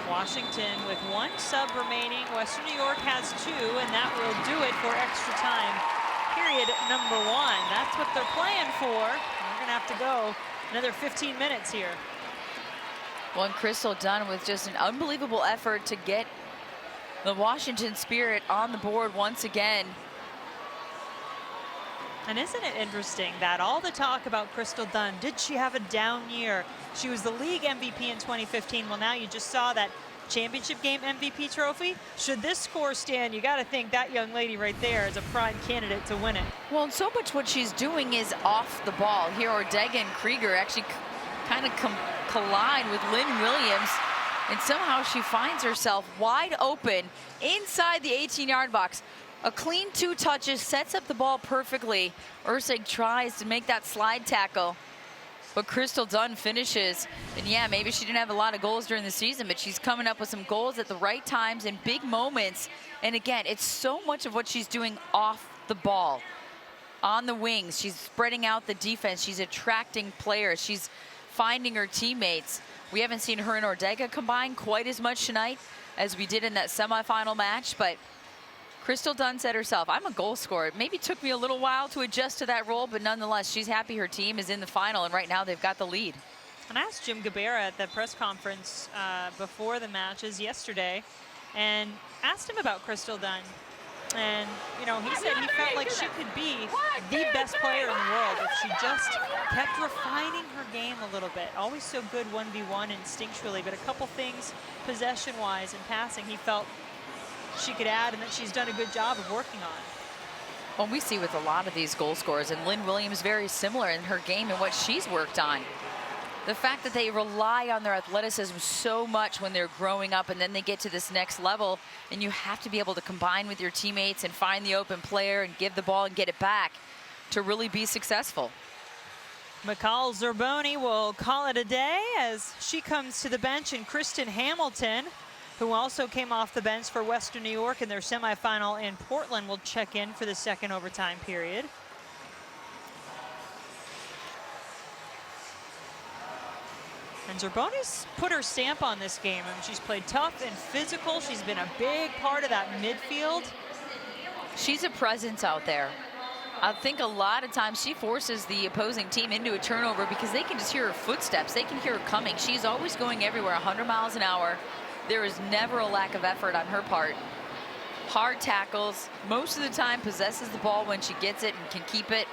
Washington with one sub remaining. Western New York has two, and that will do it for extra time. Period number one. That's what they're playing for. We're going to have to go another 15 minutes here. Well, and Crystal Dunn with just an unbelievable effort to get the Washington Spirit on the board once again. And isn't it interesting that all the talk about Crystal Dunn, did she have a down year? She was the league MVP in 2015. Well, now you just saw that championship game MVP trophy. Should this score stand, you got to think that young lady right there is a prime candidate to win it. Well, and so much what she's doing is off the ball. Here, Ortega and Krieger actually kind of collide with Lynn Williams, and somehow she finds herself wide open inside the 18-yard box. A clean 2 touches, sets up the ball perfectly. Ursig tries to make that slide tackle. But Crystal Dunn finishes, and yeah, maybe she didn't have a lot of goals during the season, but she's coming up with some goals at the right times in big moments. And again, it's so much of what she's doing off the ball. On the wings, she's spreading out the defense. She's attracting players. She's finding her teammates. We haven't seen her and Ortega combine quite as much tonight as we did in that semifinal match, but Crystal Dunn said herself, I'm a goal scorer. It maybe took me a little while to adjust to that role, but nonetheless, she's happy her team is in the final, and right now they've got the lead. And I asked Jim Gabera at the press conference before the matches yesterday and asked him about Crystal Dunn. And, you know, he said he felt like she could be the best player in the world if she just kept refining her game a little bit. Always so good 1v1 instinctually, but a couple things possession-wise and passing he felt she could add and that she's done a good job of working on. Well, we see with a lot of these goal scorers, and Lynn Williams very similar in her game and what she's worked on. The fact that they rely on their athleticism so much when they're growing up, and then they get to this next level, and you have to be able to combine with your teammates and find the open player and give the ball and get it back to really be successful. McCall Zerboni will call it a day as she comes to the bench, and Kristen Hamilton, who also came off the bench for Western New York in their semifinal in Portland, will check in for the second overtime period. And Zerboni's put her stamp on this game. I mean, she's played tough and physical. She's been a big part of that midfield. She's a presence out there. I think a lot of times she forces the opposing team into a turnover because they can just hear her footsteps. They can hear her coming. She's always going everywhere, 100 miles an hour. There is never a lack of effort on her part. Hard tackles, most of the time possesses the ball when she gets it and can keep it.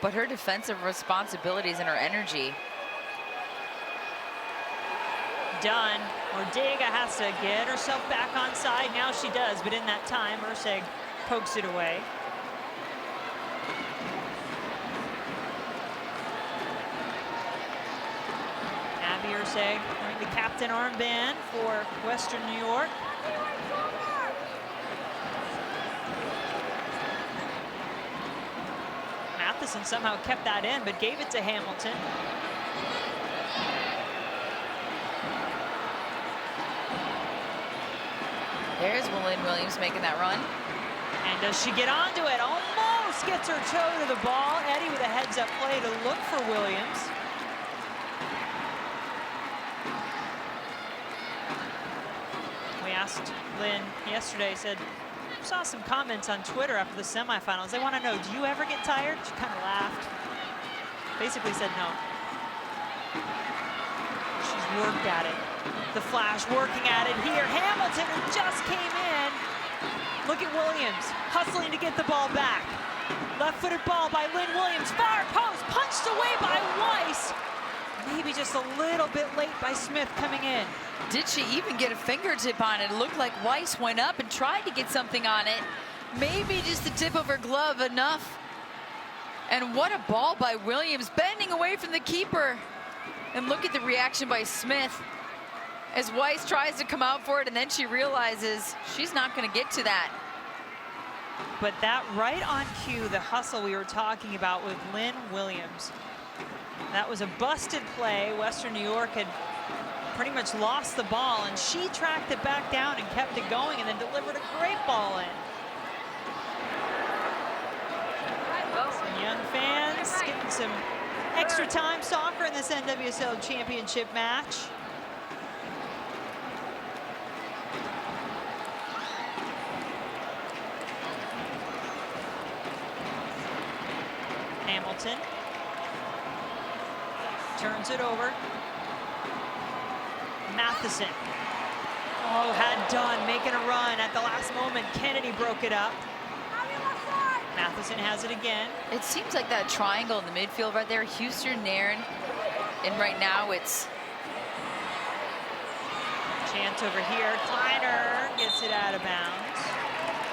But her defensive responsibilities and her energy. Done. Ortega has to get herself back on side. Now she does, but in that time, Urseg pokes it away. Abby Urseg wearing the captain armband for Western New York. Matheson somehow kept that in, but gave it to Hamilton. There's Lynn Williams making that run. And does she get onto it? Almost gets her toe to the ball. Eddie with a heads-up play to look for Williams. We asked Lynn yesterday, said, saw some comments on Twitter after the semifinals. They want to know, do you ever get tired? She kind of laughed. Basically said no. She's worked at it. The Flash working at it here. Hamilton, who just came in. Look at Williams hustling to get the ball back. Left-footed ball by Lynn Williams. Far post, punched away by Weiss. Maybe just a little bit late by Smith coming in. Did she even get a fingertip on it? It looked like Weiss went up and tried to get something on it. Maybe just the tip of her glove enough. And what a ball by Williams, bending away from the keeper. And look at the reaction by Smith as Weiss tries to come out for it, and then she realizes she's not going to get to that. But that right on cue, the hustle we were talking about with Lynn Williams. That was a busted play. Western New York had pretty much lost the ball, and she tracked it back down and kept it going and then delivered a great ball in. Some young fans getting some extra time soccer in this NWSL championship match. Hamilton turns it over. Matheson. Oh, had done making a run at the last moment. Kennedy broke it up. Matheson has it again. It seems like that triangle in the midfield right there, Houston, Nairn, and right now it's chance over here. Kleiner gets it out of bounds.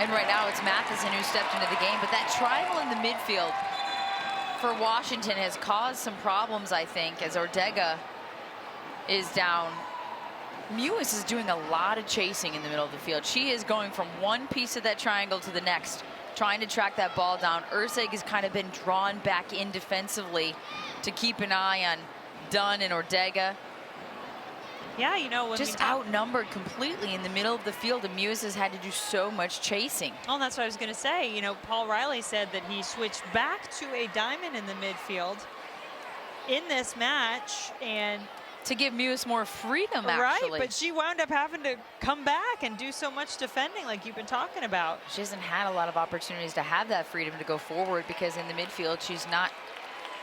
And right now it's Matheson who stepped into the game, but that triangle in the midfield for Washington has caused some problems, I think, as Ortega is down. Mewis is doing a lot of chasing in the middle of the field. She is going from one piece of that triangle to the next trying to track that ball down. Ursig has kind of been drawn back in defensively to keep an eye on Dunn and Ortega. Yeah, you know, when Just outnumbered completely in the middle of the field, and Mewis has had to do so much chasing. Oh, that's what I was going to say. You know, Paul Riley said that he switched back to a diamond in the midfield in this match, and to give Mewis more freedom, right, actually. but she wound up having to come back and do so much defending like you've been talking about. She hasn't had a lot of opportunities to have that freedom to go forward, because in the midfield she's not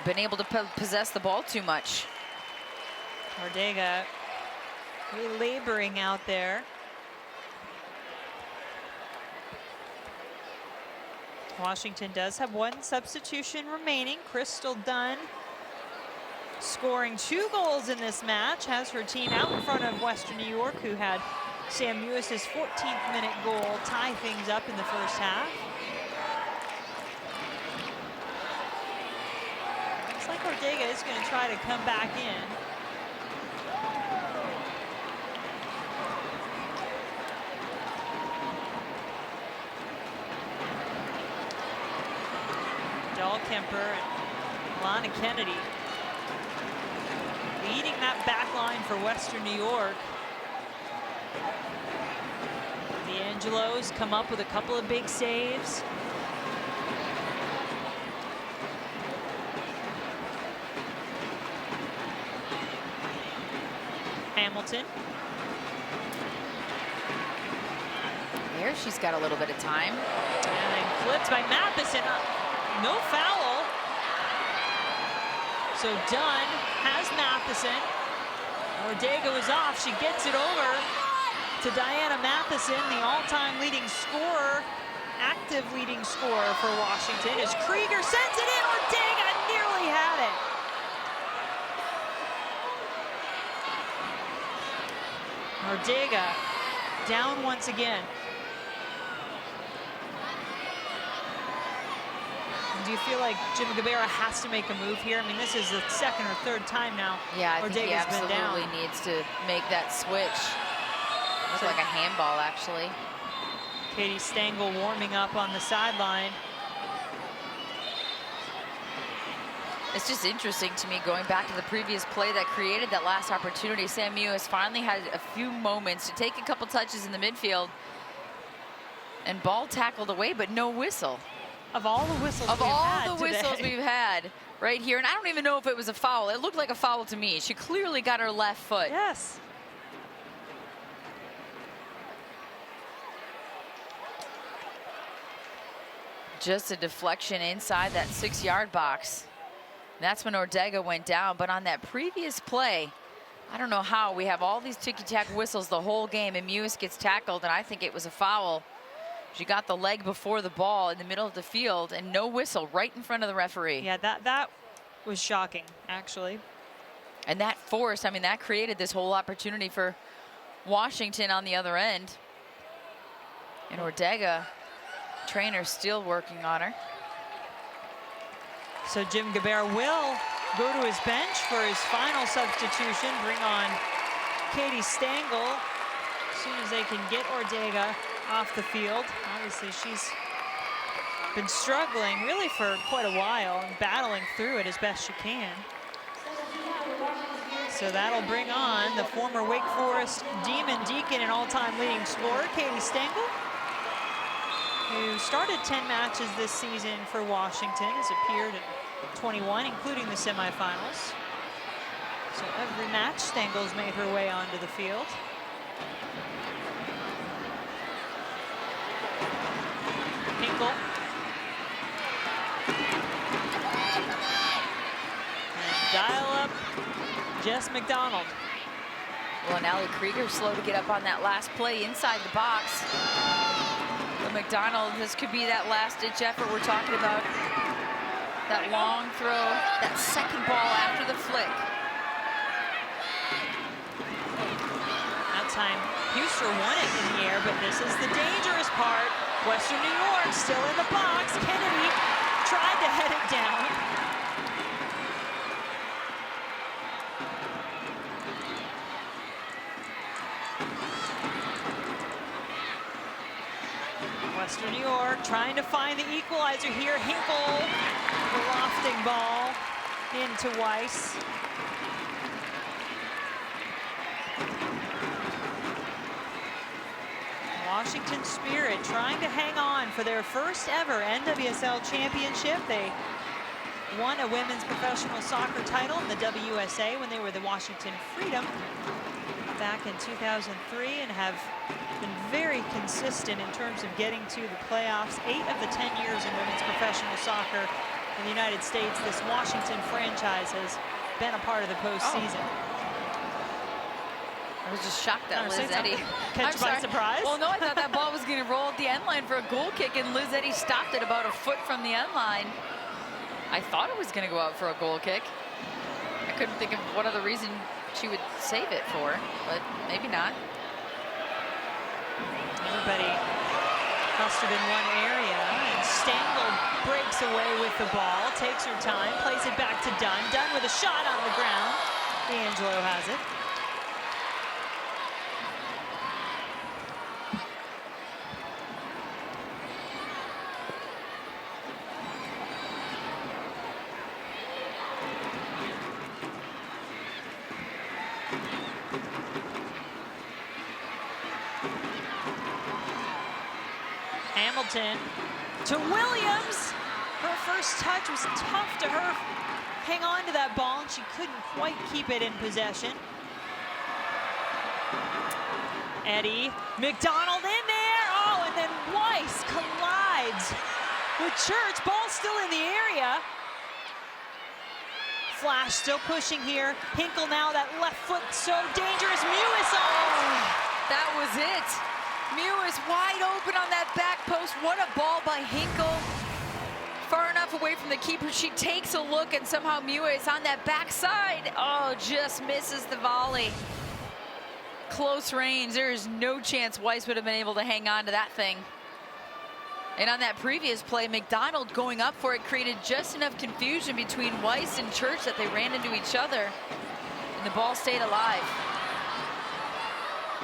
been able to possess the ball too much. Ortega really laboring out there. Washington does have one substitution remaining. Crystal Dunn, scoring 2 goals in this match, has her team out in front of Western New York, who had Sam Mewis's 14th minute goal tie things up in the first half. Looks like Ortega is going to try to come back in. Kemper and Lana Kennedy leading that back line for Western New York. The Angelos come up with a couple of big saves. Hamilton. There she's got a little bit of time. And then flipped by Matheson. No foul. So Dunn has Matheson. Ortega was off. She gets it over to Diana Matheson, the all-time leading scorer, active leading scorer for Washington, as Krieger sends it in. Ortega nearly had it. Ortega down once again. Do you feel like Jim Gabera has to make a move here? I mean, this is the 2nd or 3rd time now. Yeah, I think he Ortega's been down. absolutely needs to make that switch. Looks like a handball, actually. Katie Stengel warming up on the sideline. It's just interesting to me, going back to the previous play that created that last opportunity. Sam Mewis finally had a few moments to take a couple touches in the midfield, and ball tackled away, but no whistle. Of all the whistles we've had right here, and I don't even know if it was a foul. It looked like a foul to me. She clearly got her left foot. Yes. Just a deflection inside that 6-yard box. That's when Ortega went down, but on that previous play, I don't know how we have all these ticky-tack whistles the whole game, and Mewis gets tackled, and I think it was a foul. She got the leg before the ball in the middle of the field, and no whistle right in front of the referee. Yeah, that was shocking, actually. And that forced, I mean, that created this whole opportunity for Washington on the other end. And Ortega, trainer, still working on her. So Jim Gabera will go to his bench for his final substitution, bring on Katie Stengel as soon as they can get Ortega off the field. Obviously, she's been struggling really for quite a while and battling through it as best she can. So that'll bring on the former Wake Forest Demon Deacon and all-time leading scorer, Katie Stengel, who started 10 matches this season for Washington, has appeared in 21, including the semifinals. So every match, Stengel's made her way onto the field. Hinkle. And dial up Jess McDonald. Well, and Allie Krieger slow to get up on that last play inside the box. But McDonald, this could be that last-ditch effort we're talking about. That long throw, that second ball after the flick. That time, Huster won it in the air, but this is the dangerous part. Western New York still in the box. Kennedy tried to head it down. Western New York trying to find the equalizer here. Hinkle, the lofting ball into Weiss. Washington Spirit trying to hang on for their first ever NWSL championship. They won a women's professional soccer title in the WSA when they were the Washington Freedom back in 2003 and have been very consistent in terms of getting to the playoffs. 8 of the 10 years in women's professional soccer in the United States, this Washington franchise has been a part of the postseason. I was just shocked that I'm Liz Eddy. Catch by surprise? Well, no, I thought that ball was going to roll at the end line for a goal kick, and Liz Eddy stopped it about a foot from the end line. I thought it was going to go out for a goal kick. I couldn't think of what other reason she would save it for, but maybe not. Everybody clustered in one area, and Stengel breaks away with the ball, takes her time, plays it back to Dunn. Dunn with a shot on the ground. D'Angelo has it. Hamilton to Williams. Her first touch was tough to her. Hang on to that ball, and she couldn't quite keep it in possession. Eddy, McDonald in there. Oh, and then Weiss collides with Church. Ball still in the area. Flash still pushing here. Hinkle now, that left foot so dangerous. Mewis, oh! That was it. Mewis wide open on that back post. What a ball by Hinkle. Far enough away from the keeper. She takes a look, and somehow Mewis on that backside. Oh, just misses the volley. Close range. There is no chance Weiss would have been able to hang on to that thing. And on that previous play, McDonald going up for it created just enough confusion between Weiss and Church that they ran into each other, and the ball stayed alive.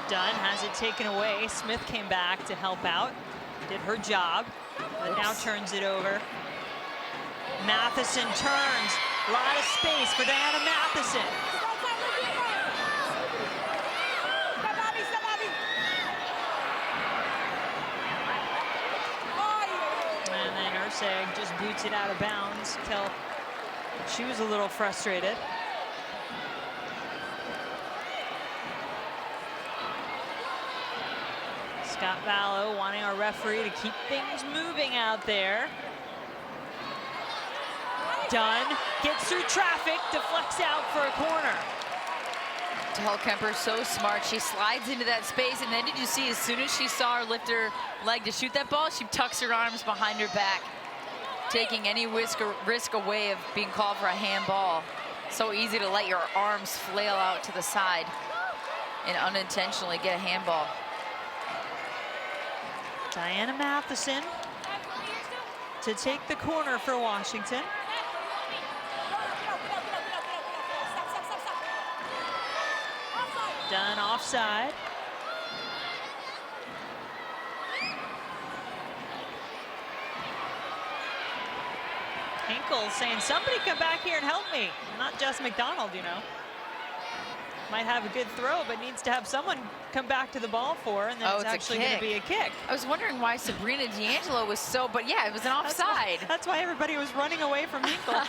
Dunn has it taken away. Smith came back to help out, did her job, but now turns it over. Matheson turns. A lot of space for Diana Matheson. And then Urseg just boots it out of bounds. Till she was a little frustrated. Scott Vallow wanting our referee to keep things moving out there. Dunn gets through traffic, deflects out for a corner. Dahlkemper so smart. She slides into that space, and then did you see as soon as she saw her lift her leg to shoot that ball, she tucks her arms behind her back, taking any risk away of being called for a handball. So easy to let your arms flail out to the side and unintentionally get a handball. Diana Matheson to take the corner for Washington. Dunn offside. Hinkle saying, somebody come back here and help me. Not just McDonald, you know. Might have a good throw, but needs to have someone come back to the ball for her, and then it's actually going to be a kick. I was wondering why Sabrina D'Angelo was so, but yeah, it was an offside. That's why everybody was running away from Hinkle.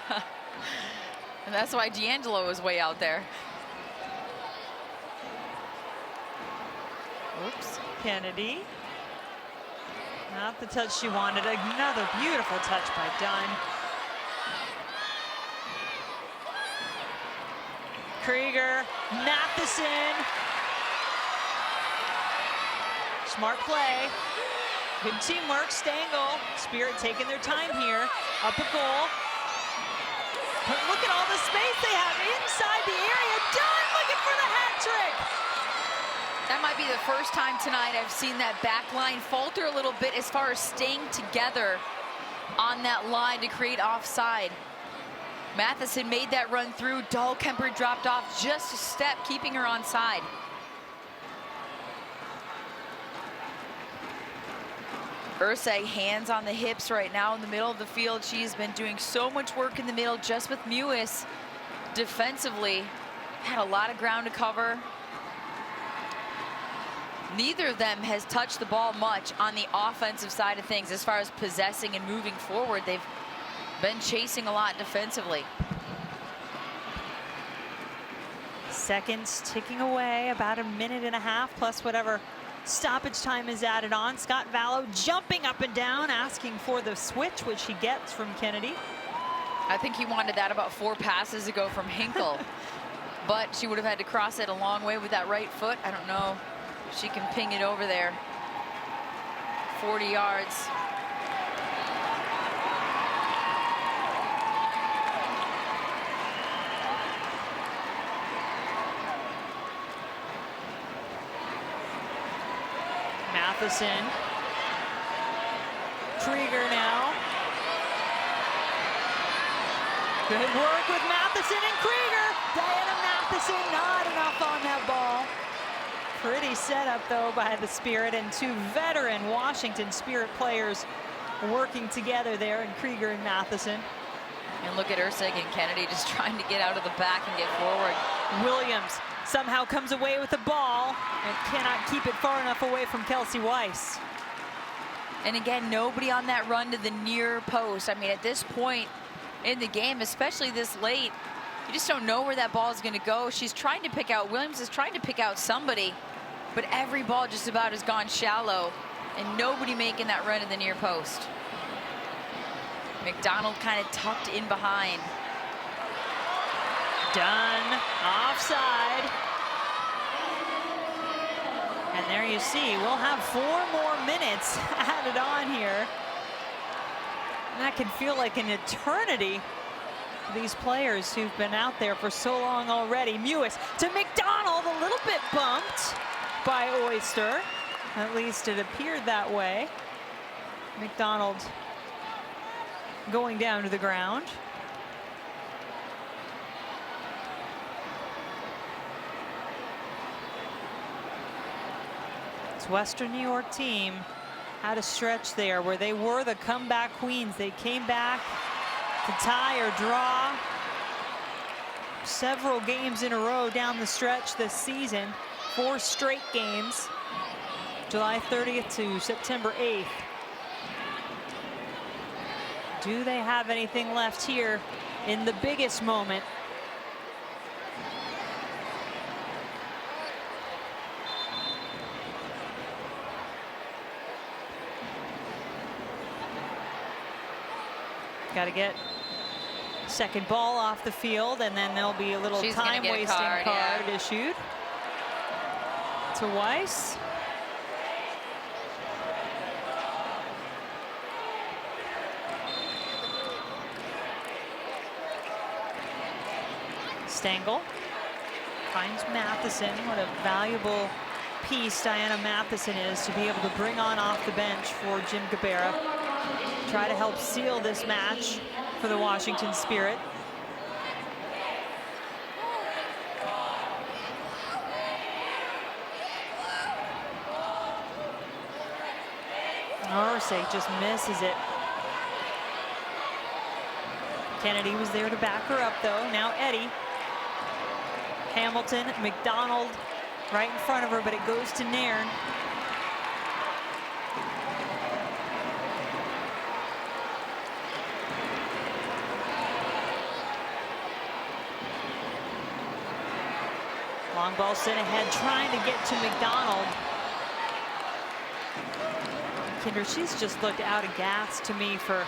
And that's why D'Angelo was way out there. Oops, Kennedy. Not the touch she wanted. Another beautiful touch by Dunn. Krieger, Matheson. Smart play. Good teamwork, Stengel. Spirit taking their time here. Up a goal. But look at all the space they have inside the area. Dunn looking for the hat trick. That might be the first time tonight I've seen that back line falter a little bit as far as staying together on that line to create offside. Matheson made that run through. Dahlkemper dropped off just a step, keeping her onside. Ursay, hands on the hips right now in the middle of the field. She's been doing so much work in the middle just with Mewis defensively. Had a lot of ground to cover. Neither of them has touched the ball much on the offensive side of things as far as possessing and moving forward. They've been chasing a lot defensively. Seconds ticking away, about a minute and a half plus whatever stoppage time is added on. Scott Vallow jumping up and down, asking for the switch, which he gets from Kennedy. I think he wanted that about 4 passes ago from Hinkle, but she would have had to cross it a long way with that right foot. I don't know if she can ping it over there. 40 yards. Matheson. Krieger now. Good work with Matheson and Krieger. Diana Matheson not enough on that ball. Pretty setup though by the Spirit, and 2 veteran Washington Spirit players working together there in Krieger and Matheson. And look at Ursig and Kennedy just trying to get out of the back and get forward. Williams somehow comes away with the ball and cannot keep it far enough away from Kelsey Weiss. And again, nobody on that run to the near post. I mean, at this point in the game, especially this late, you just don't know where that ball is going to go. She's trying to pick out, Williams is trying to pick out somebody, but every ball just about has gone shallow and nobody making that run to the near post. McDonald kind of tucked in behind. Done. Offside. And there you see, we'll have 4 more minutes added on here. And that can feel like an eternity. These players who've been out there for so long already. Mewis to McDonald, a little bit bumped by Oyster. At least it appeared that way. McDonald going down to the ground. This Western New York team had a stretch there where they were the comeback queens. They came back to tie or draw several games in a row down the stretch this season. 4 straight games, July 30th to September 8th. Do they have anything left here in the biggest moment? Got to get second ball off the field, and then there'll be a little time-wasting card issued to Weiss. Stengel finds Matheson. What a valuable piece Diana Matheson is to be able to bring on off the bench for Jim Gabarra. Try to help seal this match for the Washington Spirit. Orsay just misses it. Kennedy was there to back her up though. Now Eddie. Hamilton, McDonald right in front of her, but it goes to Nairn. Long ball sent ahead, trying to get to McDonald. Kinder, she's just looked out of gas to me for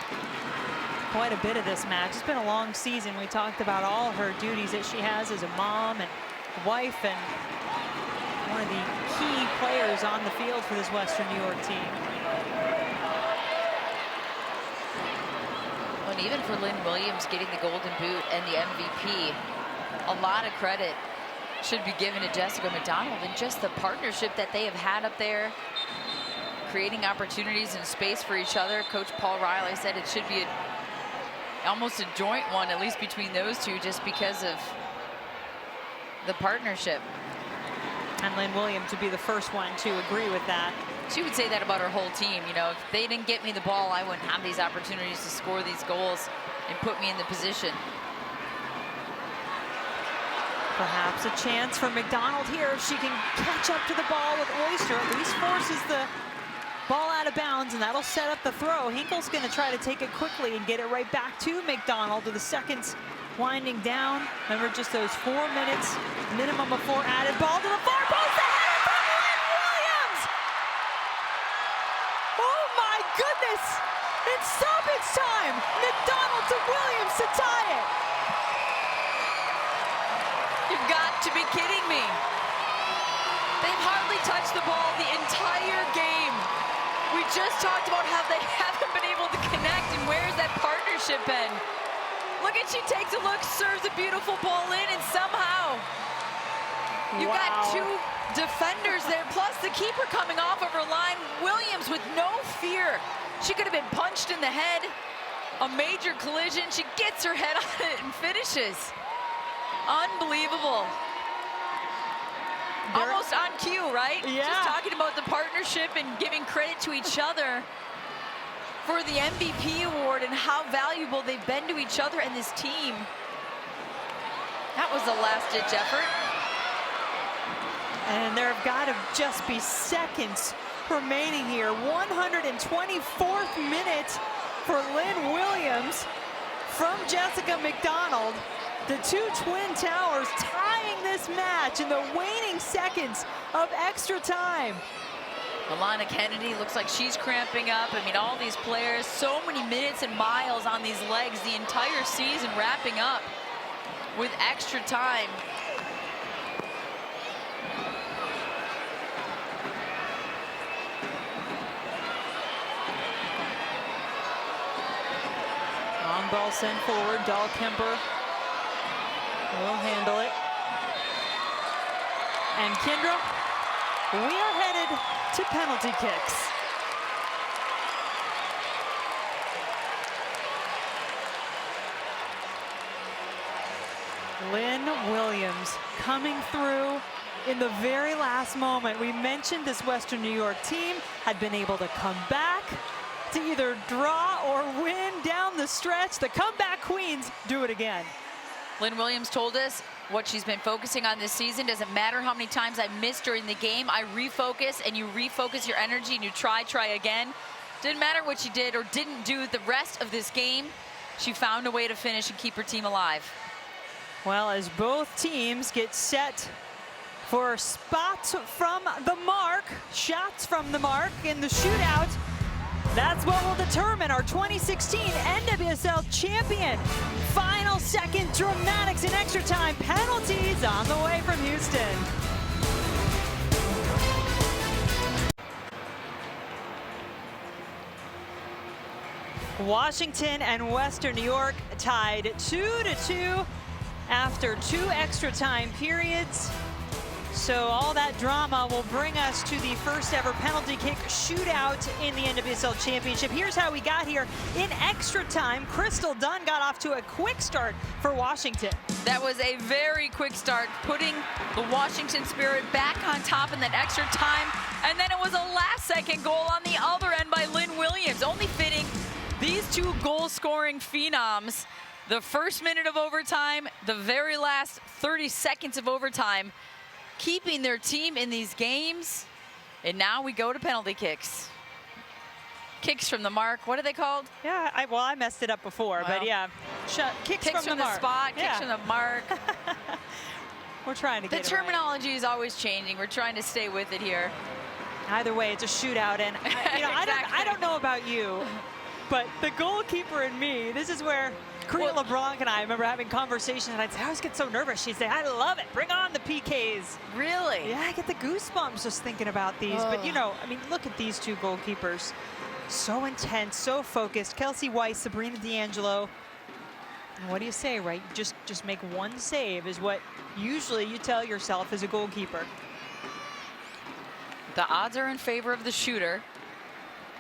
quite a bit of this match. It's been a long season. We talked about all her duties that she has as a mom and wife, and one of the key players on the field for this Western New York team. And even for Lynn Williams getting the Golden Boot and the MVP, a lot of credit should be given to Jessica McDonald and just the partnership that they have had up there, creating opportunities and space for each other. Coach Paul Riley said it should be almost a joint one, at least between those two, just because of the partnership. And Lynn Williams to be the first one to agree with that. She would say that about her whole team. You know, if they didn't get me the ball, I wouldn't have these opportunities to score these goals and put me in the position. Perhaps a chance for McDonald here if she can catch up to the ball with Oyster. At least forces the ball out of bounds, and that'll set up the throw. Hinkle's going to try to take it quickly and get it right back to McDonald with the seconds winding down. Remember, just those 4 minutes minimum of 4 added. Ball to the far post. The header from Lynn Williams. Oh my goodness! In stoppage time, McDonald to Williams to tie it. You've got to be kidding me. They've hardly touched the ball the entire game. We just talked about how they haven't been able to connect, and where's that partnership been? Look at, she takes a look, serves a beautiful ball in, and somehow you got 2 defenders there, plus the keeper coming off of her line. Williams with no fear. She could have been punched in the head. A major collision. She gets her head on it and finishes. Unbelievable. Almost on cue, right? Yeah. Just talking about the partnership and giving credit to each other for the MVP award and how valuable they've been to each other and this team. That was a last-ditch effort. And there have got to just be seconds remaining here. 124th minute for Lynn Williams from Jessica McDonald. The 2 Twin Towers tying this match in the waning seconds of extra time. Alana Kennedy looks like she's cramping up. I mean, all these players, so many minutes and miles on these legs, the entire season wrapping up with extra time. Long ball sent forward. Dahlkemper will handle it. And Kendra, we are headed to penalty kicks. Lynn Williams coming through in the very last moment. We mentioned this Western New York team had been able to come back to either draw or win down the stretch. The comeback queens do it again. Lynn Williams told us what she's been focusing on this season. Doesn't matter how many times I missed during the game, I refocus, and you refocus your energy and you try again. Didn't matter what she did or didn't do the rest of this game. She found a way to finish and keep her team alive. Well, as both teams get set for spots from the mark, shots from the mark in the shootout, that's what will determine our 2016 NWSL champion. Final second dramatics in extra time penalties on the way from Houston. Washington and Western New York tied 2-2 after 2 extra time periods. So all that drama will bring us to the first ever penalty kick shootout in the NWSL Championship. Here's how we got here. In extra time, Crystal Dunn got off to a quick start for Washington. That was a very quick start, putting the Washington Spirit back on top in that extra time. And then it was a last-second goal on the other end by Lynn Williams, only fitting these 2 goal-scoring phenoms. The first minute of overtime, the very last 30 seconds of overtime, keeping their team in these games. And now we go to penalty kicks. Kicks from the mark. What are they called? Yeah, I messed it up before, but yeah. Kicks from the mark. Spot, yeah. Kicks from the mark. We're trying to get the terminology is always changing. We're trying to stay with it here. Either way, it's a shootout, and I don't know about you, but the goalkeeper and me, this is where Karina LeBlanc and I remember having conversations, and I'd say, I always get so nervous. She'd say, I love it. Bring on the PKs. Really? Yeah, I get the goosebumps just thinking about these. But, you know, I mean, look at these 2 goalkeepers. So intense, so focused. Kelsey Weiss, Sabrina D'Angelo. And what do you say, right? Just make 1 save is what usually you tell yourself as a goalkeeper. The odds are in favor of the shooter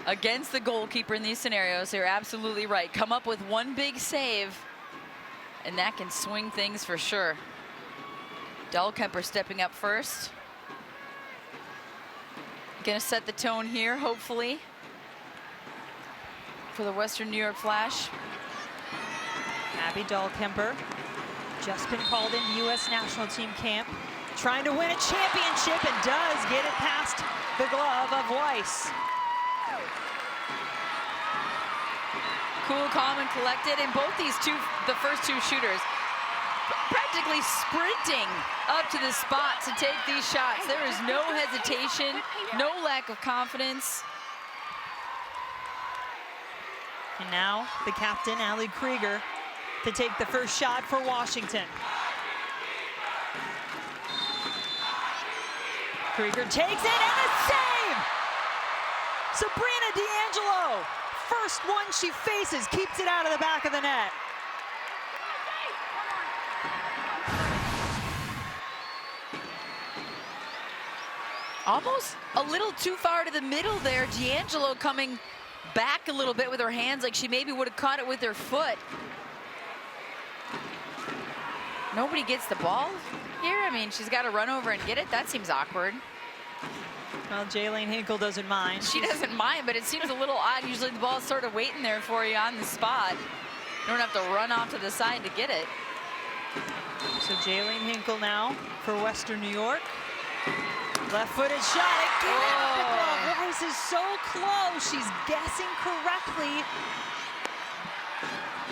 against the goalkeeper in these scenarios. They're absolutely right. Come up with 1 big save, and that can swing things for sure. Dahlkemper stepping up first. Gonna set the tone here, hopefully, for the Western New York Flash. Abby Dahlkemper, just been called into U.S. national team camp, trying to win a championship and does get it past the glove of Weiss. Cool, calm, and collected, and both the first two shooters, practically sprinting up to the spot to take these shots. There is no hesitation, no lack of confidence. And now the captain, Allie Krieger, to take the first shot for Washington. Krieger takes it and a save! Sabrina D'Angelo, first one she faces, keeps it out of the back of the net. Almost a little too far to the middle there. D'Angelo coming back a little bit with her hands, like she maybe would have caught it with her foot. Nobody gets the ball here. I mean, she's got to run over and get it. That seems awkward. Well, Jaylene Hinkle doesn't mind. She doesn't mind, but it seems a little odd. Usually the ball's sort of waiting there for you on the spot. You don't have to run off to the side to get it. So Jaylene Hinkle now for Western New York. Left-footed shot again. Oh. Weiss is so close. She's guessing correctly.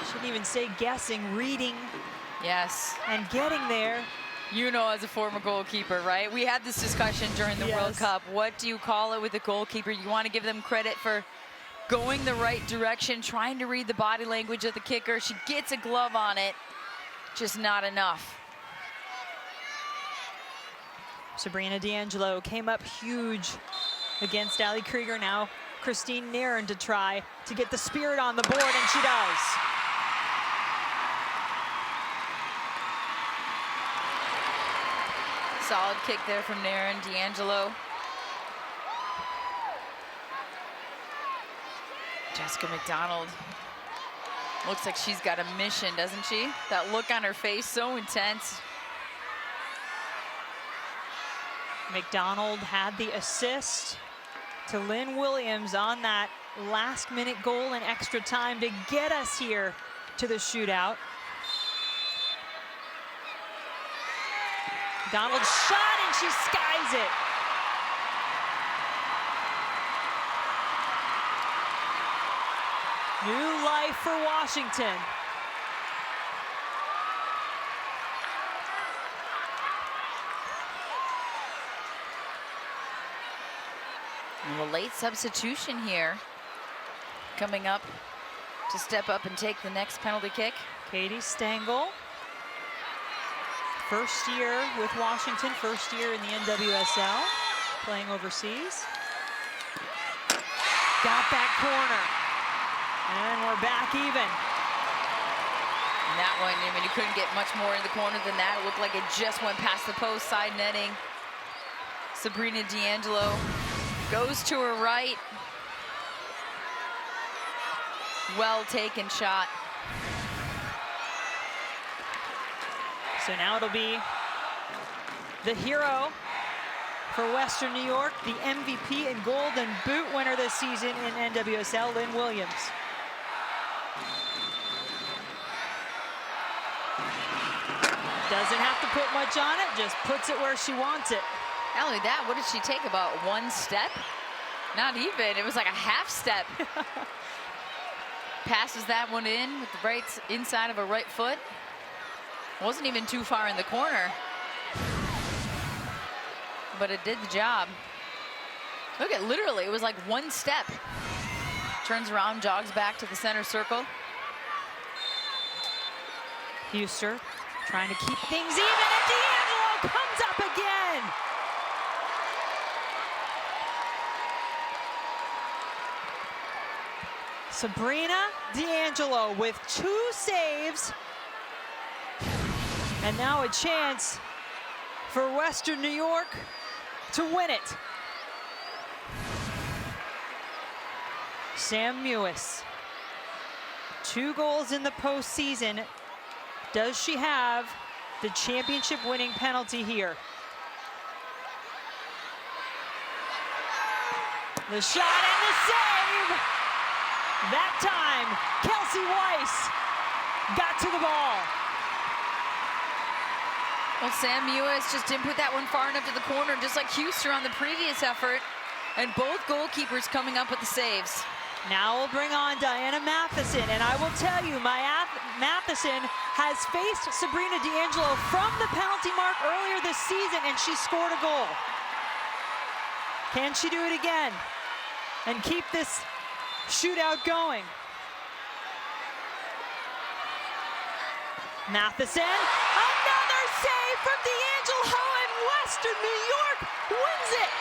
Shouldn't even say guessing, reading. Yes. And getting there. You know, as a former goalkeeper, right? We had this discussion during the World Cup. What do you call it with the goalkeeper? You want to give them credit for going the right direction, trying to read the body language of the kicker. She gets a glove on it, just not enough. Sabrina D'Angelo came up huge against Allie Krieger. Now Christine Nairn to try to get the spirit on the board, and she does. Solid kick there from Nairn. D'Angelo. Jessica McDonald. Looks like she's got a mission, doesn't she? That look on her face, so intense. McDonald had the assist to Lynn Williams on that last-minute goal in extra time to get us here to the shootout. McDonald shot and she skies it. New life for Washington. And a late substitution here coming up to step up and take the next penalty kick. Katie Stengel, first year with Washington, first year in the NWSL, playing overseas. Got that corner, and we're back even. And that one, I mean, you couldn't get much more in the corner than that. It looked like it just went past the post, side netting. Sabrina D'Angelo goes to her right. Well taken shot. So now it'll be the hero for Western New York, the MVP and Golden Boot winner this season in NWSL, Lynn Williams. Doesn't have to put much on it, just puts it where she wants it. Not only that, what did she take, about one step? Not even, it was like a half step. Passes that one in with the right inside of her right foot. Wasn't even too far in the corner, but it did the job. Look at, literally, it was like one step. Turns around, jogs back to the center circle. Huster trying to keep things even, and D'Angelo comes up again. Sabrina D'Angelo with 2 saves. And now a chance for Western New York to win it. Sam Mewis, 2 goals in the postseason. Does she have the championship winning penalty here? The shot and the save. That time, Kelsey Weiss got to the ball. Well, Sam Mewis just didn't put that one far enough to the corner, just like Houston on the previous effort. And both goalkeepers coming up with the saves. Now we'll bring on Diana Matheson, and I will tell you, Matheson has faced Sabrina D'Angelo from the penalty mark earlier this season, and she scored a goal. Can she do it again and keep this shootout going? Matheson, another save from D'Angelo, and Western New York wins it.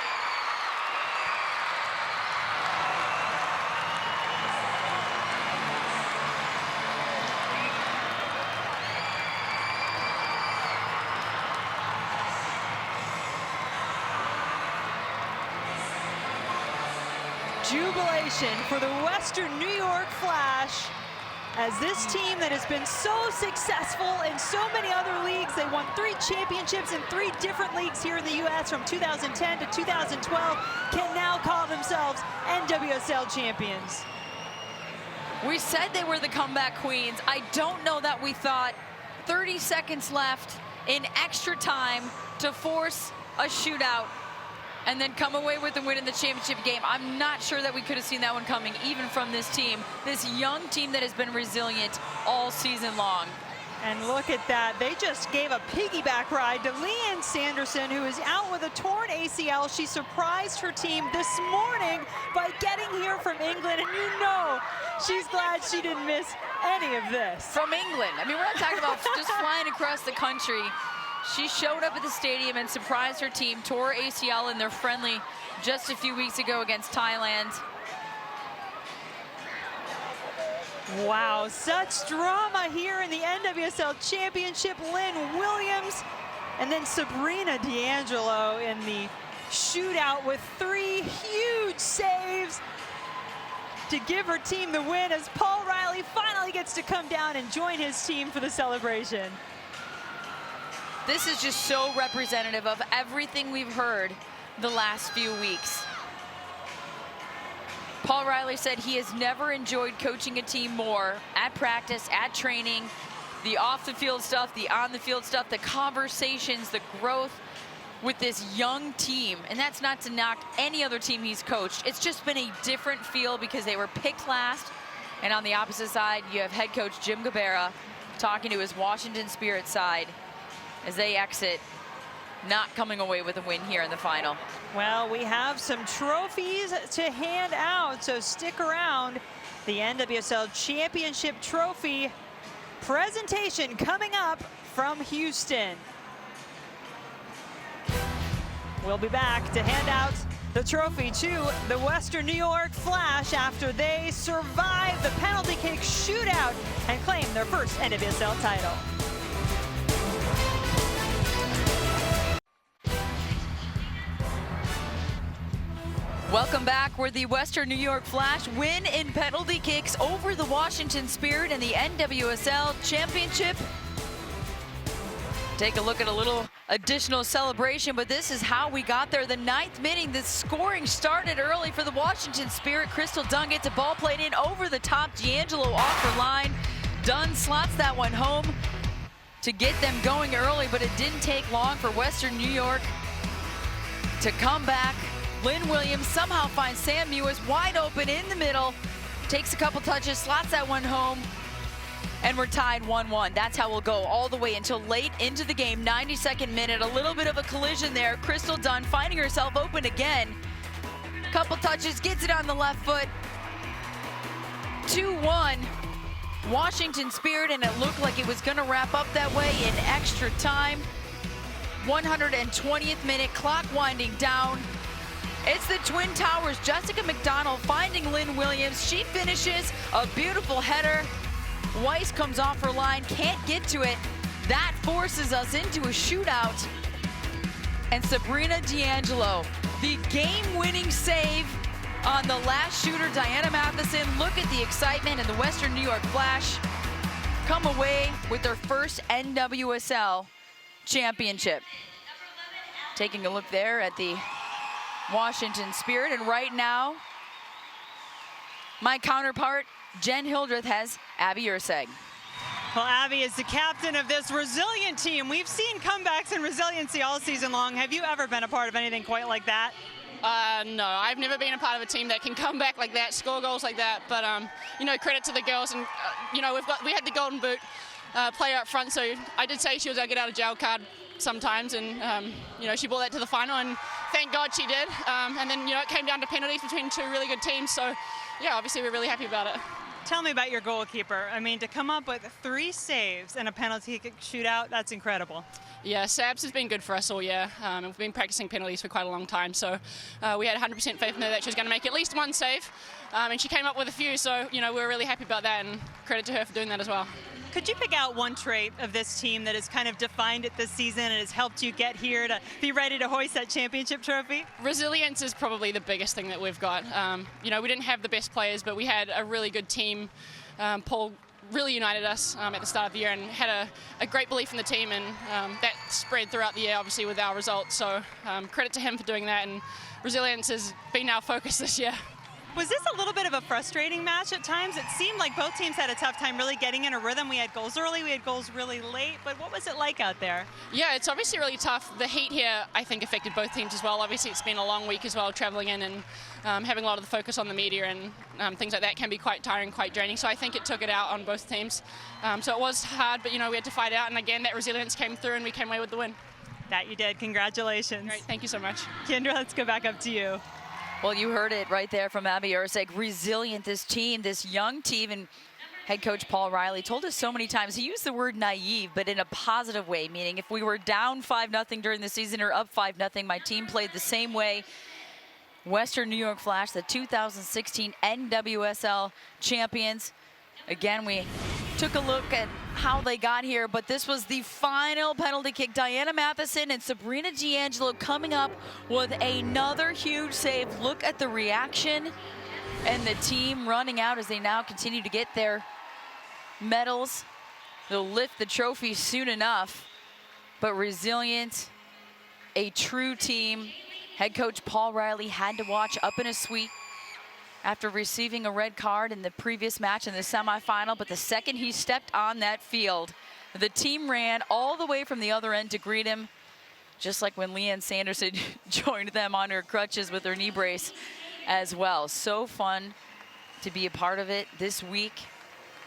Jubilation for the Western New York Flash, as this team that has been so successful in so many other leagues. They won 3 championships in 3 different leagues here in the U.S. from 2010 to 2012, can now call themselves NWSL champions. We said they were the comeback queens. I don't know that we thought 30 seconds left in extra time to force a shootout and then come away with the win in the championship game. I'm not sure that we could have seen that one coming, even from this team, this young team that has been resilient all season long. And look at that, they just gave a piggyback ride to Leanne Sanderson, who is out with a torn ACL. She surprised her team this morning by getting here from England, and you know she's glad she didn't miss any of this. From England, I mean, we're not talking about just flying across the country. She showed up at the stadium and surprised her team, tore ACL in their friendly just a few weeks ago against Thailand. Wow, such drama here in the NWSL Championship. Lynn Williams and then Sabrina D'Angelo in the shootout with 3 huge saves to give her team the win, as Paul Riley finally gets to come down and join his team for the celebration. This is just so representative of everything we've heard the last few weeks. Paul Riley said he has never enjoyed coaching a team more at practice, at training, the off-the-field stuff, the on-the-field stuff, the conversations, the growth with this young team. And that's not to knock any other team he's coached. It's just been a different feel because they were picked last. And on the opposite side, you have head coach Jim Gabarra talking to his Washington Spirit side as they exit, not coming away with a win here in the final. Well, we have some trophies to hand out, so stick around. The NWSL Championship Trophy presentation coming up from Houston. We'll be back to hand out the trophy to the Western New York Flash after they survive the penalty kick shootout and claim their first NWSL title. Welcome back, where the Western New York Flash win in penalty kicks over the Washington Spirit in the NWSL Championship. Take a look at a little additional celebration, but this is how we got there. The 9th minute, the scoring started early for the Washington Spirit. Crystal Dunn gets a ball played in over the top. D'Angelo off her line. Dunn slots that one home to get them going early, but it didn't take long for Western New York to come back. Lynn Williams somehow finds Sam Mewis wide open in the middle, takes a couple touches, slots that one home, and we're tied 1-1. That's how we'll go all the way until late into the game. 92nd minute, a little bit of a collision there. Crystal Dunn finding herself open again. Couple touches, gets it on the left foot. 2-1, Washington Spirit, and it looked like it was gonna wrap up that way in extra time. 120th minute, clock winding down. It's the Twin Towers. Jessica McDonald finding Lynn Williams. She finishes a beautiful header. Weiss comes off her line, can't get to it. That forces us into a shootout. And Sabrina D'Angelo, the game-winning save on the last shooter, Diana Matheson. Look at the excitement, and the Western New York Flash come away with their first NWSL championship. Taking a look there at the Washington Spirit. And right now, my counterpart, Jen Hildreth, has Abby Urseg. Well, Abby is the captain of this resilient team. We've seen comebacks and resiliency all season long. Have you ever been a part of anything quite like that? No, I've never been a part of a team that can come back like that, score goals like that. But you know, credit to the girls, and you know, we had the Golden Boot player up front, so I did say she was our get out of jail card sometimes, and you know, she brought that to the final, and thank God she did. And then, you know, it came down to penalties between two really good teams, so yeah, obviously we're really happy about it. Tell me about your goalkeeper. I mean, to come up with 3 saves and a penalty kick shootout, that's incredible. Yeah, Sabs has been good for us all year. We've been practicing penalties for quite a long time, so we had 100% faith in her that she was going to make at least 1 save, and she came up with a few, so you know, we're really happy about that, and credit to her for doing that as well. Could you pick out one trait of this team that has kind of defined it this season and has helped you get here to be ready to hoist that championship trophy? Resilience is probably the biggest thing that we've got. You know, we didn't have the best players, but we had a really good team. Paul really united us at the start of the year and had a great belief in the team, and that spread throughout the year, obviously, with our results. So credit to him for doing that, and resilience has been our focus this year. Was this a little bit of a frustrating match at times? It seemed like both teams had a tough time really getting in a rhythm. We had goals early, we had goals really late, but what was it like out there? Yeah, it's obviously really tough. The heat here, I think, affected both teams as well. Obviously, it's been a long week as well, traveling in and having a lot of the focus on the media and things like that can be quite tiring, quite draining. So I think it took it out on both teams. So it was hard, but, you know, we had to fight out. And again, that resilience came through and we came away with the win. That you did. Congratulations. Great, thank you so much. Kendra, let's go back up to you. Well, you heard it right there from Abby Urseg. Resilient, this team, this young team, and head coach Paul Riley told us so many times, he used the word naive, but in a positive way, meaning if we were down 5-0 during the season or up 5-0, my team played the same way. Western New York Flash, the 2016 NWSL champions. Again, we took a look at how they got here, but this was the final penalty kick. Diana Matheson and Sabrina D'Angelo coming up with another huge save. Look at the reaction and the team running out as they now continue to get their medals. They'll lift the trophy soon enough, but resilient, a true team. Head coach Paul Riley had to watch up in a suite after receiving a red card in the previous match in the semifinal, but the second he stepped on that field, the team ran all the way from the other end to greet him, just like when Leanne Sanderson joined them on her crutches with her knee brace as well. So fun to be a part of it this week,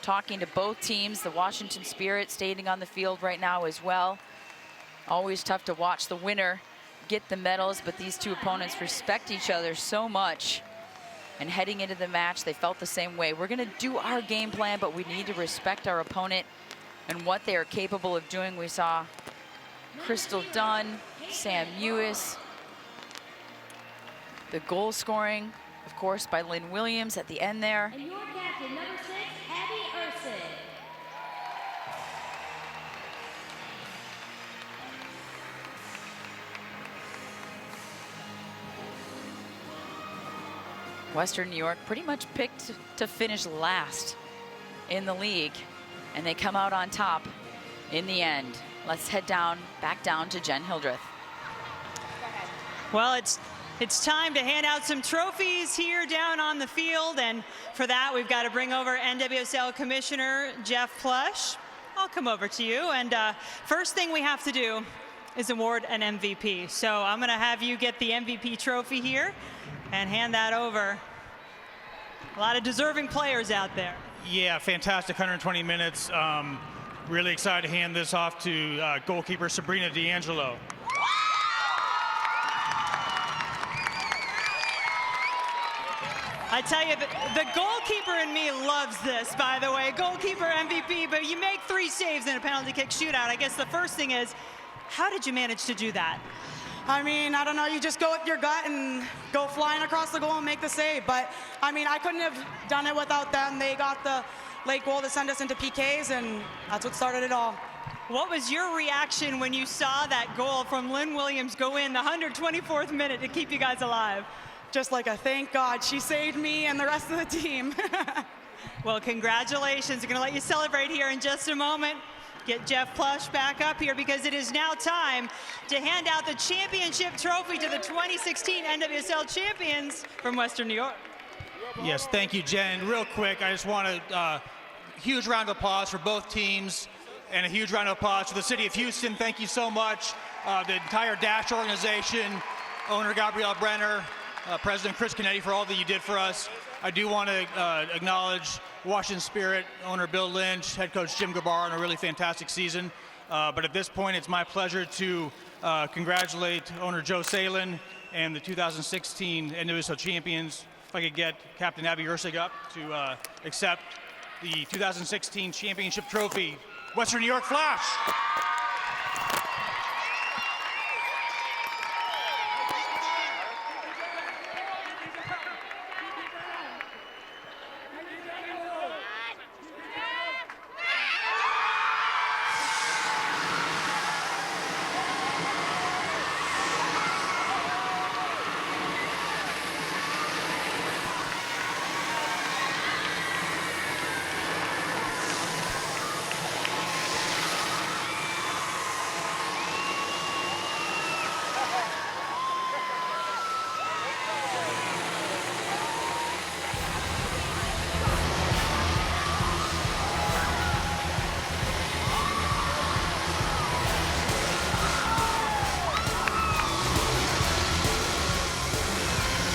talking to both teams, the Washington Spirit standing on the field right now as well. Always tough to watch the winner get the medals, but these two opponents respect each other so much. And heading into the match, they felt the same way. We're going to do our game plan, but we need to respect our opponent and what they are capable of doing. We saw Crystal Dunn, Sam Ewis, the goal scoring, of course, by Lynn Williams at the end there. And your captain, number 6, Abby Ursig. Western New York pretty much picked to finish last in the league, and they come out on top in the end. Let's head back down to Jen Hildreth. Well, it's time to hand out some trophies here down on the field, and for that we've got to bring over NWSL Commissioner Jeff Plush. I'll come over to you, and first thing we have to do is award an MVP. So I'm going to have you get the MVP trophy here and hand that over. A lot of deserving players out there. Yeah, fantastic 120 minutes. Really excited to hand this off to goalkeeper Sabrina D'Angelo. I tell you, the goalkeeper in me loves this, by the way. Goalkeeper MVP, but you make 3 saves in a penalty kick shootout. I guess the first thing is, how did you manage to do that? I mean, I don't know, you just go with your gut and go flying across the goal and make the save. But, I mean, I couldn't have done it without them. They got the late goal to send us into PKs, and that's what started it all. What was your reaction when you saw that goal from Lynn Williams go in the 124th minute to keep you guys alive? Just like a thank God she saved me and the rest of the team. Well, congratulations. I'm going to let you celebrate here in just a moment. get Jeff Plush back up here because it is now time to hand out the championship trophy to the 2016 NWSL champions from Western New York. Yes, thank you, Jen. Real quick, I just want a huge round of applause for both teams and a huge round of applause for the city of Houston. Thank you so much. The entire Dash organization, owner Gabrielle Brenner, President Chris Canetti for all that you did for us. I do want to acknowledge Washington Spirit, owner Bill Lynch, head coach Jim Gabarra on a really fantastic season. But at this point, it's my pleasure to congratulate owner Joe Salin and the 2016 NWSL champions. If I could get Captain Abby Ursig up to accept the 2016 championship trophy, Western New York Flash.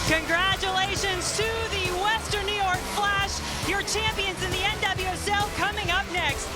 Congratulations to the Western New York Flash, your champions in the NWSL. Coming up next,